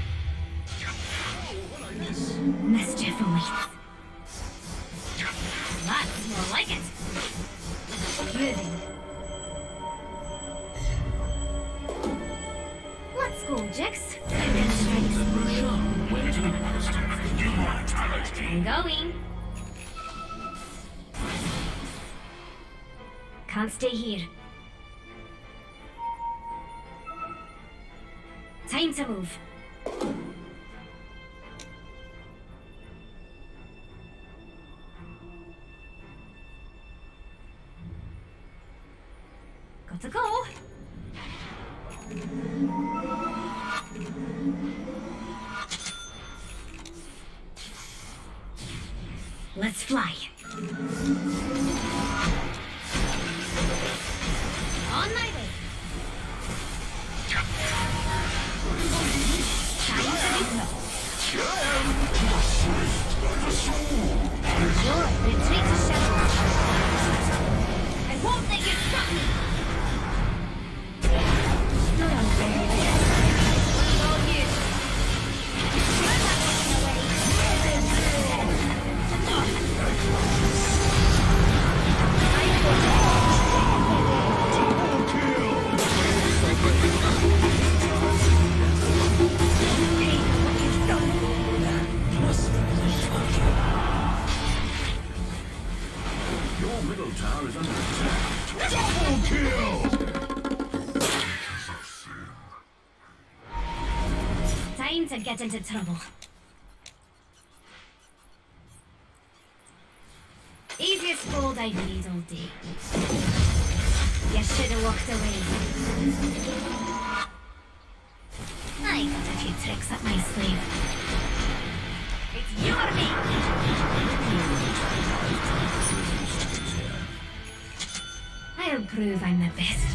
Mischief awaits. That's more like it. Moving. Let's go, Jix. I'm going. Can't stay here. Time to move. Got to go. Let's fly. On my way. Time to enjoy. Retreat to shadows. I won't let you stop me. Not on very good. All you. I'm not walking away.
Your middle tower is under attack. Double kill!
Time to get into trouble. Easiest fold I've made all day. You should have walked away. I got a few tricks up my sleeve. It's you or me! I'll prove I'm the best.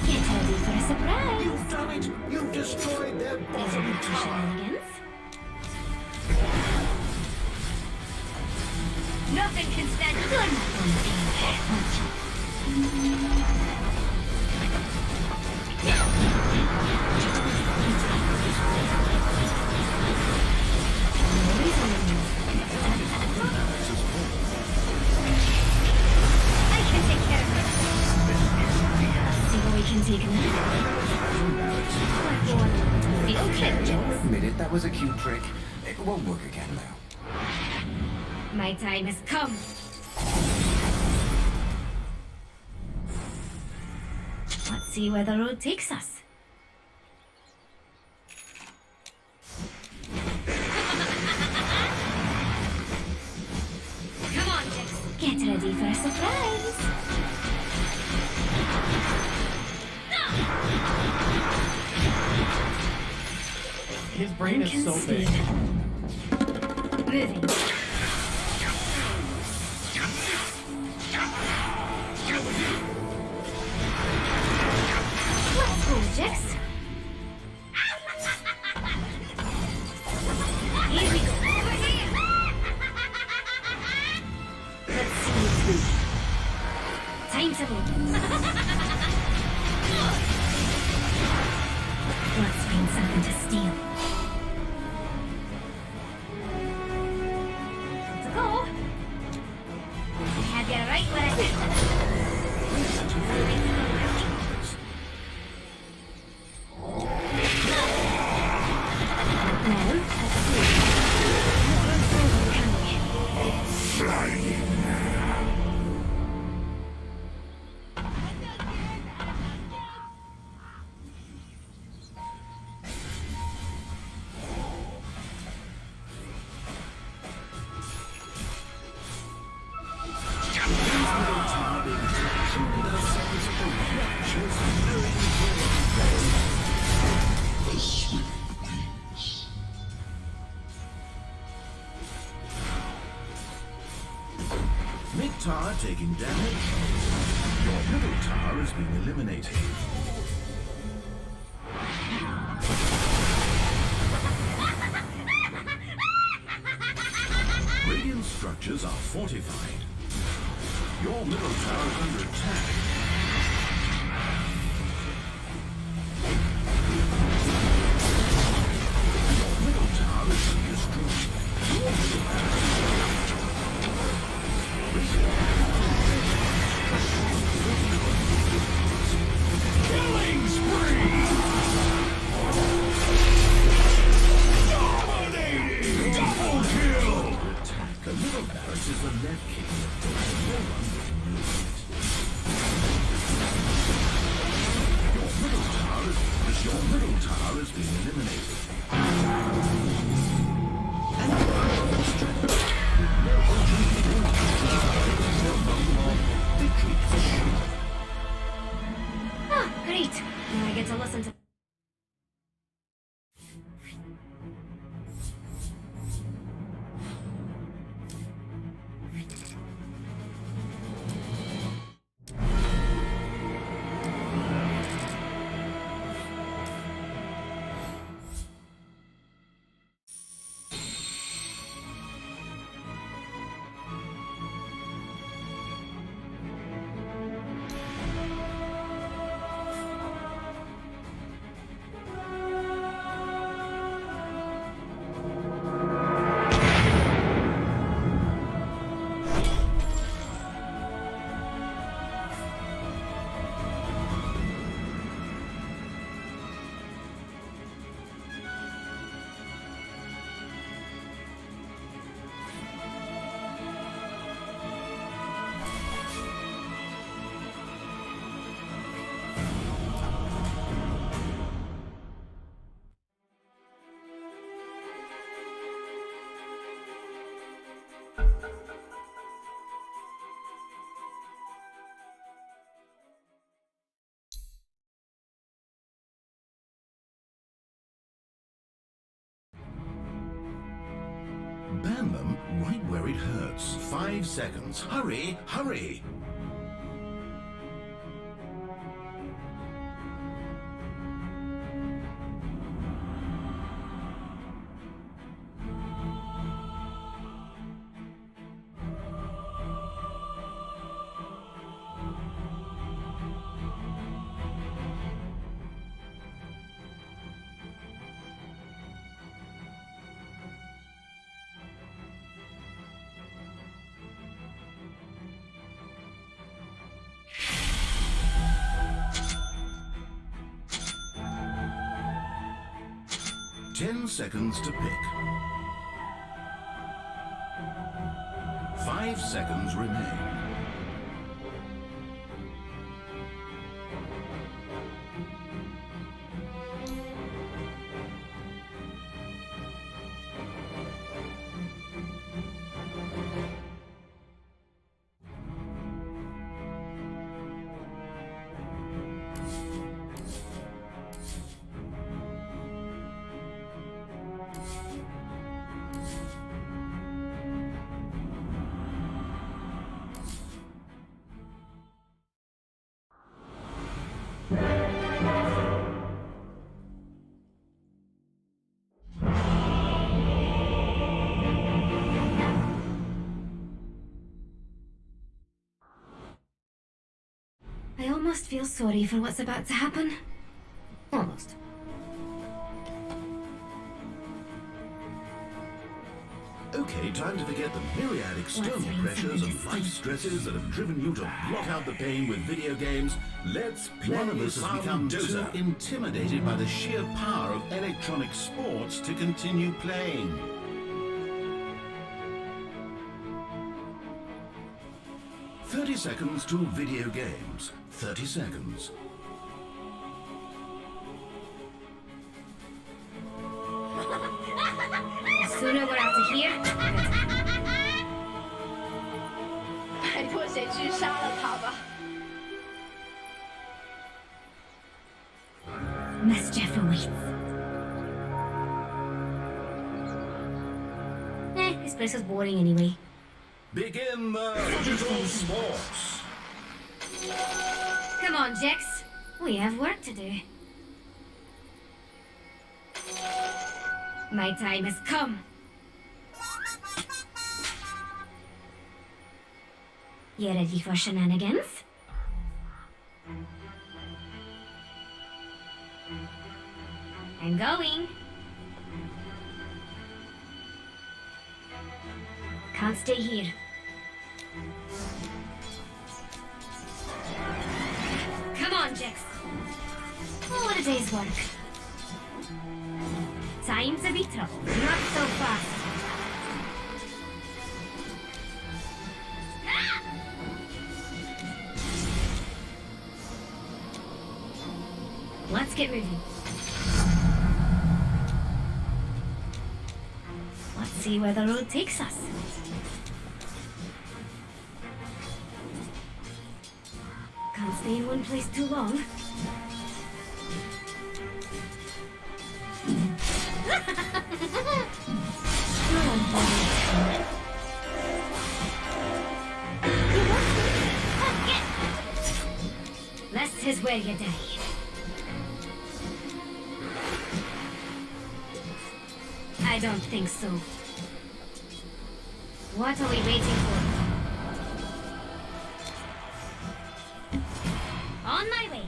Get ready for a surprise!
You've done it! You've destroyed their bottom tower!
Shenanigans. Nothing can stand good enough on I can take care of it. See what we can take now. Feel trick, Jix.
Admit it, that was a cute trick. It won't work again, though.
My time has come. Let's see where the road takes us. Come on, Jix. Get ready for a surprise.
His brain is so big.
Moving. Let's go, Jix. Here we go. Over here. Let's see you through. Time to move. Let's find something to steal. Let's go. We have you right where I
middle tower being attacked does sense a rapturous, flowing joy. The sweet wings. Mid tower taking damage. Your middle tower is being eliminated. Radiant structures are fortified. Your middle tower is under attack. Your middle tower is being destroyed. Your middle tower killing spree! Dominating! Double kill! The middle barracks is the left king. No one can move it. Your middle tower is being eliminated. And you are frustrated. No victory is assured.
Ah, great. Now I get to listen to...
Ban them right where it hurts. 5 seconds. Hurry, hurry! Ten seconds to pick. 5 seconds remain.
I almost feel sorry for what's about to happen. Almost.
Okay, time to forget the myriad external pressures and life stresses that have driven you to block out the pain with video games. Let's play. One of us has become too intimidated by the sheer power of electronic sports to continue playing. "30 seconds to video games. 30 seconds.
The sooner we're out of here, the better. I
拜托谁去杀了他吧。
Mischief awaits. This place was boring anyway.
Begin the digital sports.
Come on, Jix. We have work to do. My time has come. You ready for shenanigans? I'm going. Can't stay here. Come on, Jix. What a day's work. Time to be trouble. Not so fast. Ah! Let's get moving. Let's see where the road takes us. Can't stay in one place too long. This is where you die. I don't think so. What are we waiting for? On my way.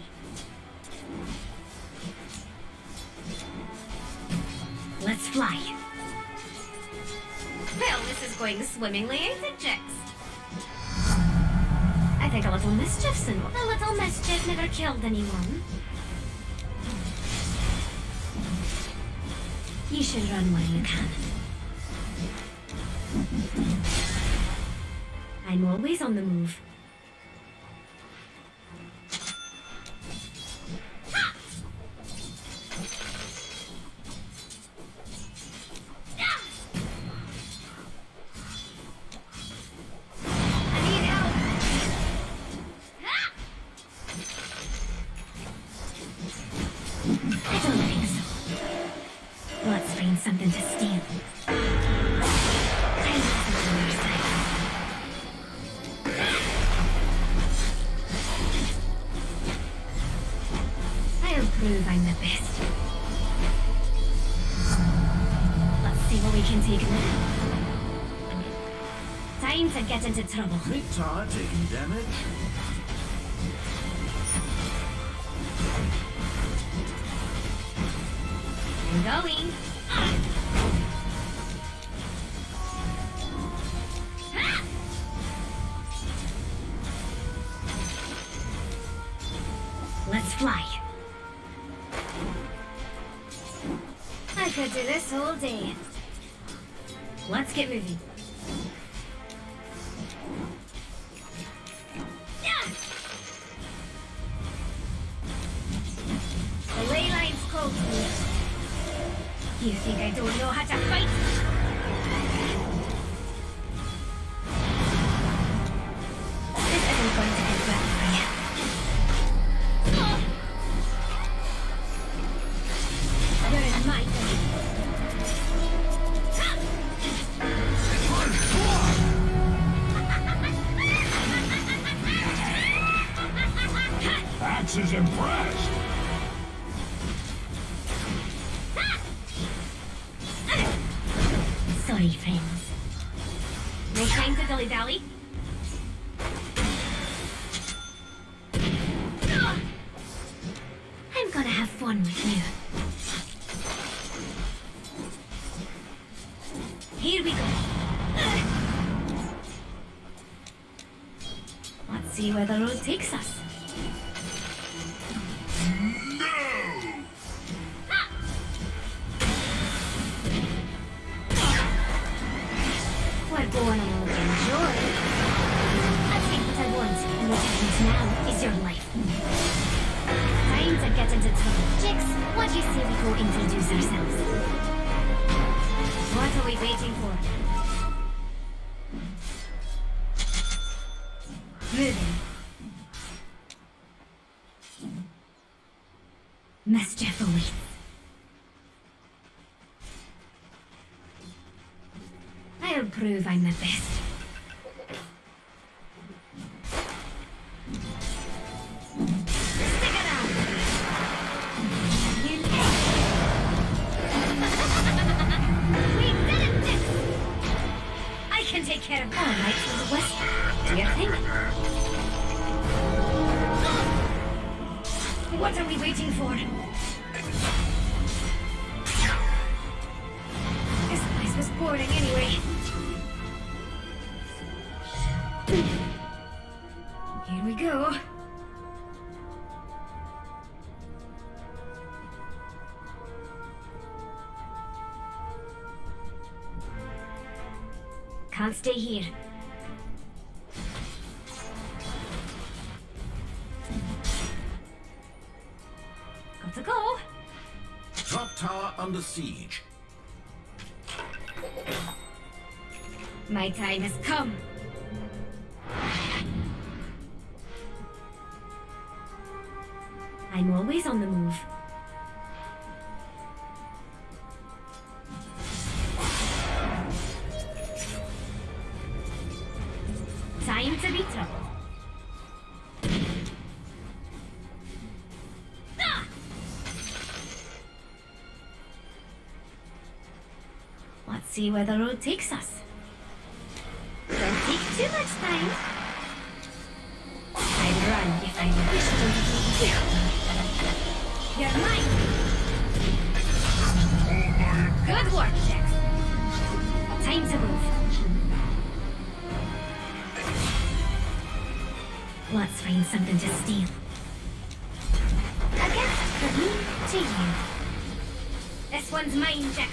Let's fly. Well, this is going swimmingly, ain't it, Jix? I think a little mischief's in order. A little mischief never killed anyone. You should run while you can. I'm always on the move. I don't think so. Let's find something to steal. I need something on our side. I'll prove I'm the best. Let's see what we can take now. Time to get into trouble.
Victor taking damage.
I'm going. Let's fly. I could do this all day. Let's get moving. The ley line's close to me. You think I don't know how to fight? This isn't going to end well for you. You're in my way.
Axe is impressed.
Sorry, friends. No time to dilly-dally. I'm gonna have fun with you. Here we go. Let's see where the road takes us. We're going on a little joy. I'll take what I want, and what I want now is your life. Time to get into trouble. Jix, what do you say we go introduce ourselves? What are we waiting for? Moving. Mischief awaits. I'll prove I'm the best. Stick around. You we did it, Dick! I can take care of all right to the west. Do you think? What are we waiting for? This place was boring anyway. Here we go. Can't stay here. Got to go.
Top tower under siege.
My time has come. I'm always on the move. Time to be troubled. Ah! Let's see where the road takes us. Don't take too much time. I'd run if I wished to be here. You're mine. Good work, Jax. Time to move. Let's find something to steal. A gift from me to you. This one's mine, Jax.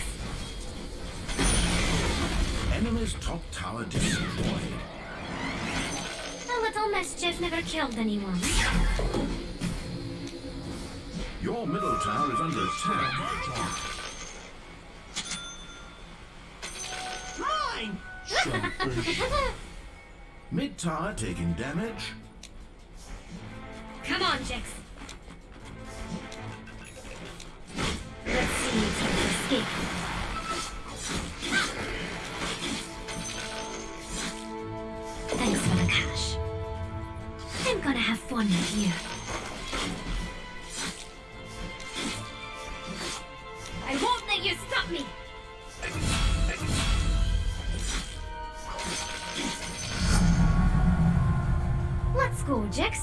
Enemy's top tower destroyed.
A little mischief never killed anyone.
Your middle tower is under attack.
Mine!
Mid tower taking damage.
Come on, Jax. Let's see if you can escape. Thanks for the cash. I'm gonna have fun with you. I won't let you stop me! Let's go, Jax.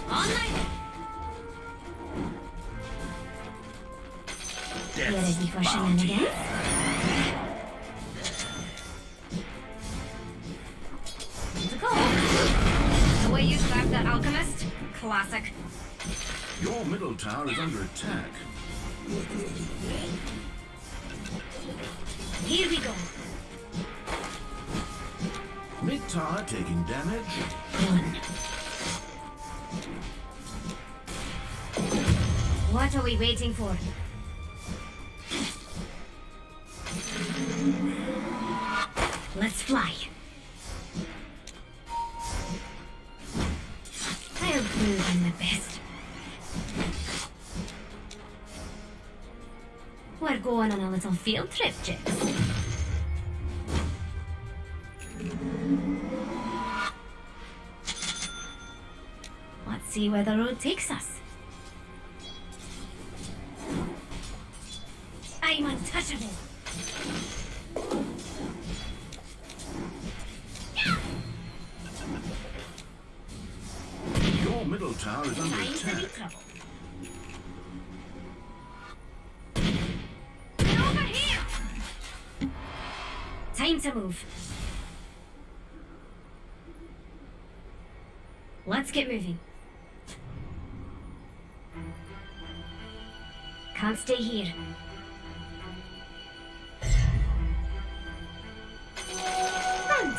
On my way. You ready for shenanigans? To go. The way you slapped that alchemist? Classic.
Your middle tower is under attack.
Here we go.
Mid tower taking damage.
One. What are we waiting for? Let's fly. I'll prove I'm the best. We're going on a little field trip, Jax. Let's see where the road takes us. I'm untouchable.
Your middle tower is under attack.
Get over here! Time to move. Let's get moving. Can't stay here. Run!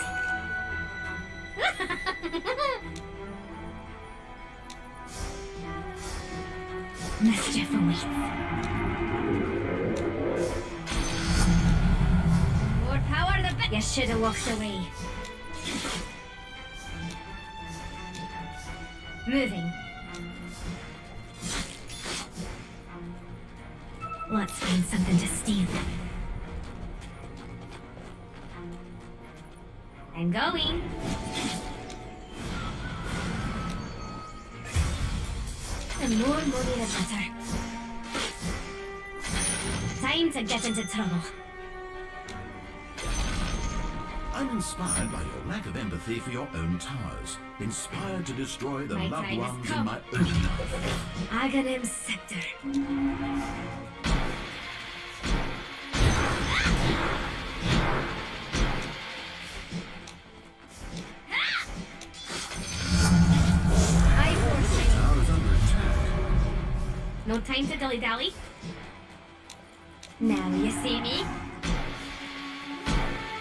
Mischief awaits. More power, the better. You should have walked away. Moving. Let's find something to steal. I'm going. The more money the better. Time to get into trouble.
I'm inspired by your lack of empathy for your own towers. Inspired to destroy the
My
loved
time has
ones
come.
in my own life.
Aghanim Scepter. I force
Tower is under attack.
No time to dilly-dally. Now you see me.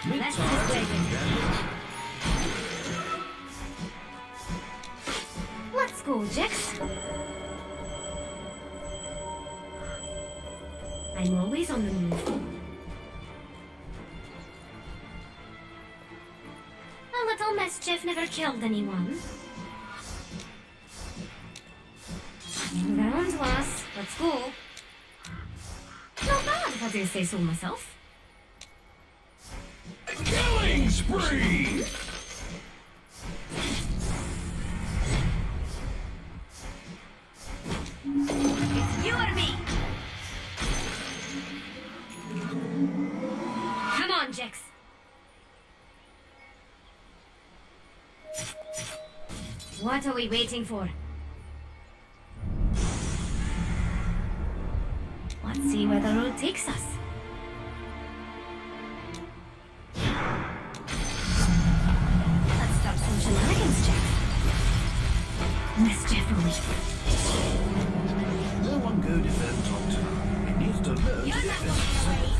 Let's
Mid-tower
just
taking damage.
Let's go, Jix. I'm always on the move. A little mischief never killed anyone. Round last. Let's go. Not bad if I do say so myself.
Killing spree!
It's you or me. Come on, Jix. What are we waiting for? Let's see where the road takes us. Let's start some shenanigans, Jix. Mischief only.
No one go defend top tower. It needs to learn to defend itself.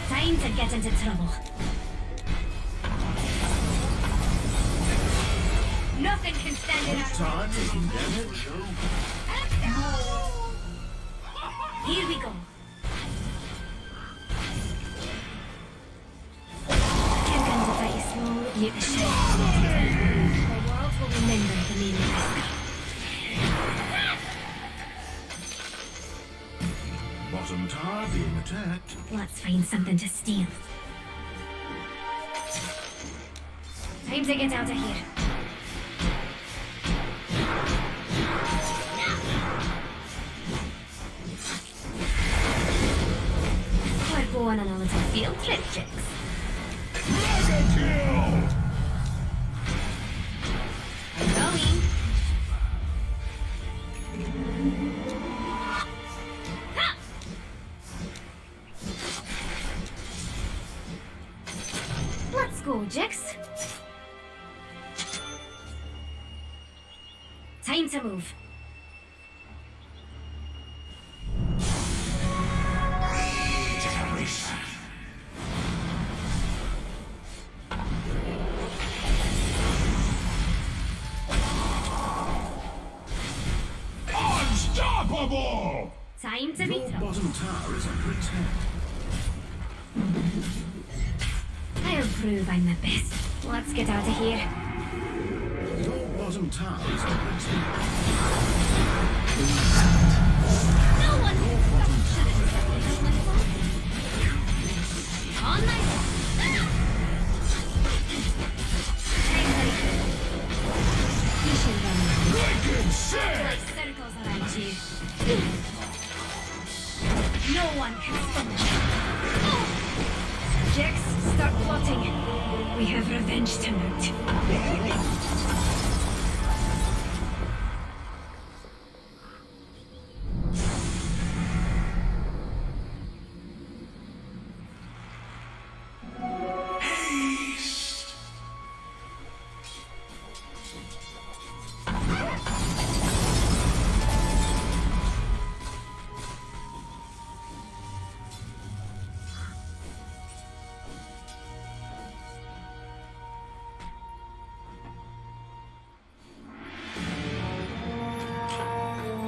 Time to get into trouble. Nothing can stand in our
Tower taking damage.
Here we go. Kick in the face, we'll mute the shit. The world will remember the name of this.
Bottom tower being attacked.
Let's find something to steal. Time to get out of here. We're going on a little field trip, Jix.
Mega kill!
I'm going. Ha! Let's go, Jix. Time to move.
Unstoppable!
Time to
Your
beat up.
bottom tower is under attack.
I'll prove I'm the best. Let's get out of here.
Your bottom tower is under attack.
No one can stop on my You should run
Lincoln sick!
like circles around you. No one can stop me. Jax, start plotting. We have revenge to mount.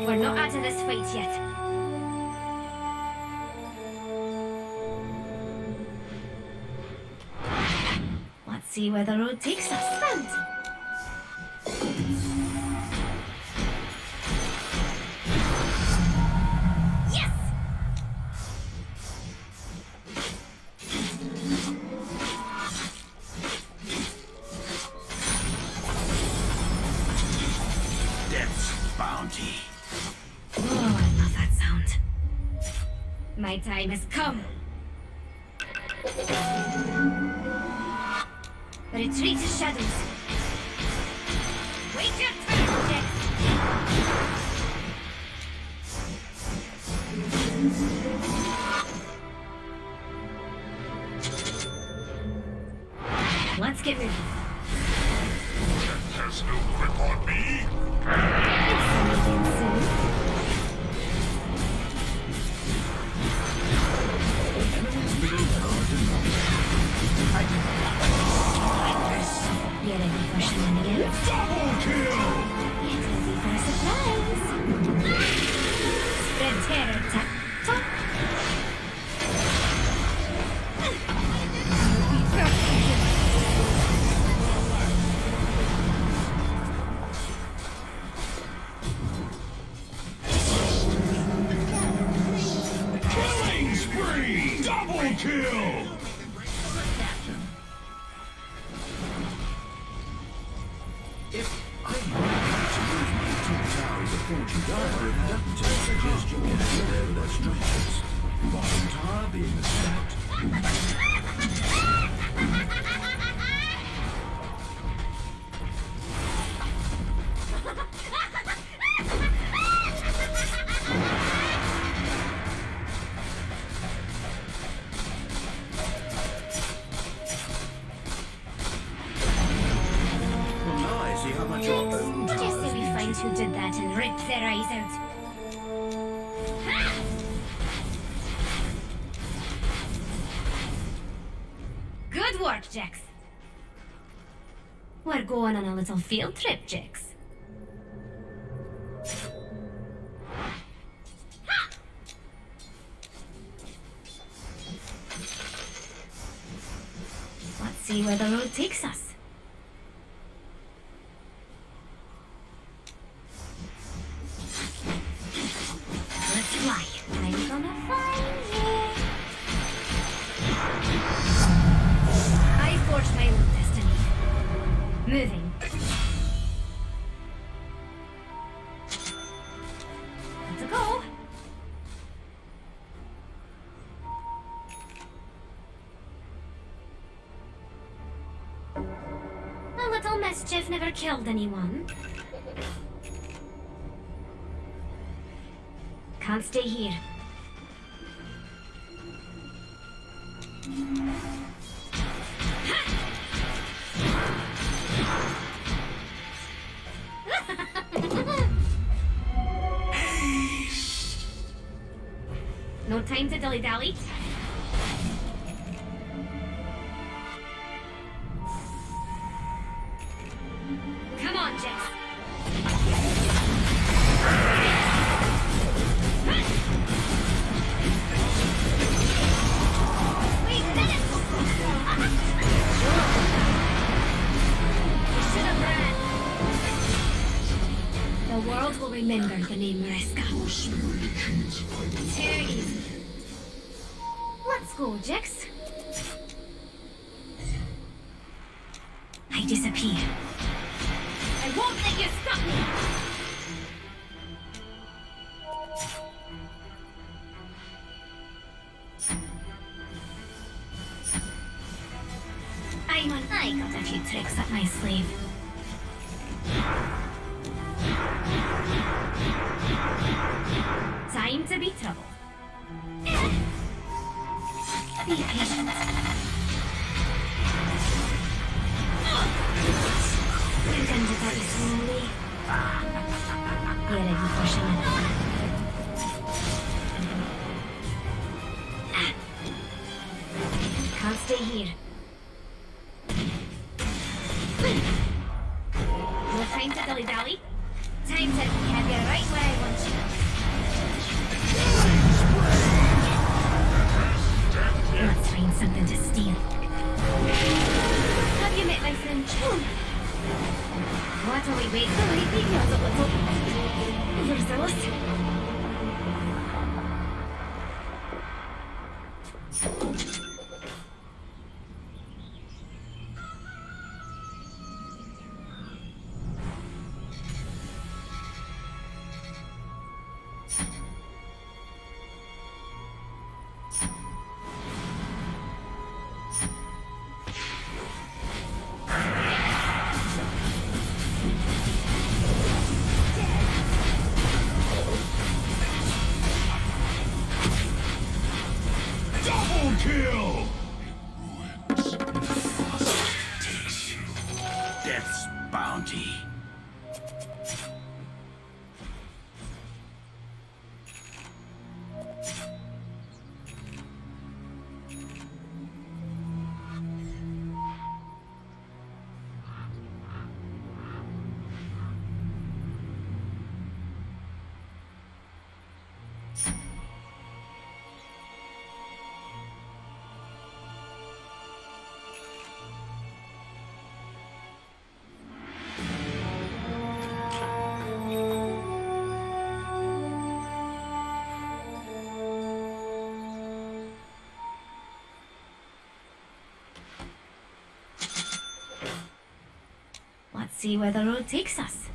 We're not out of this fight yet. see where the road takes us. Found. Yes!
Death's bounty.
Oh, I love that sound. My time has come. Retreat to shadows. Wait your turn, Jax. Let's get moving.
Has no grip on me.
It's something soon. You ready for shenanigans?
Double kill!
Get ready for a surprise. Spread terror, tap, top.
Killing spree! Double kill!
If I wanted to use my 2 towers of fortune diamond, I suggest you get rid of that strangers. Bottom tower being the stat. Well, now I see how much your own
Just
towers
so we
need
find
you.
who did that and rip their eyes out. Good work, Jax. We're going on a little field trip, Jax. Let's see where the road takes us. Let's fly. I'm gonna find you. I forged my own destiny. Moving. Let's go. A little mischief never killed anyone. Can't stay here. No time to dilly-dally. Come on, Jax. We did it! We should have ran. The world will remember the name Reska. Too easy. Let's go, Jax. I disappear. I won't let you stop me! I got a few tricks up my sleeve. Time to be trouble. Be patient. You can do that slowly. Get ready for shenanigans. Can't stay here. No time to dilly-dally. Time to have you right where I want you. Let's find something to steal. Have you What are we waiting for? He feels a little overzealous.
Double kill!
Death's bounty.
Let's see where the road takes us.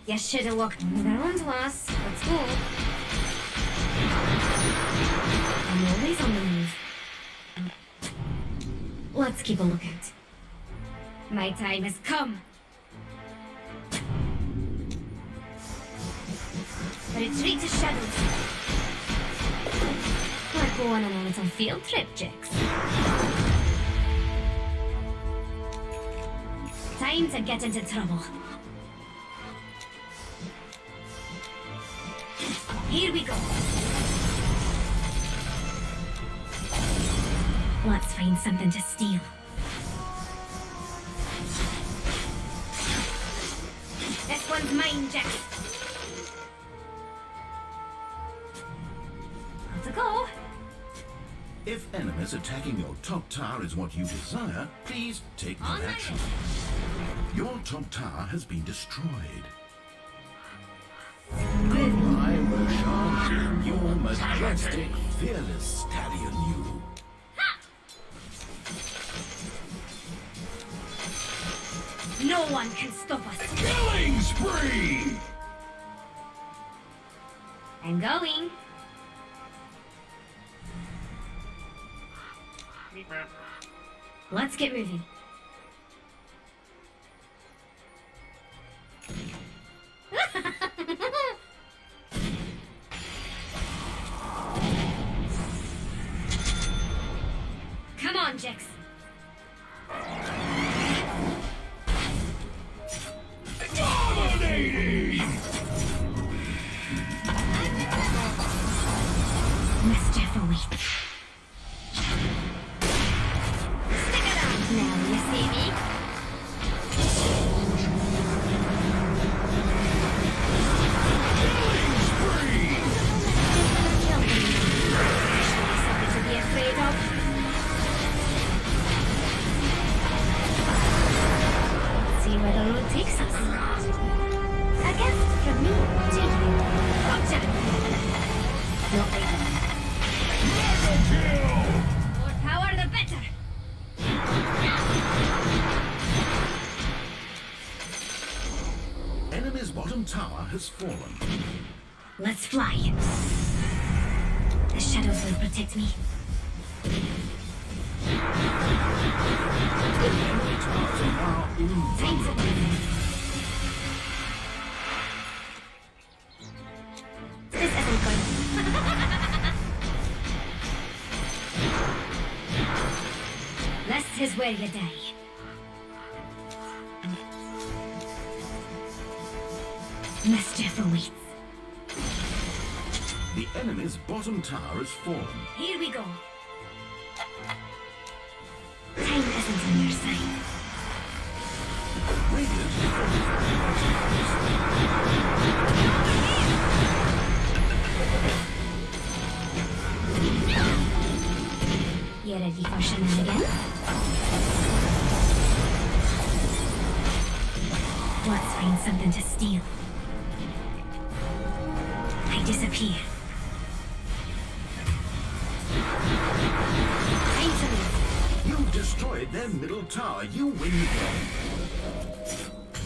You should have walked around to us. Let's go. I'm always on the move. Let's keep a lookout. My time has come. Retreat to shadows. We're going on a little field trip, Jix. Time to get into trouble. Here we go. Let's find something to steal. This one's mine, Jax. On to go.
If enemies attacking your top tower is what you desire, please take no action. Your top tower has been destroyed. Goodbye, Roshan. You majestic, fearless stallion, you.
No one can stop us.
Killing spree!
I'm going. Let's get moving. Come on, Jix.
Dominating!
Mischief awaits. Stick around now, you see me?
Killing spree!
Something to be afraid of. See where the road takes us. A gift from me to you. Gotcha! Not like
Mega kill!
more power, the better.
Enemy's bottom tower has fallen.
Let's fly. The shadows will protect me.
Enemy towers are now
Time to
invulnerable.
This isn't good. This is where you die. Mischief awaits.
The enemy's bottom tower has fallen.
Here we go. Time isn't on your side. You you ready for shenanigans? Let's find something to steal. I disappear. Time to move.
You've destroyed their middle tower. You win the game.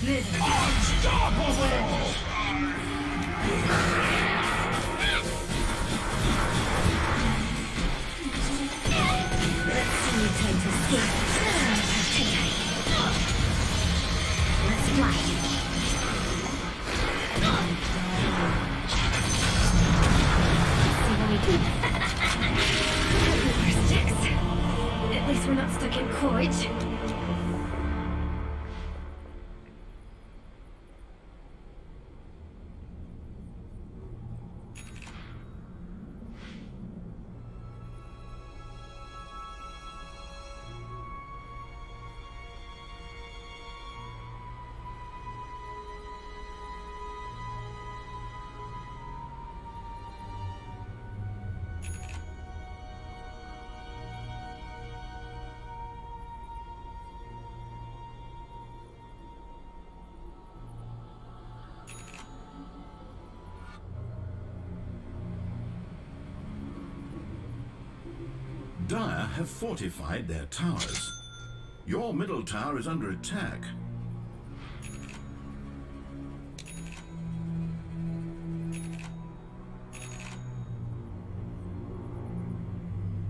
Unstoppable!
Let's see you try to escape. Let's fly. See what we do. First checks. At least we're not stuck in Courage.
Dire have fortified their towers. Your middle tower is under attack.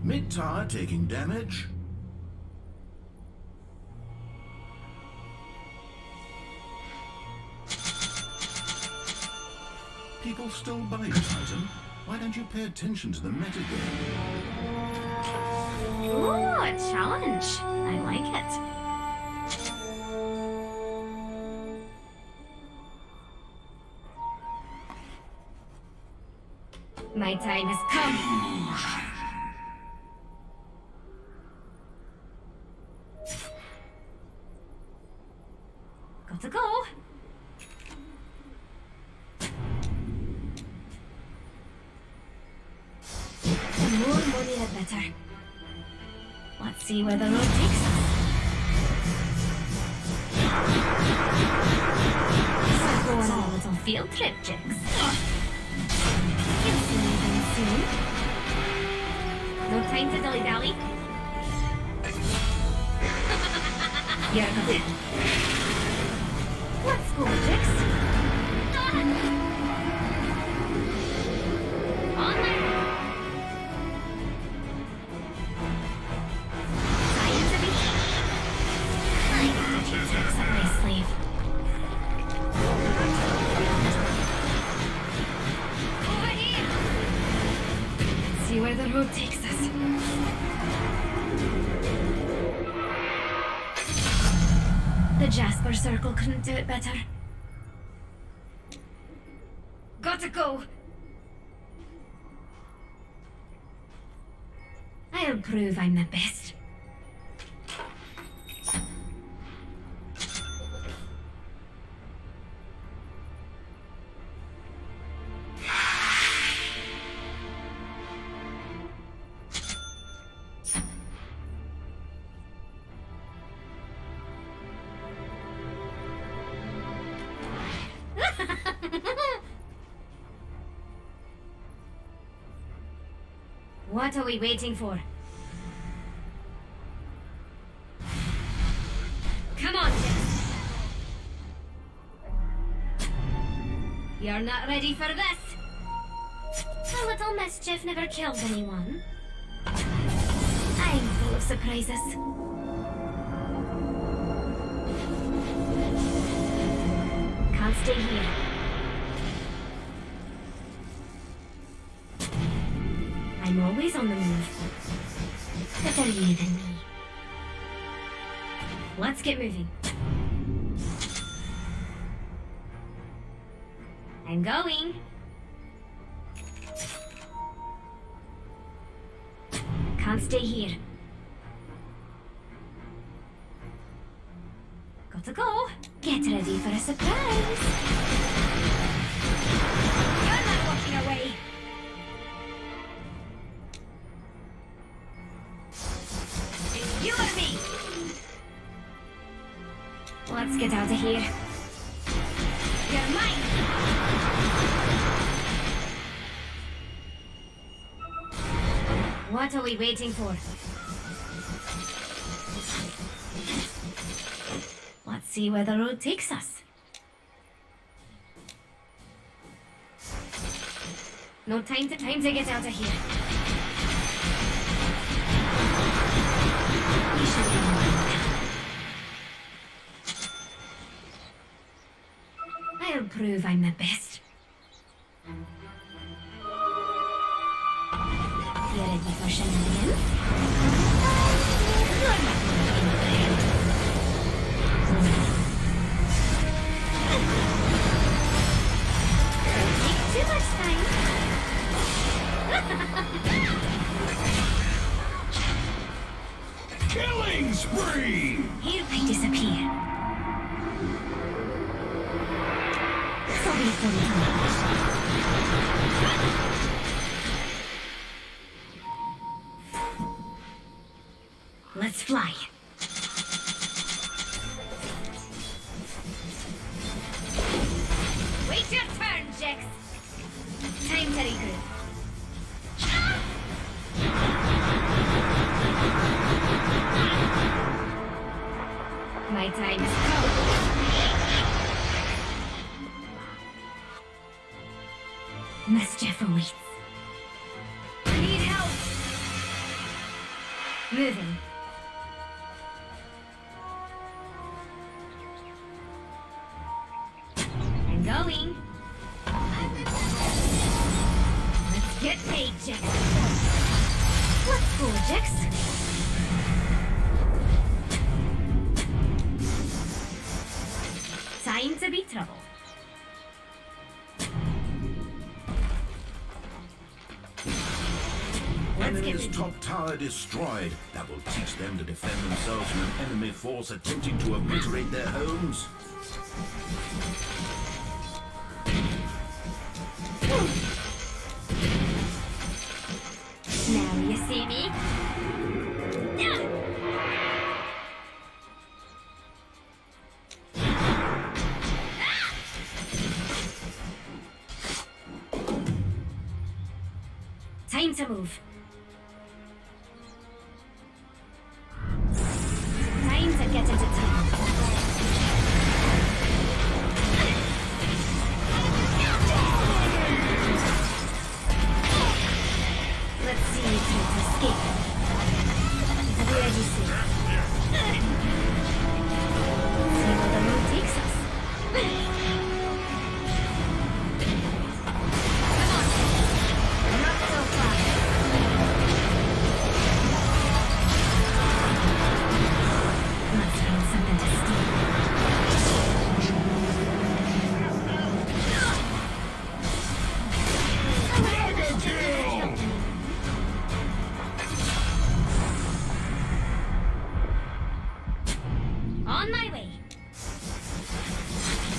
Mid tower taking damage. People still buy your item. Why don't you pay attention to the metagame?
Ooh, a challenge. I like it. My time has come. Gotta go. The more money, the better. Let's see where the road takes us. Let's go on a little field trip, Jigs. You'll see me then soon. No time to dilly-dally. You're good. Let's go, Jigs. On my slave. Over here! Let's see where the road takes us. The Jasper Circle couldn't do it better. Gotta go! I'll prove I'm the best. What are we waiting for? Come on, Jess. You're not ready for this. A little mischief never kills anyone. I'm full of surprises. Can't stay here. I'm always on the move. Better you than me. Let's get moving. I'm going. Can't stay here. Gotta go. Get ready for a surprise. You're not walking away. You or me? Let's get out of here. You're mine! What are we waiting for? Let's see where the road takes us. No time to get out of here. You should be mine. I'll prove I'm the best. You ready for shenanigans? You're not going to Don't take too much time.
Killing spree!
Here I disappear. Sorry for the Let's fly. Wait your turn, Jax. Time to regroup. My time is come. Mischief awaits. Need help. Moving. I'm going. Let's get paid, Jax. Let's go, Jax. Time to be trouble.
Enemy's top tower destroyed. That will teach them to defend themselves from an enemy force attempting to obliterate their homes.
Now you see me? Time to move. Time to get into town. Let's see you try to escape. Have you ready, see? See where the road takes us. Not so far. Let's find something to steal. On my way.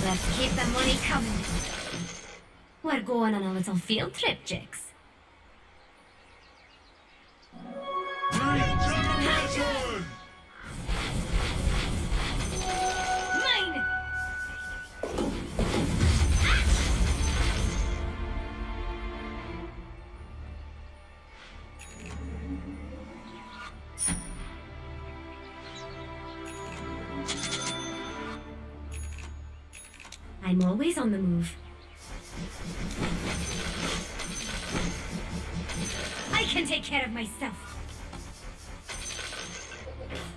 Let's keep the money coming. We're going on a little field trip, Jax. Mine! I'm always on the move. I can take care of myself.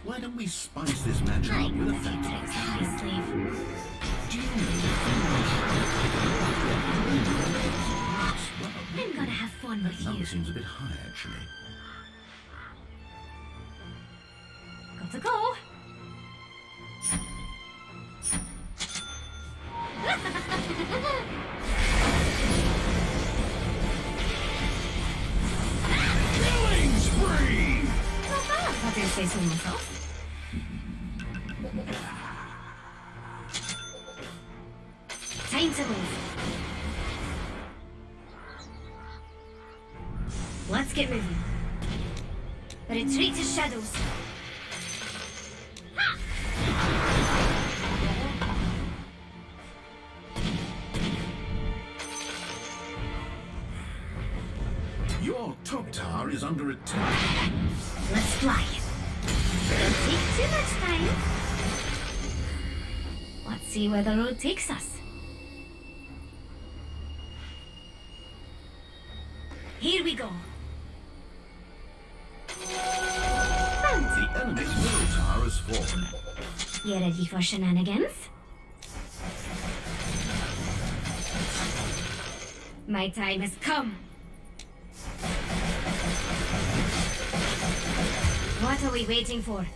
Why don't we spice this match up with a fact?
My slave.
Do you know
I'm gonna have fun with
that number
you.
seems a bit high, actually.
Got to go.
Killing spree!
Not bad, if I do say so myself. Time to move. Let's get moving. Retreat to shadows.
Your top tower is under attack.
Let's fly. Don't take too much time. Let's see where the road takes us. Here we go.
The enemy's middle tower has fallen.
You ready for shenanigans? My time has come. What are we waiting for?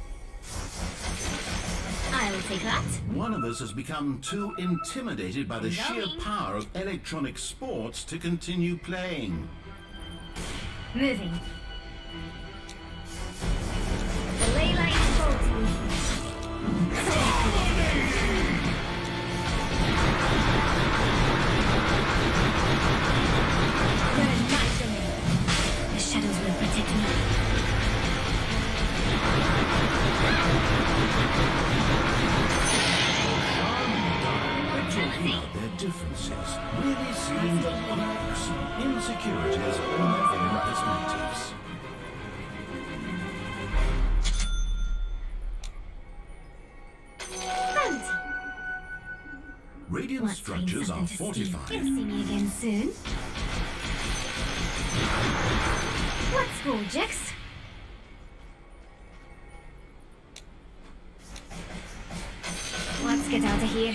I'll take that.
One of us has become too intimidated by the sheer
Going.
power of electronic sports to continue playing.
Moving. The ley line is faulty. You're in my domain. The shadows will protect me.
Their differences really seem quirks, insecurities, and nothing but perspectives. Radiant
Let's find
structures are
something to steal.
fortified.
You'll see me again soon. Let's go, Jix. Let's get out of here.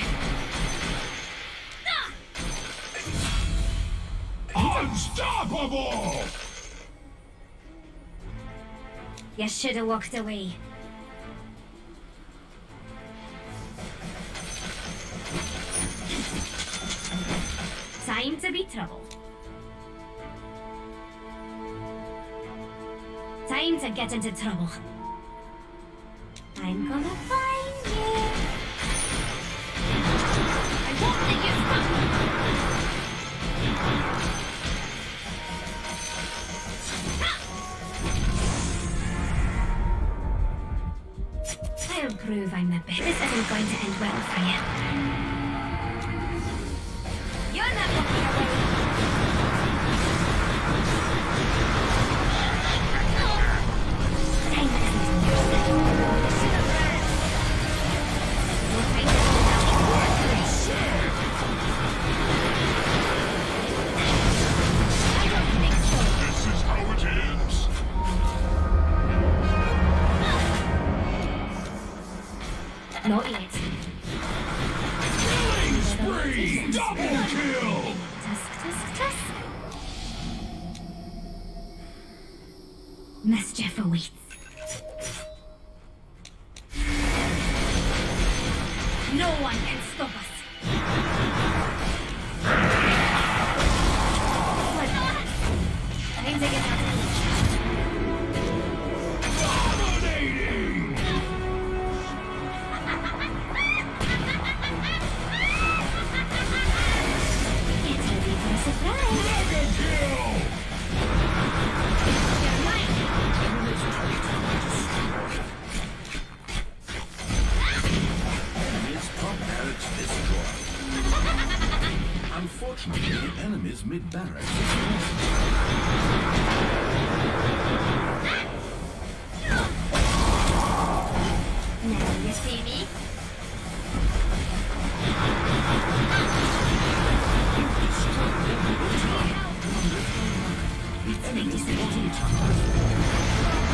Unstoppable!
You should have walked away. Time to be troubled. Time to get into trouble. I'm gonna find you. I won't let you stop me. I'll prove I'm the best. This isn't going to end well for you. You're not walking away. Time isn't on your side. You should have learned. You'll find it I don't think so.
This is how it ends.
Not yet.
Killing spree! Double kill!
Tusk. Mischief awaits. No one can stop us. Time to get out of here.
Dominating!
Get ready for a surprise.
Mega kill!
You're mine.
Enemy's top barracks destroyed. Unfortunately, the enemy's mid barracks is
Now you see me.
the enemy's bottom tower.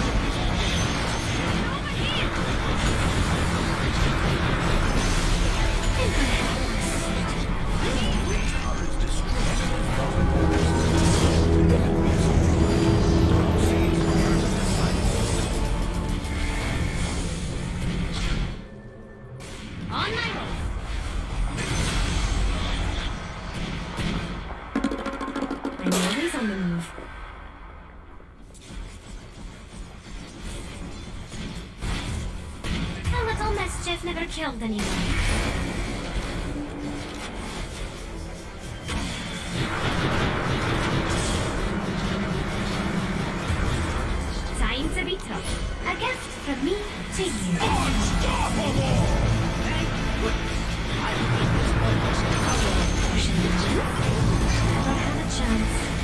On my way. I'm always on the move. A little mischief never killed anyone. Time to be tough. A gift from me to you.
Unstoppable!
Never had a chance.